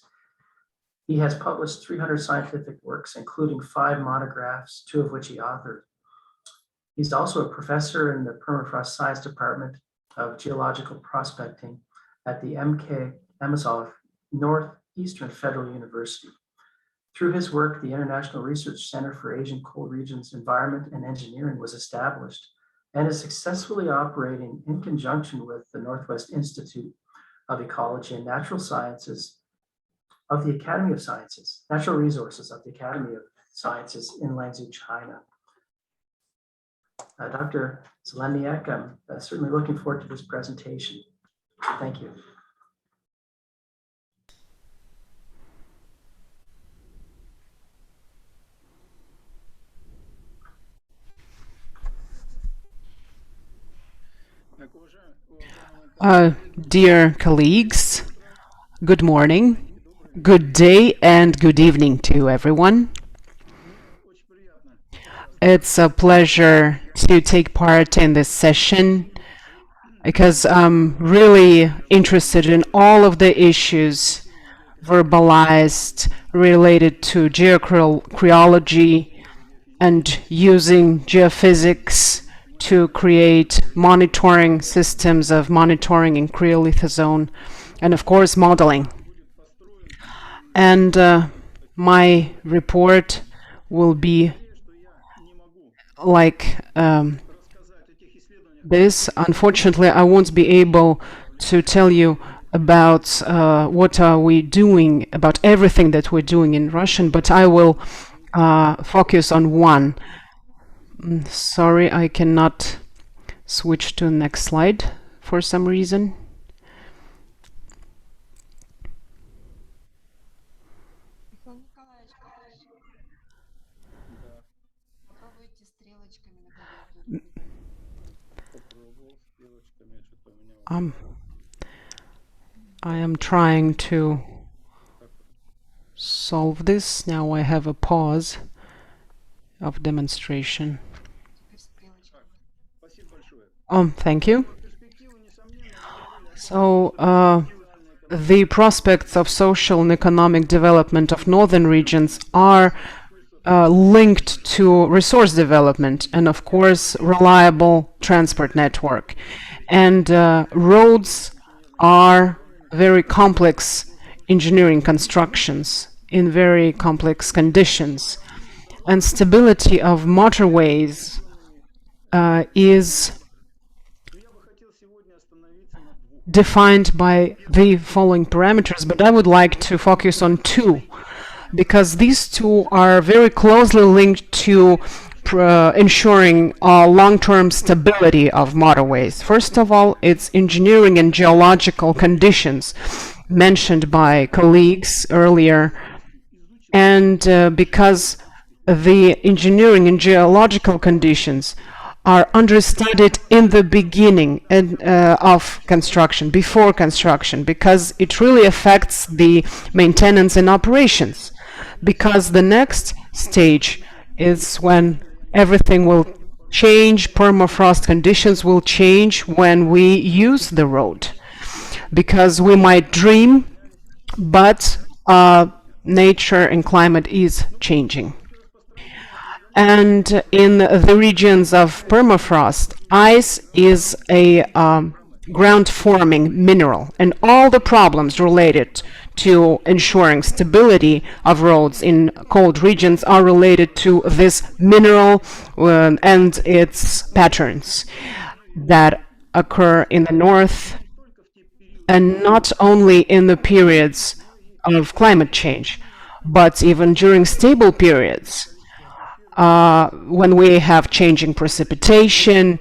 He has published 300 scientific works, including 5 monographs, 2 of which he authored. He's also a professor in the Permafrost Science Department of Geological Prospecting at the MK Amazov Northeastern Federal University. Through his work, the International Research Center for Asian Cold Regions Environment and Engineering was established and is successfully operating in conjunction with the Northwest Institute of Ecology and Natural Sciences of the Academy of Sciences, Natural Resources of the Academy of Sciences in Lanzhou, China. Dr. Zeleniak, I'm certainly looking forward to this presentation. Thank you. Dear colleagues, good morning, good day, and good evening to everyone. It's a pleasure to take part in this session because I'm really interested in all of the issues verbalized related to geocryology and using geophysics to create monitoring systems of monitoring in cryolith zone, and of course modeling. And my report will be like this. Unfortunately, I won't be able to tell you about what are we doing, about everything that we're doing in Russian, but I will focus on one. Sorry, I cannot switch to the next slide for some reason. I am trying to solve this. Now I have a pause of demonstration. Thank you. So the prospects of social and economic development of northern regions are linked to resource development and, of course, reliable transport network. And roads are very complex engineering constructions in very complex conditions. And stability of motorways is defined by the following parameters, but I would like to focus on 2, because these 2 are very closely linked to ensuring long-term stability of motorways. First of all, it's engineering and geological conditions mentioned by colleagues earlier, and because the engineering and geological conditions are understudied in the beginning of construction, before construction, because it really affects the maintenance and operations. Because the next stage is when everything will change, permafrost conditions will change when we use the road. Because we might dream, but nature and climate is changing. And in the regions of permafrost, ice is a ground-forming mineral, and all the problems related to ensuring stability of roads in cold regions are related to this mineral and its patterns that occur in the north, and not only in the periods of climate change, but even during stable periods, when we have changing precipitation,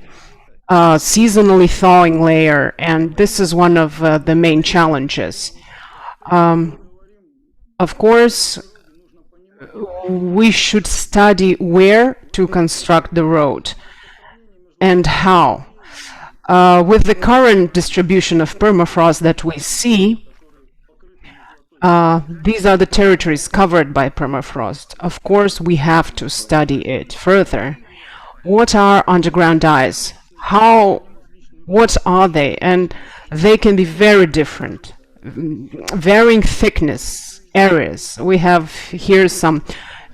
seasonally thawing layer, and this is one of the main challenges. Of course, we should study where to construct the road and how. With the current distribution of permafrost that we see, these are the territories covered by permafrost. Of course, we have to study it further. What are underground ice? What are they? And they can be very different, varying thickness areas. We have here some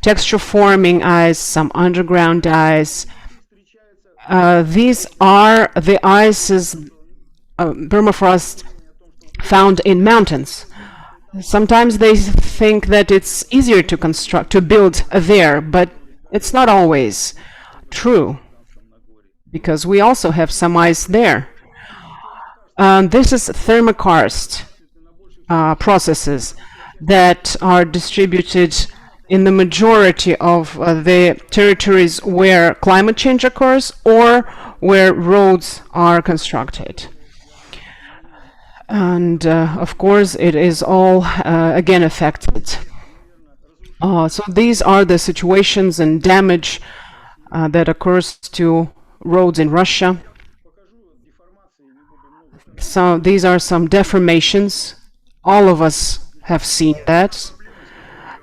texture forming ice, some underground ice. These are the ices, permafrost found in mountains. Sometimes they think that it's easier to build there, but it's not always true, because we also have some ice there. This is thermokarst processes that are distributed in the majority of the territories where climate change occurs or where roads are constructed. And of course, it is all again affected. So these are the situations and damage that occurs to roads in Russia. So these are some deformations. All of us have seen that.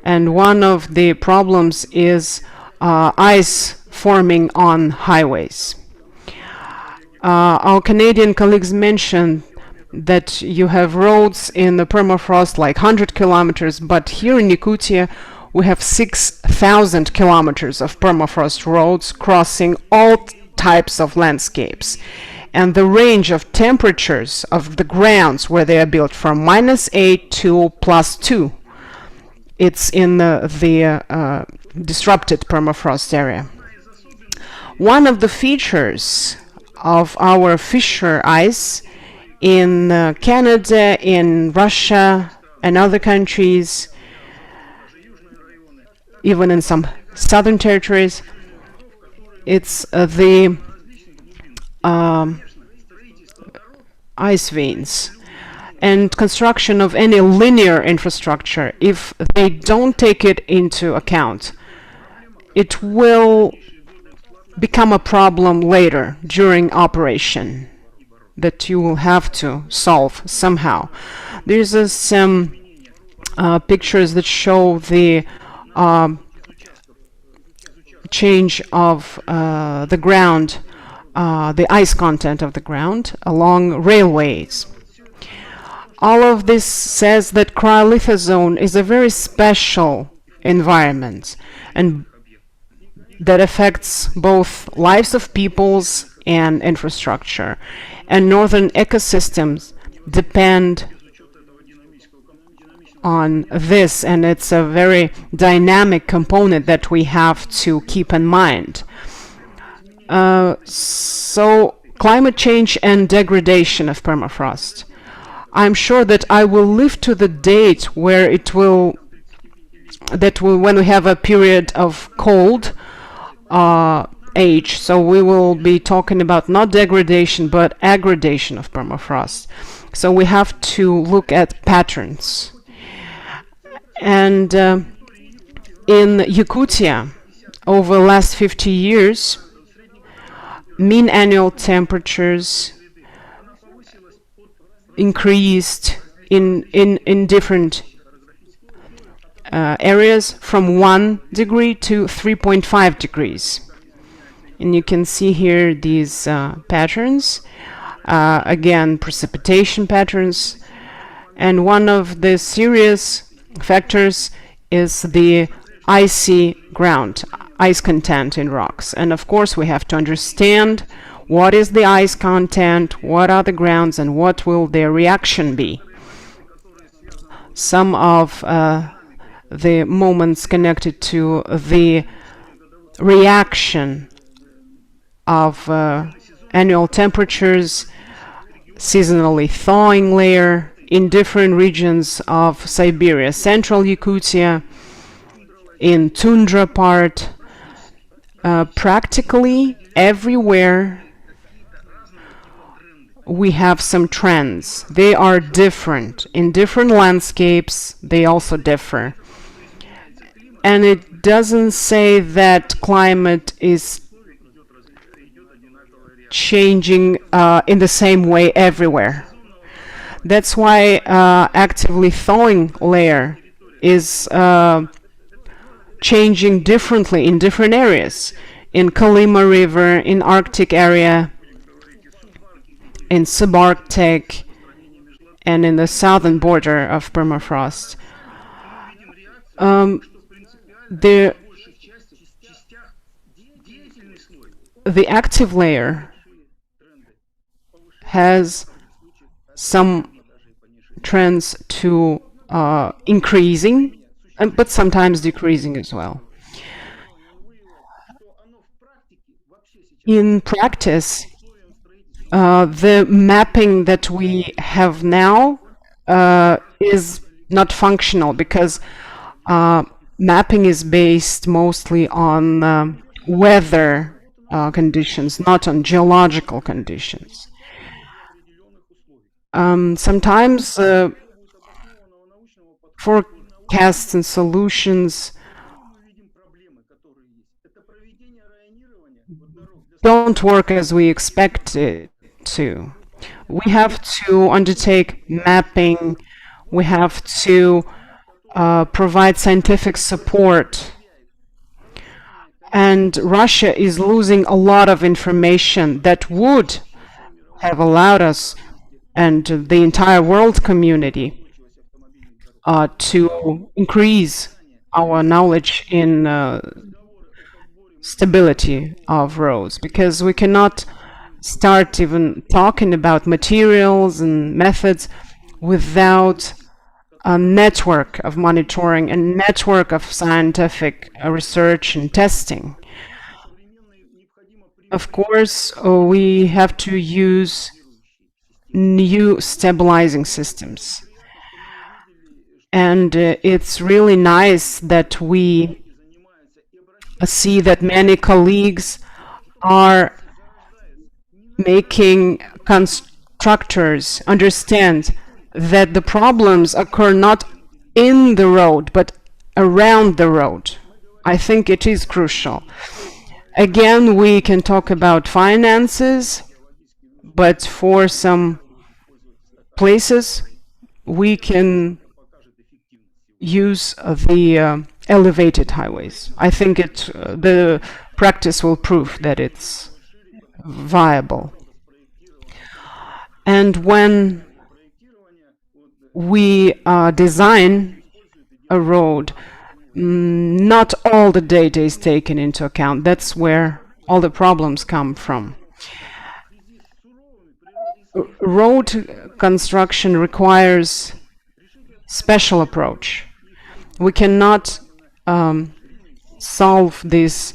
And one of the problems is ice forming on highways. Our Canadian colleagues mentioned that you have roads in the permafrost like 100 kilometers, but here in Yakutia we have 6,000 kilometers of permafrost roads crossing all types of landscapes. And the range of temperatures of the grounds where they are built from -8 to +2. It's in the disrupted permafrost area. One of the features of our fissure ice in Canada, in Russia, and other countries, even in some southern territories, it's the ice veins. And construction of any linear infrastructure, if they don't take it into account, it will become a problem later during operation that you will have to solve somehow. There's some pictures that show the change of the ground, the ice content of the ground along railways. All of this says that cryolitha zone is a very special environment and that affects both lives of peoples and infrastructure. And northern ecosystems depend on this, and it's a very dynamic component that we have to keep in mind. So climate change and degradation of permafrost. I'm sure that I will live to the date where when we have a period of cold age. So we will be talking about not degradation, but aggradation of permafrost. So we have to look at patterns. And in Yakutia, over the last 50 years, mean annual temperatures increased in different areas from 1 degree to 3.5 degrees. And you can see here these patterns, again, precipitation patterns. And one of the serious factors is the icy ground, ice content in rocks. And of course, we have to understand what is the ice content, what are the grounds, and what will their reaction be. some of the moments connected to the reaction of annual temperatures, seasonally thawing layer in different regions of Siberia, central Yakutia, in tundra part, practically everywhere we have some trends. They are different. In different landscapes, they also differ. And it doesn't say that climate is changing in the same way everywhere. That's why actively thawing layer is changing differently in different areas. In Kolyma River, in Arctic area, in subarctic, and in the southern border of permafrost. The active layer has some trends to increasing, but sometimes decreasing as well. In practice, the mapping that we have now is not functional because mapping is based mostly on weather conditions, not on geological conditions. Sometimes forecasts and solutions don't work as we expect it to. We have to undertake mapping. We have to provide scientific support. And Russia is losing a lot of information that would have allowed us and the entire world community to increase our knowledge in stability of roads, because we cannot start even talking about materials and methods without a network of monitoring, a network of scientific research and testing. Of course, we have to use new stabilizing systems. And it's really nice that we see that many colleagues are making constructors understand that the problems occur not in the road, but around the road. I think it is crucial. Again, we can talk about finances, but for some places, we can use the elevated highways. I think the practice will prove that it's viable. And when we design a road, not all the data is taken into account. That's where all the problems come from. Road construction requires special approach. We cannot solve these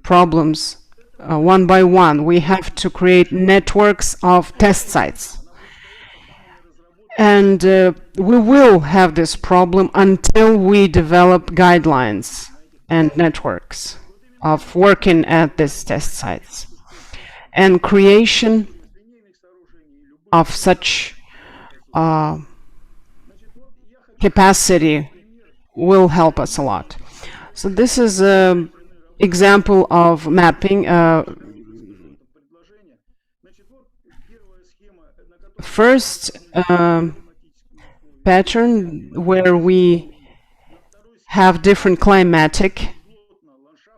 problems one by one. We have to create networks of test sites. And we will have this problem until we develop guidelines and networks of working at these test sites. And creation of such capacity will help us a lot. So this is an example of mapping. First pattern where we have different climatic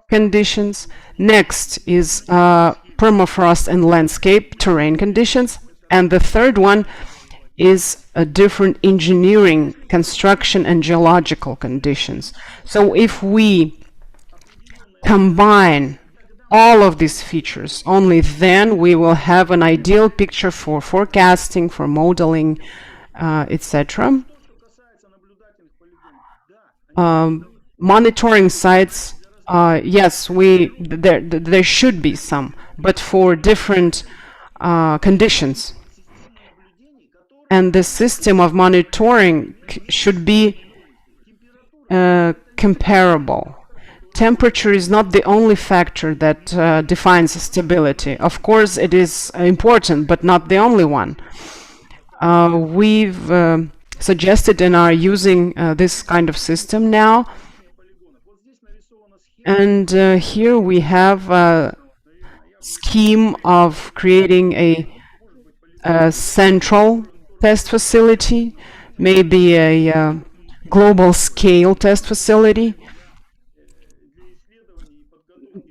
conditions. Next is permafrost and landscape terrain conditions. And the third one is a different engineering, construction, and geological conditions. So if we combine all of these features, only then we will have an ideal picture for forecasting, for modeling, etc. Monitoring sites, yes, there should be some, but for different conditions. And the system of monitoring should be comparable. Temperature is not the only factor that defines stability. Of course, it is important, but not the only one. We've suggested and are using this kind of system now. And here we have a scheme of creating a central test facility, maybe a global scale test facility,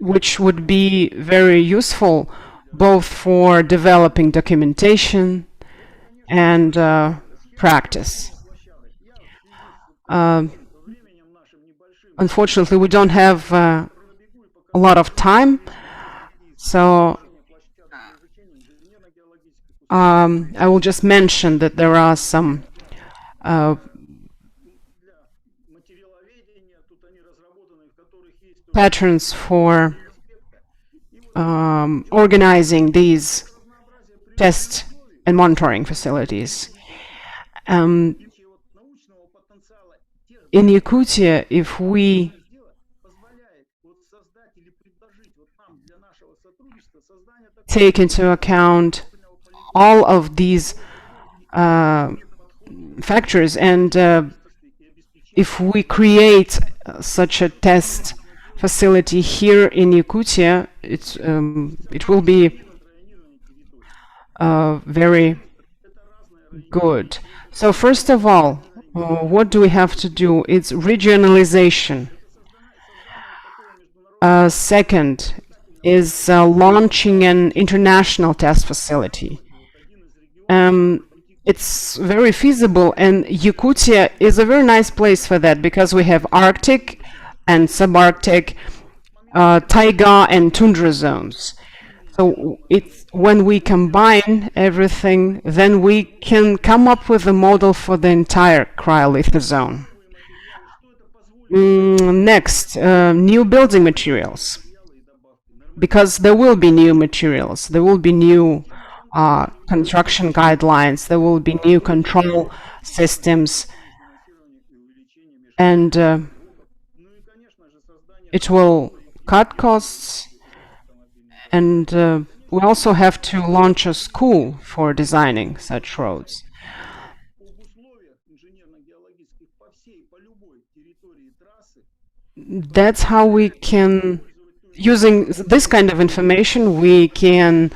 which would be very useful both for developing documentation and practice. Unfortunately, we don't have a lot of time, so I will just mention that there are some patterns for organizing these test and monitoring facilities. In Yakutia, if we take into account all of these factors, and if we create such a test facility here in Yakutia, it will be very good. So first of all, what do we have to do? It's regionalization. Second is launching an international test facility. It's very feasible, and Yakutia is a very nice place for that because we have Arctic and subarctic, taiga and tundra zones. So it's when we combine everything, then we can come up with a model for the entire cryolith zone. Next, new building materials. Because there will be new materials, there will be new construction guidelines, there will be new control systems, and it will cut costs. And we also have to launch a school for designing such roads. That's how we can, using this kind of information, we can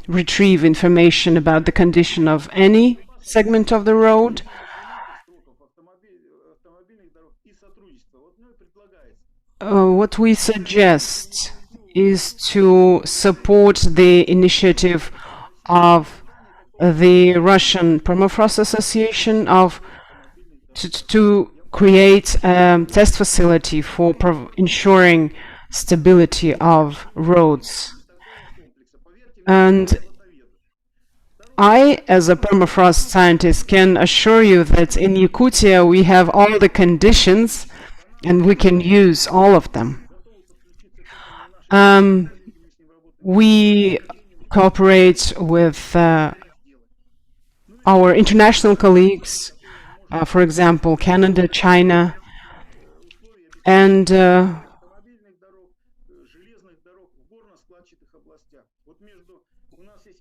retrieve information about the condition of any segment of the road. What we suggest is to support the initiative of the Russian Permafrost Association to create a test facility for ensuring stability of roads. And I, as a permafrost scientist, can assure you that in Yakutia we have all the conditions and we can use all of them. We cooperate with our international colleagues, for example, Canada, China, and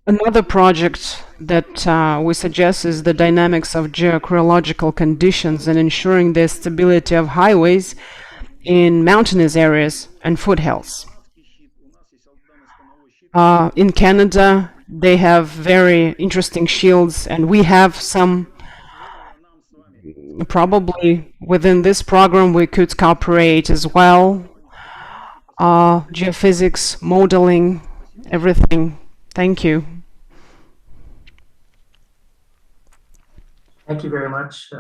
another project that we suggest is the dynamics of geochronological conditions and ensuring the stability of highways in mountainous areas and foothills. In Canada, they have very interesting shields, and we have some. Probably within this program we could cooperate as well. Geophysics, modeling, everything. Thank you. Thank you very much,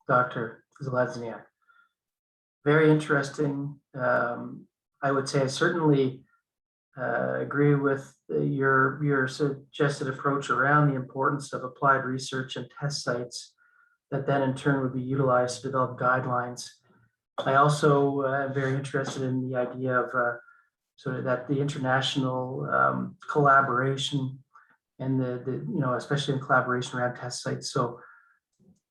Dr. Zelezniak. Very interesting. I would say certainly agree with your suggested approach around the importance of applied research and test sites that then in turn would be utilized to develop guidelines. I also am very interested in the idea of sort of that the international collaboration and especially in collaboration around test sites. So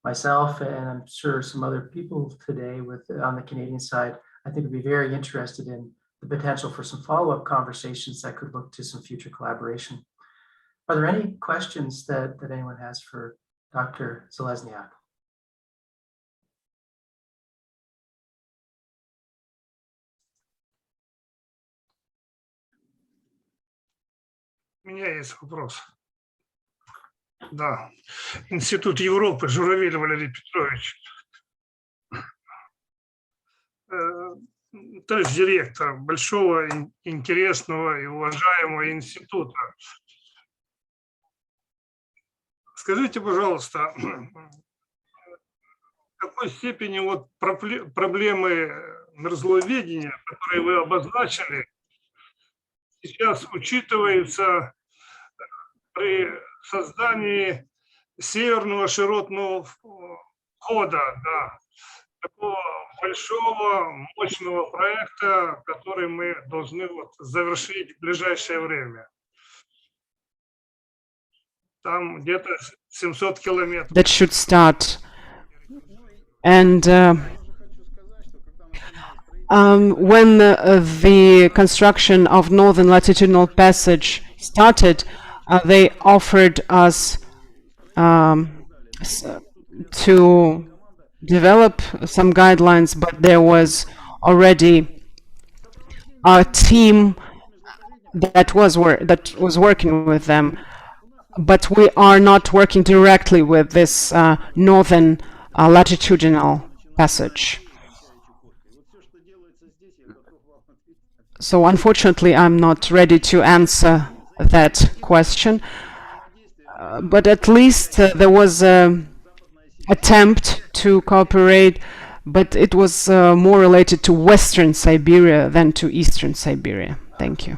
myself, and I'm sure some other people today on the Canadian side, I think would be very interested in the potential for some follow-up conversations that could look to some future collaboration. Are there any questions that anyone has for Dr. Zalesniak? У меня есть вопрос. Да. Институт Европы, Журавель Валерий Петрович. То есть директор большого, интересного и уважаемого института. Скажите, пожалуйста, в какой степени вот проблемы мерзловедения, которые вы обозначили, сейчас учитывается при создании северного широтного хода, да, такого большого, мощного проекта, который мы должны завершить в ближайшее время. Там где-то 700 километров. That should start. And when the construction of Northern Latitudinal Passage started, they offered us to develop some guidelines, but there was already a team that was working with them. But we are not working directly with this Northern Latitudinal Passage. So unfortunately, I'm not ready to answer that question. But at least there was an attempt to cooperate, but it was more related to Western Siberia than to Eastern Siberia. Thank you.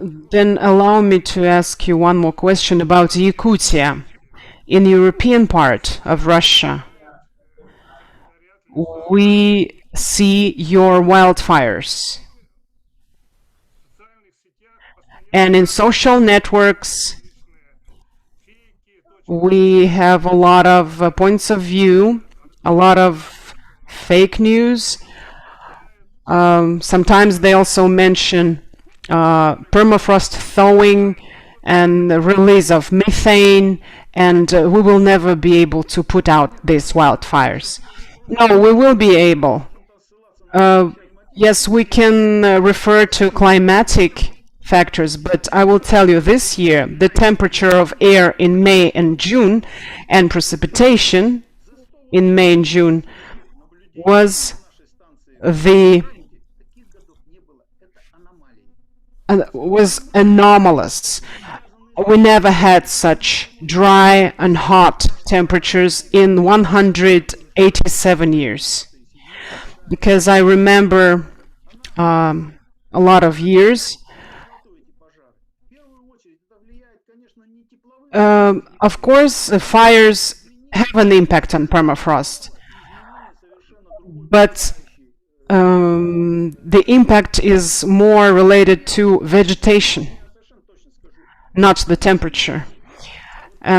Then allow me to ask you one more question about Yakutia. In the European part of Russia, we see your wildfires. And in social networks, we have a lot of points of view, a lot of fake news. Sometimes they also mention permafrost thawing and the release of methane, and we will never be able to put out these wildfires. No, we will be able. Yes, we can refer to climatic factors, but I will tell you this year, the temperature of air in May and June and precipitation in May and June was anomalous. We never had such dry and hot temperatures in 187 years. Because I remember a lot of years. Of course, fires have an impact on permafrost, but the impact is more related to vegetation, not the temperature.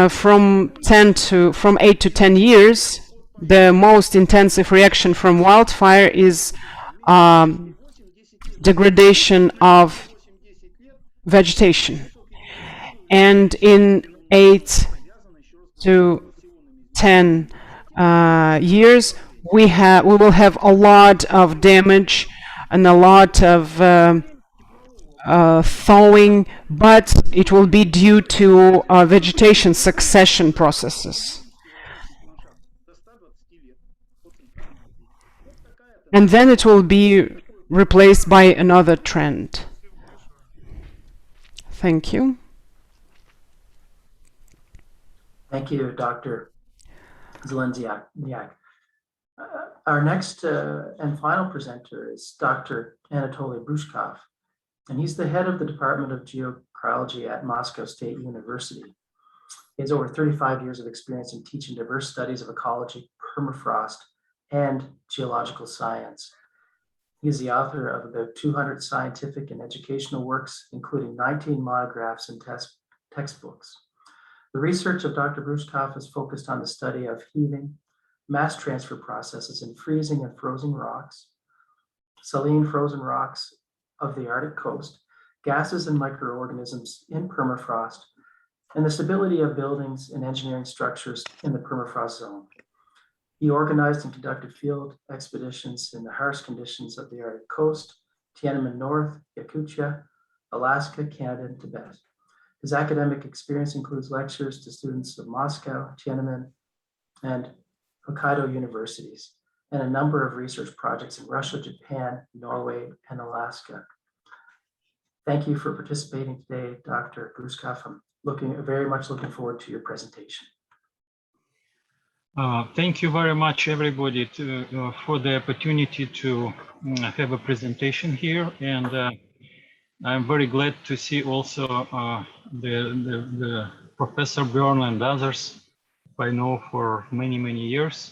From 8 to 10 years, the most intensive reaction from wildfire is degradation of vegetation. And in 8 to 10 years, we will have a lot of damage and a lot of thawing, but it will be due to vegetation succession processes. And then it will be replaced by another trend. Thank you. Thank you, Dr. Zelenziak. Our next and final presenter is Dr. Anatoly Brushkoff, and he's the head of the Department of Geocryology at Moscow State University. He has over 35 years of experience in teaching diverse studies of ecology, permafrost, and geological science. He is the author of about 200 scientific and educational works, including 19 monographs and textbooks. The research of Dr. Brushkoff is focused on the study of heaving, mass transfer processes in freezing and frozen rocks, saline frozen rocks of the Arctic coast, gases and microorganisms in permafrost, and the stability of buildings and engineering structures in the permafrost zone. He organized and conducted field expeditions in the harsh conditions of the Arctic coast, Tiananmen North, Yakutia, Alaska, Canada, and Tibet. His academic experience includes lectures to students of Moscow, Tiananmen, and Hokkaido universities, and a number of research projects in Russia, Japan, Norway, and Alaska. Thank you for participating today, Dr. Brushkoff. I'm very much looking forward to your presentation. Thank you very much, everybody, for the opportunity to have a presentation here. And I'm very glad to see also the Professor Byrne and others I know for many, many years.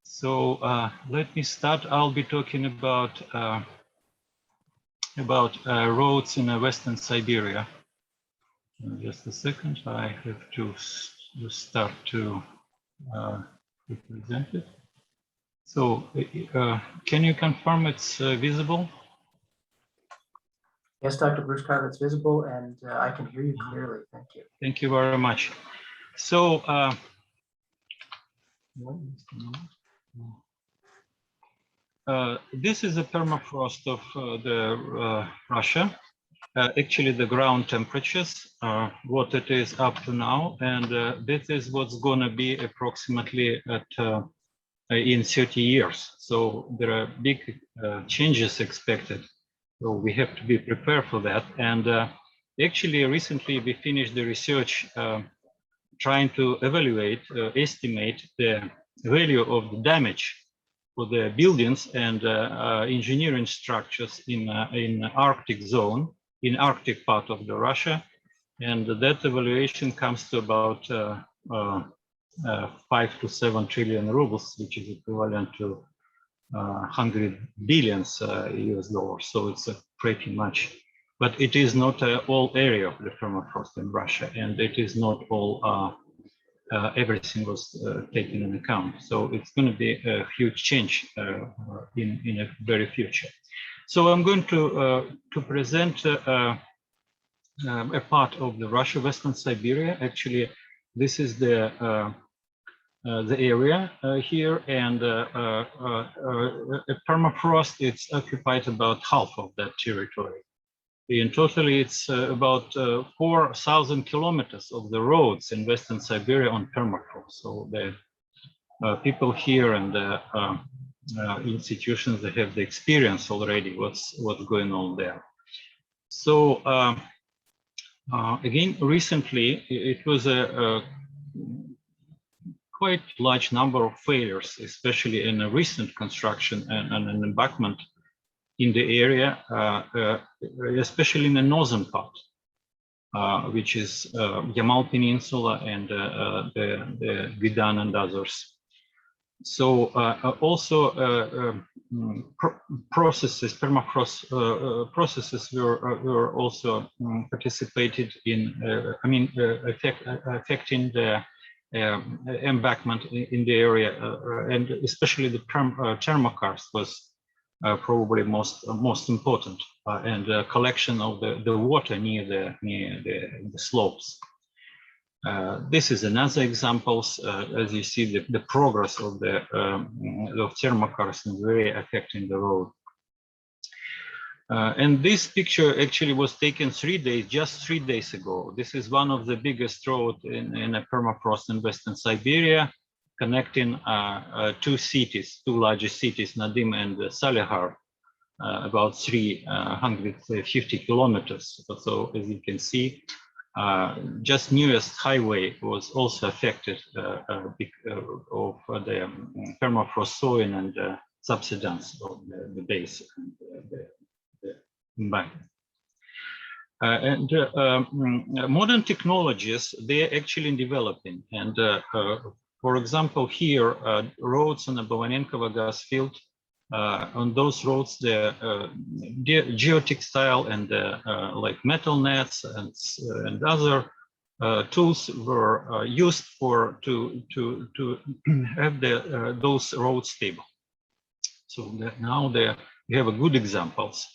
So let me start. I'll be talking about roads in Western Siberia. Just a second, I have to start to present it. So can you confirm it's visible? Yes, Dr. Brushkoff, it's visible, and I can hear you clearly. Thank you. Thank you very much. So this is a permafrost of Russia. Actually, the ground temperatures, what it is up to now, and this is what's going to be approximately at in 30 years. So there are big changes expected. So we have to be prepared for that. And actually, recently we finished the research trying to evaluate, estimate the value of the damage for the buildings and engineering structures in Arctic zone, in Arctic part of the Russia. And that evaluation comes to about 5 to 7 trillion rubles, which is equivalent to 100 billions US dollars. So it's pretty much, but it is not all area of the permafrost in Russia, and it is not all, everything was taken into account. So it's going to be a huge change in a very future. So I'm going to present a part of the Russia, Western Siberia. Actually, this is the area here, and permafrost, it's occupied about half of that territory. In total, it's about 4,000 kilometers of the roads in Western Siberia on permafrost. So the people here and the institutions, they have the experience already what's going on there. So again, recently it was a quite large number of failures, especially in a recent construction and an embankment in the area, especially in the northern part, which is Yamal Peninsula and the Gwidan and others. So also processes, permafrost processes were also participated in, affecting the embankment in the area, and especially the thermokarst was probably most important, and collection of the water near the slopes. This is another examples. As you see, the progress of the thermokarst is very affecting the road. And this picture actually was taken just 3 days ago. This is one of the biggest roads in a permafrost in Western Siberia, connecting two largest cities, Nadim and Salihar, about 350 kilometers. So as you can see, just newest highway was also affected of the permafrost thawing and subsidence of the base and the embankment. Modern technologies, they're actually developing. And for example, here, roads on the Bovanenkovo gas field, on those roads, the geotextile and like metal nets and other tools were used to have those roads stable. So now we have a good examples.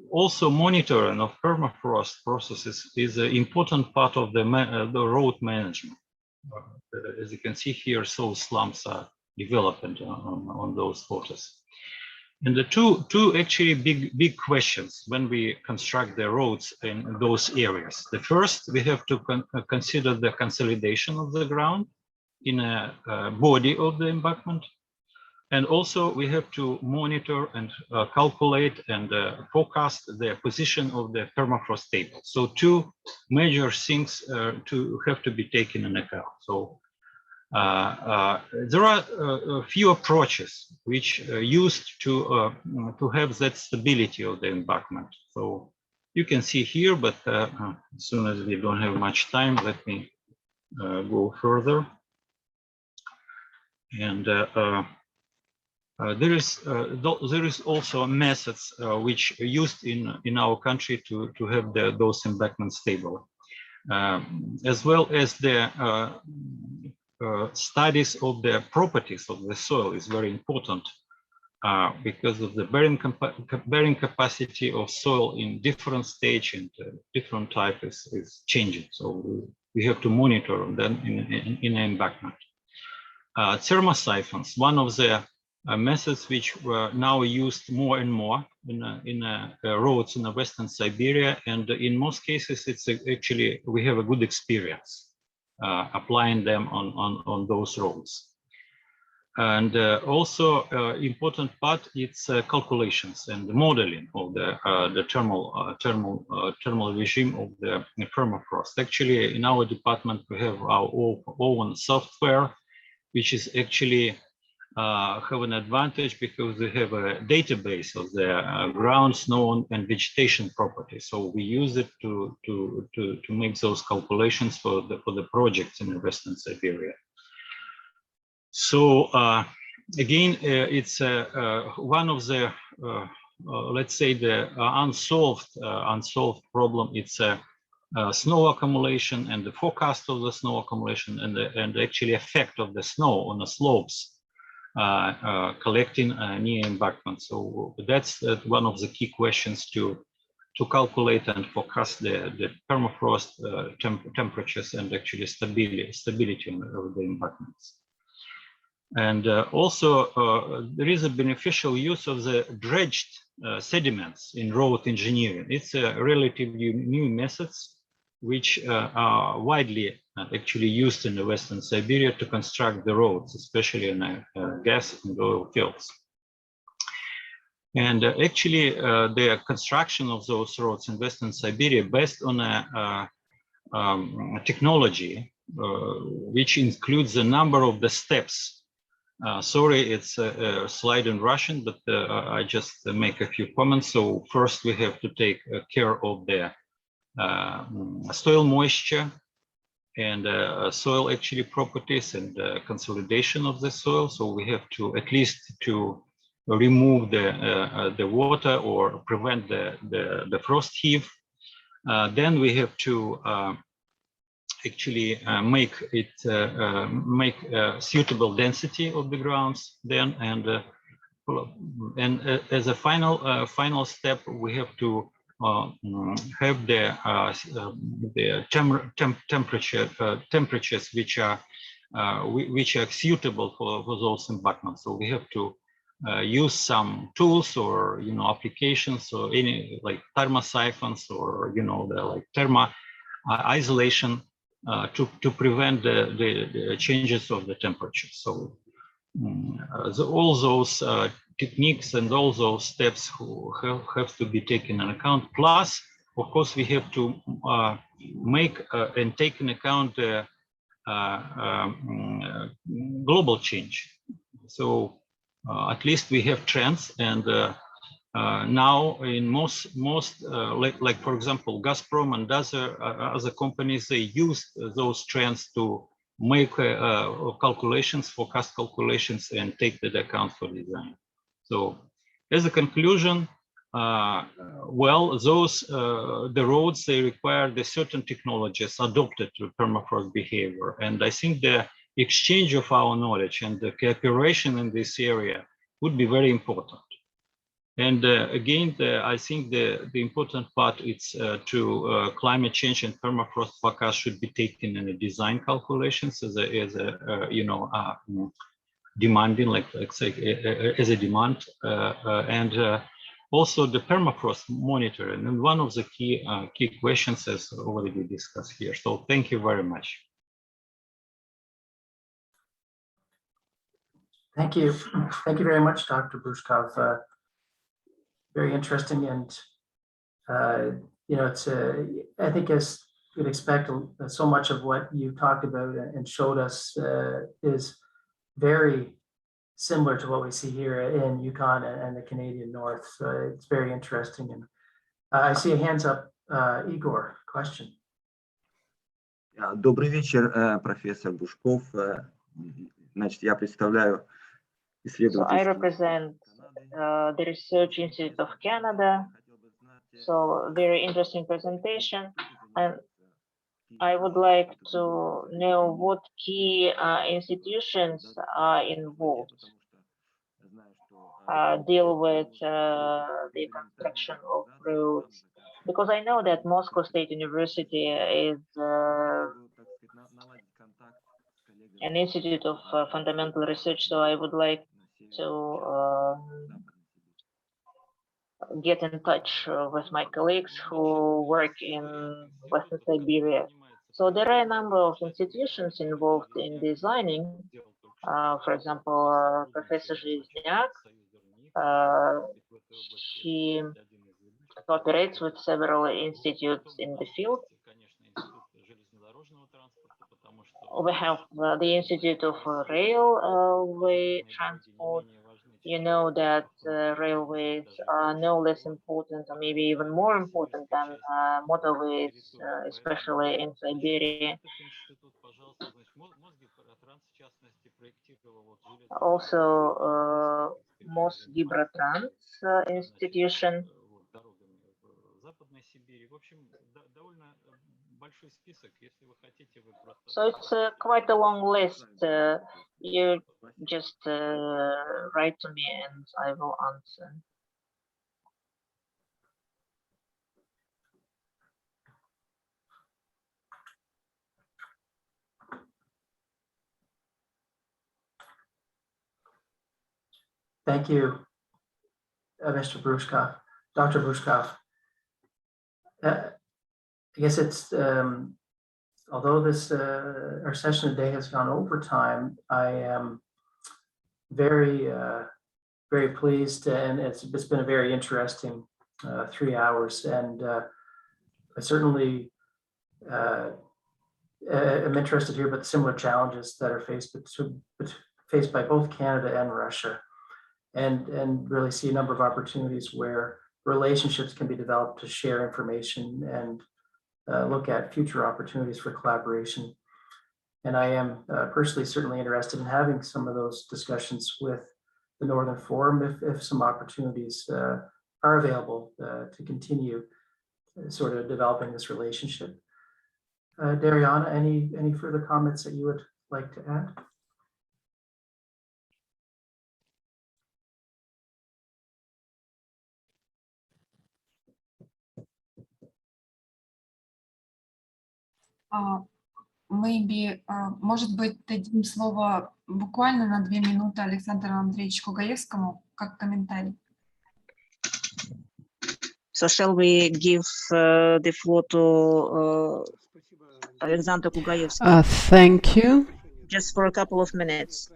Also, monitoring of permafrost processes is an important part of the road management. As you can see here, so slumps are developing on those photos. And the two actually big questions when we construct the roads in those areas. The first, we have to consider the consolidation of the ground in a body of the embankment. And also we have to monitor and calculate and forecast the position of the permafrost table. So two major things have to be taken into account. So there are a few approaches which are used to have that stability of the embankment. So you can see here, but as soon as we don't have much time, let me go further. And there is also methods which are used in our country to have those embankments stable, as well as the studies of the properties of the soil is very important because of the bearing capacity of soil in different stage and different type is changing. So we have to monitor them in an embankment. Thermosiphons, one of the methods which were now used more and more in roads in the Western Siberia, and in most cases, it's actually we have a good experience applying them on those roads. And also important part, it's calculations and modeling of the thermal regime of the permafrost. Actually, in our department, we have our own software, which is actually have an advantage because we have a database of the ground, snow, and vegetation properties. So we use it to make those calculations for the projects in the Western Siberia. So again, it's one of the let's say the unsolved problem. It's snow accumulation and the forecast of the snow accumulation and the actually effect of the snow on the slopes. Collecting near embankment. So that's one of the key questions to calculate and forecast the permafrost temperatures and actually stability of the embankments. And also there is a beneficial use of the dredged sediments in road engineering. It's a relatively new methods which are widely actually used in the Western Siberia to construct the roads, especially in gas and oil fields. And actually, the construction of those roads in Western Siberia based on a technology which includes a number of the steps. Sorry, it's a slide in Russian, but I just make a few comments. So first, we have to take care of the soil moisture and soil actually properties and consolidation of the soil. So we have to at least to remove the water or prevent the frost heave. Then we have to actually make suitable density of the grounds. Then and as a final step, we have to have the temperatures which are suitable for those embankments. So we have to use some tools or applications or any like thermosiphons or the like thermo isolation to prevent the changes of the temperature. So all those techniques and all those steps have to be taken into account. Plus, of course, we have to make and take into account the global change. So at least we have trends, and now in most like for example, Gazprom and other companies, they use those trends to make calculations, forecast calculations, and take that account for design. So as a conclusion, well, those the roads, they require the certain technologies adopted to permafrost behavior, and I think the exchange of our knowledge and the cooperation in this area would be very important. And again, I think the important part is to climate change and permafrost forecast should be taken in the design calculations as a you know, demanding, like say as a demand, and also the permafrost monitoring, and one of the key questions as already discussed here. So thank you very much. Thank you. Thank you very much, Dr. Brushkoff. Very interesting, and you know, it's I think as you'd expect, so much of what you talked about and showed us is very similar to what we see here in Uconn and the Canadian North. So it's very interesting, and I see a hands up, Igor, question. Добрый вечер, профессор Бушков. Значит, я представляю So I исследовательский represent the Research Institute of Canada. So very interesting presentation, and I would like to know what key institutions are involved, deal with the construction of roads, because I know that Moscow State University is an institute of fundamental research, so I would like to get in touch with my colleagues who work in Western Siberia. So there are a number of institutions involved in designing. For example, Professor Zhizniak, he cooperates with several institutes in the field. We have the Institute of Railway Transport. You know that railways are no less important, or maybe even more important than motorways, especially in Siberia. Also, Mosgibrotrans institution. So it's quite a long list. You just write to me and I will answer. Thank you, Mr. Brushkoff, Dr. Brushkoff. I guess it's, although this our session today has gone over time, I am very, very pleased, and it's been a very interesting 3 hours, and I certainly am interested here about the similar challenges that are faced by both Canada and Russia, and really see a number of opportunities where relationships can be developed to share information and look at future opportunities for collaboration. And I am personally certainly interested in having some of those discussions with the Northern Forum if some opportunities are available to continue sort of developing this relationship. Dariana, any further comments that you would like to add? Maybe, может быть, дадим слово буквально на 2 минуты Александру Андреевичу Гаевскому, как комментарий. So shall we give the floor to Alexander Kugaevsky? Thank you. Just for a couple of minutes.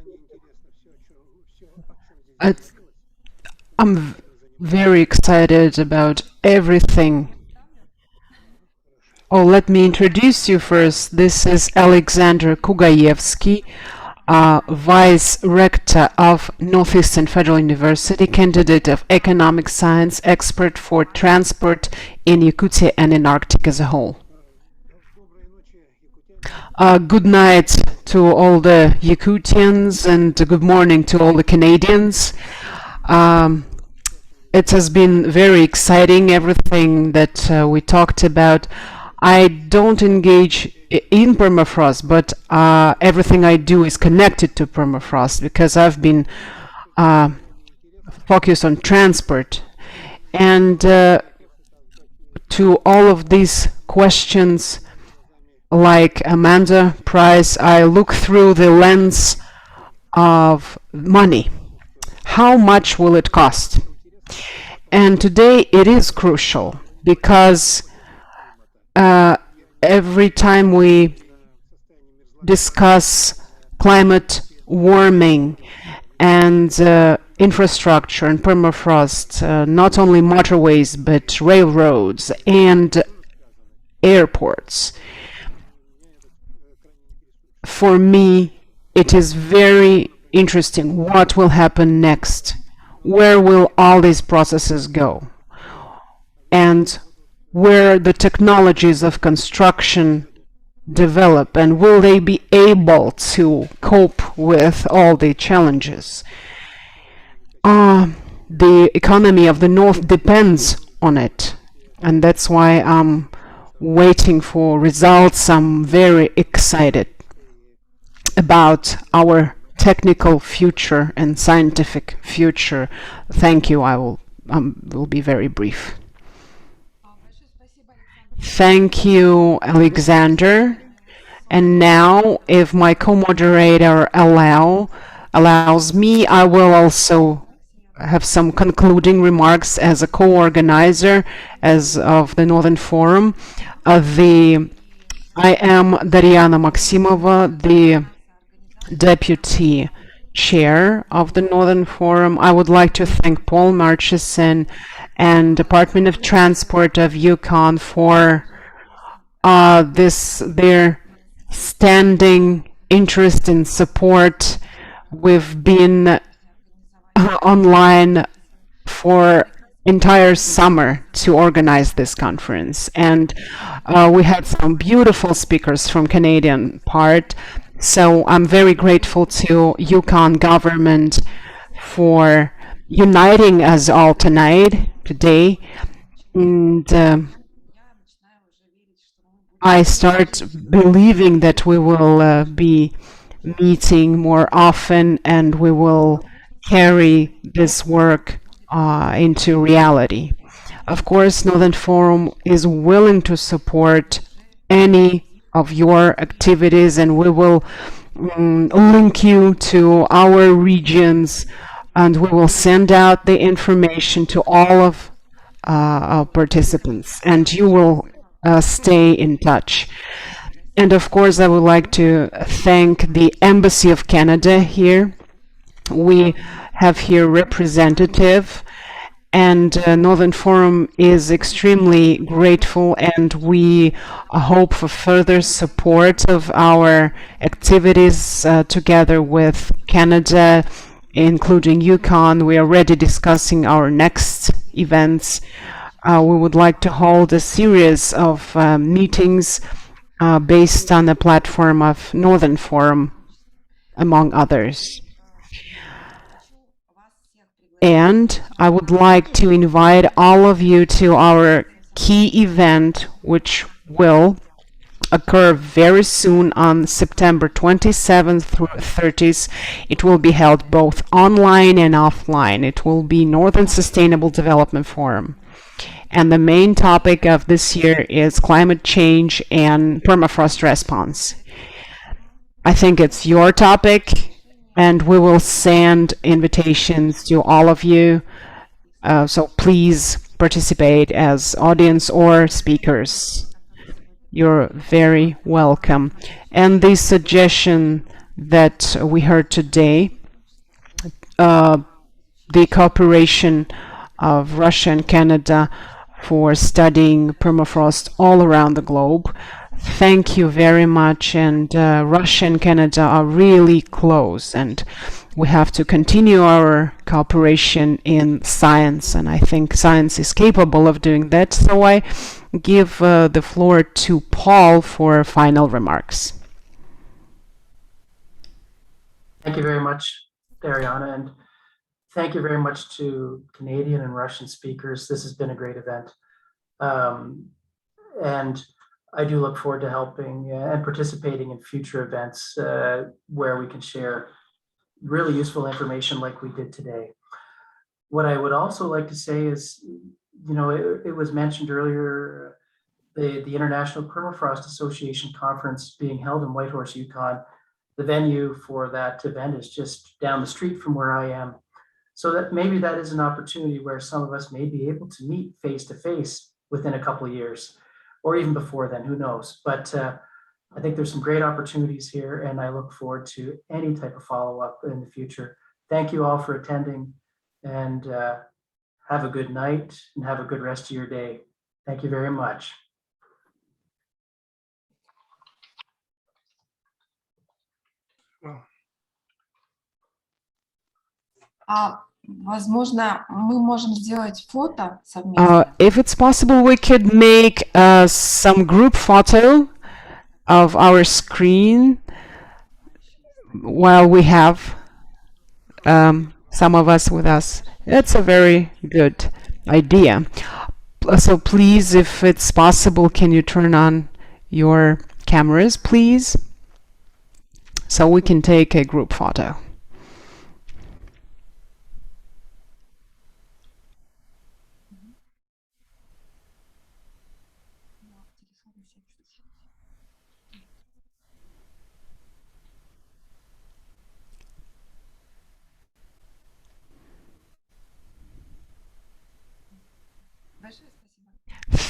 I'm very excited about everything Oh, let me introduce you first. This is Alexander Kugaevsky, Vice Rector of Northeastern Federal University, candidate of economic science, expert for transport in Yakutia and in Arctic as a whole. Good night to all the Yakutians and good morning to all the Canadians. It has been very exciting, everything that we talked about. I don't engage in permafrost, but everything I do is connected to permafrost because I've been focused on transport. And to all of these questions, like Amanda Price, I look through the lens of money. How much will it cost? And today it is crucial because every time we discuss climate warming and infrastructure and permafrost, not only motorways but railroads and airports, for me it is very interesting what will happen next. Where will all these processes go? And where the technologies of construction develop, and will they be able to cope with all the challenges? The economy of the North depends on it, and that's why I'm waiting for results. I'm very excited about our technical future and scientific future. Thank you. I will be very brief. Thank you, Alexander. And now, if my co-moderator allows me, I will also have some concluding remarks as a co-organizer of the Northern Forum. I am Dariana Maximova, the Deputy Chair of the Northern Forum. I would like to thank Paul Murchison and Department of Transport of Uconn for their standing interest and support. We've been online for entire summer to organize this conference, and we had some beautiful speakers from Canadian part. So I'm very grateful to Uconn government for uniting us all today. And I start believing that we will be meeting more often and we will carry this work into reality. Of course, Northern Forum is willing to support any of your activities, and we will link you to our regions, and we will send out the information to all of our participants, and you will stay in touch. And of course, I would like to thank the Embassy of Canada here. We have here representative, and Northern Forum is extremely grateful, and we hope for further support of our activities together with Canada, including Uconn. We are already discussing our next events. We would like to hold a series of meetings based on the platform of Northern Forum, among others. And I would like to invite all of you to our key event, which will occur very soon on September 27th through 30th. It will be held both online and offline. It will be Northern Sustainable Development Forum. And the main topic of this year is climate change and permafrost response. I think it's your topic, and we will send invitations to all of you. So please participate as audience or speakers. You're very welcome. And the suggestion that we heard today, the cooperation of Russia and Canada for studying permafrost all around the globe. Thank you very much. And Russia and Canada are really close, and we have to continue our cooperation in science, and I think science is capable of doing that. So I give the floor to Paul for final remarks. Thank you very much, Dariana, and thank you very much to Canadian and Russian speakers. This has been a great event. And I do look forward to helping and participating in future events where we can share really useful information like we did today. What I would also like to say is, you know, it was mentioned earlier, the International Permafrost Association conference being held in Whitehorse, Uconn. The venue for that event is just down the street from where I am. So that maybe that is an opportunity where some of us may be able to meet face to face within a couple of years, or even before then, who knows? But I think there's some great opportunities here, and I look forward to any type of follow-up in the future. Thank you all for attending, and have a good night and have a good rest of your day. Thank you very much. Возможно, мы можем сделать фото совместно. If it's possible, we could make some group photo of our screen while we have some of us with us. It's a very good idea. So please, if it's possible, can you turn on your cameras, please? So we can take a group photo.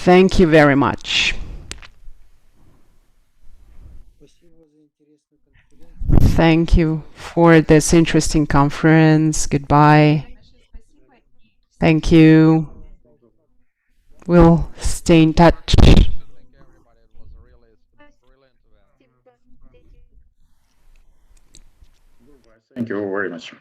Thank you very much. Thank you for this interesting conference. Goodbye. Thank you. We'll stay in touch. Thank you very much.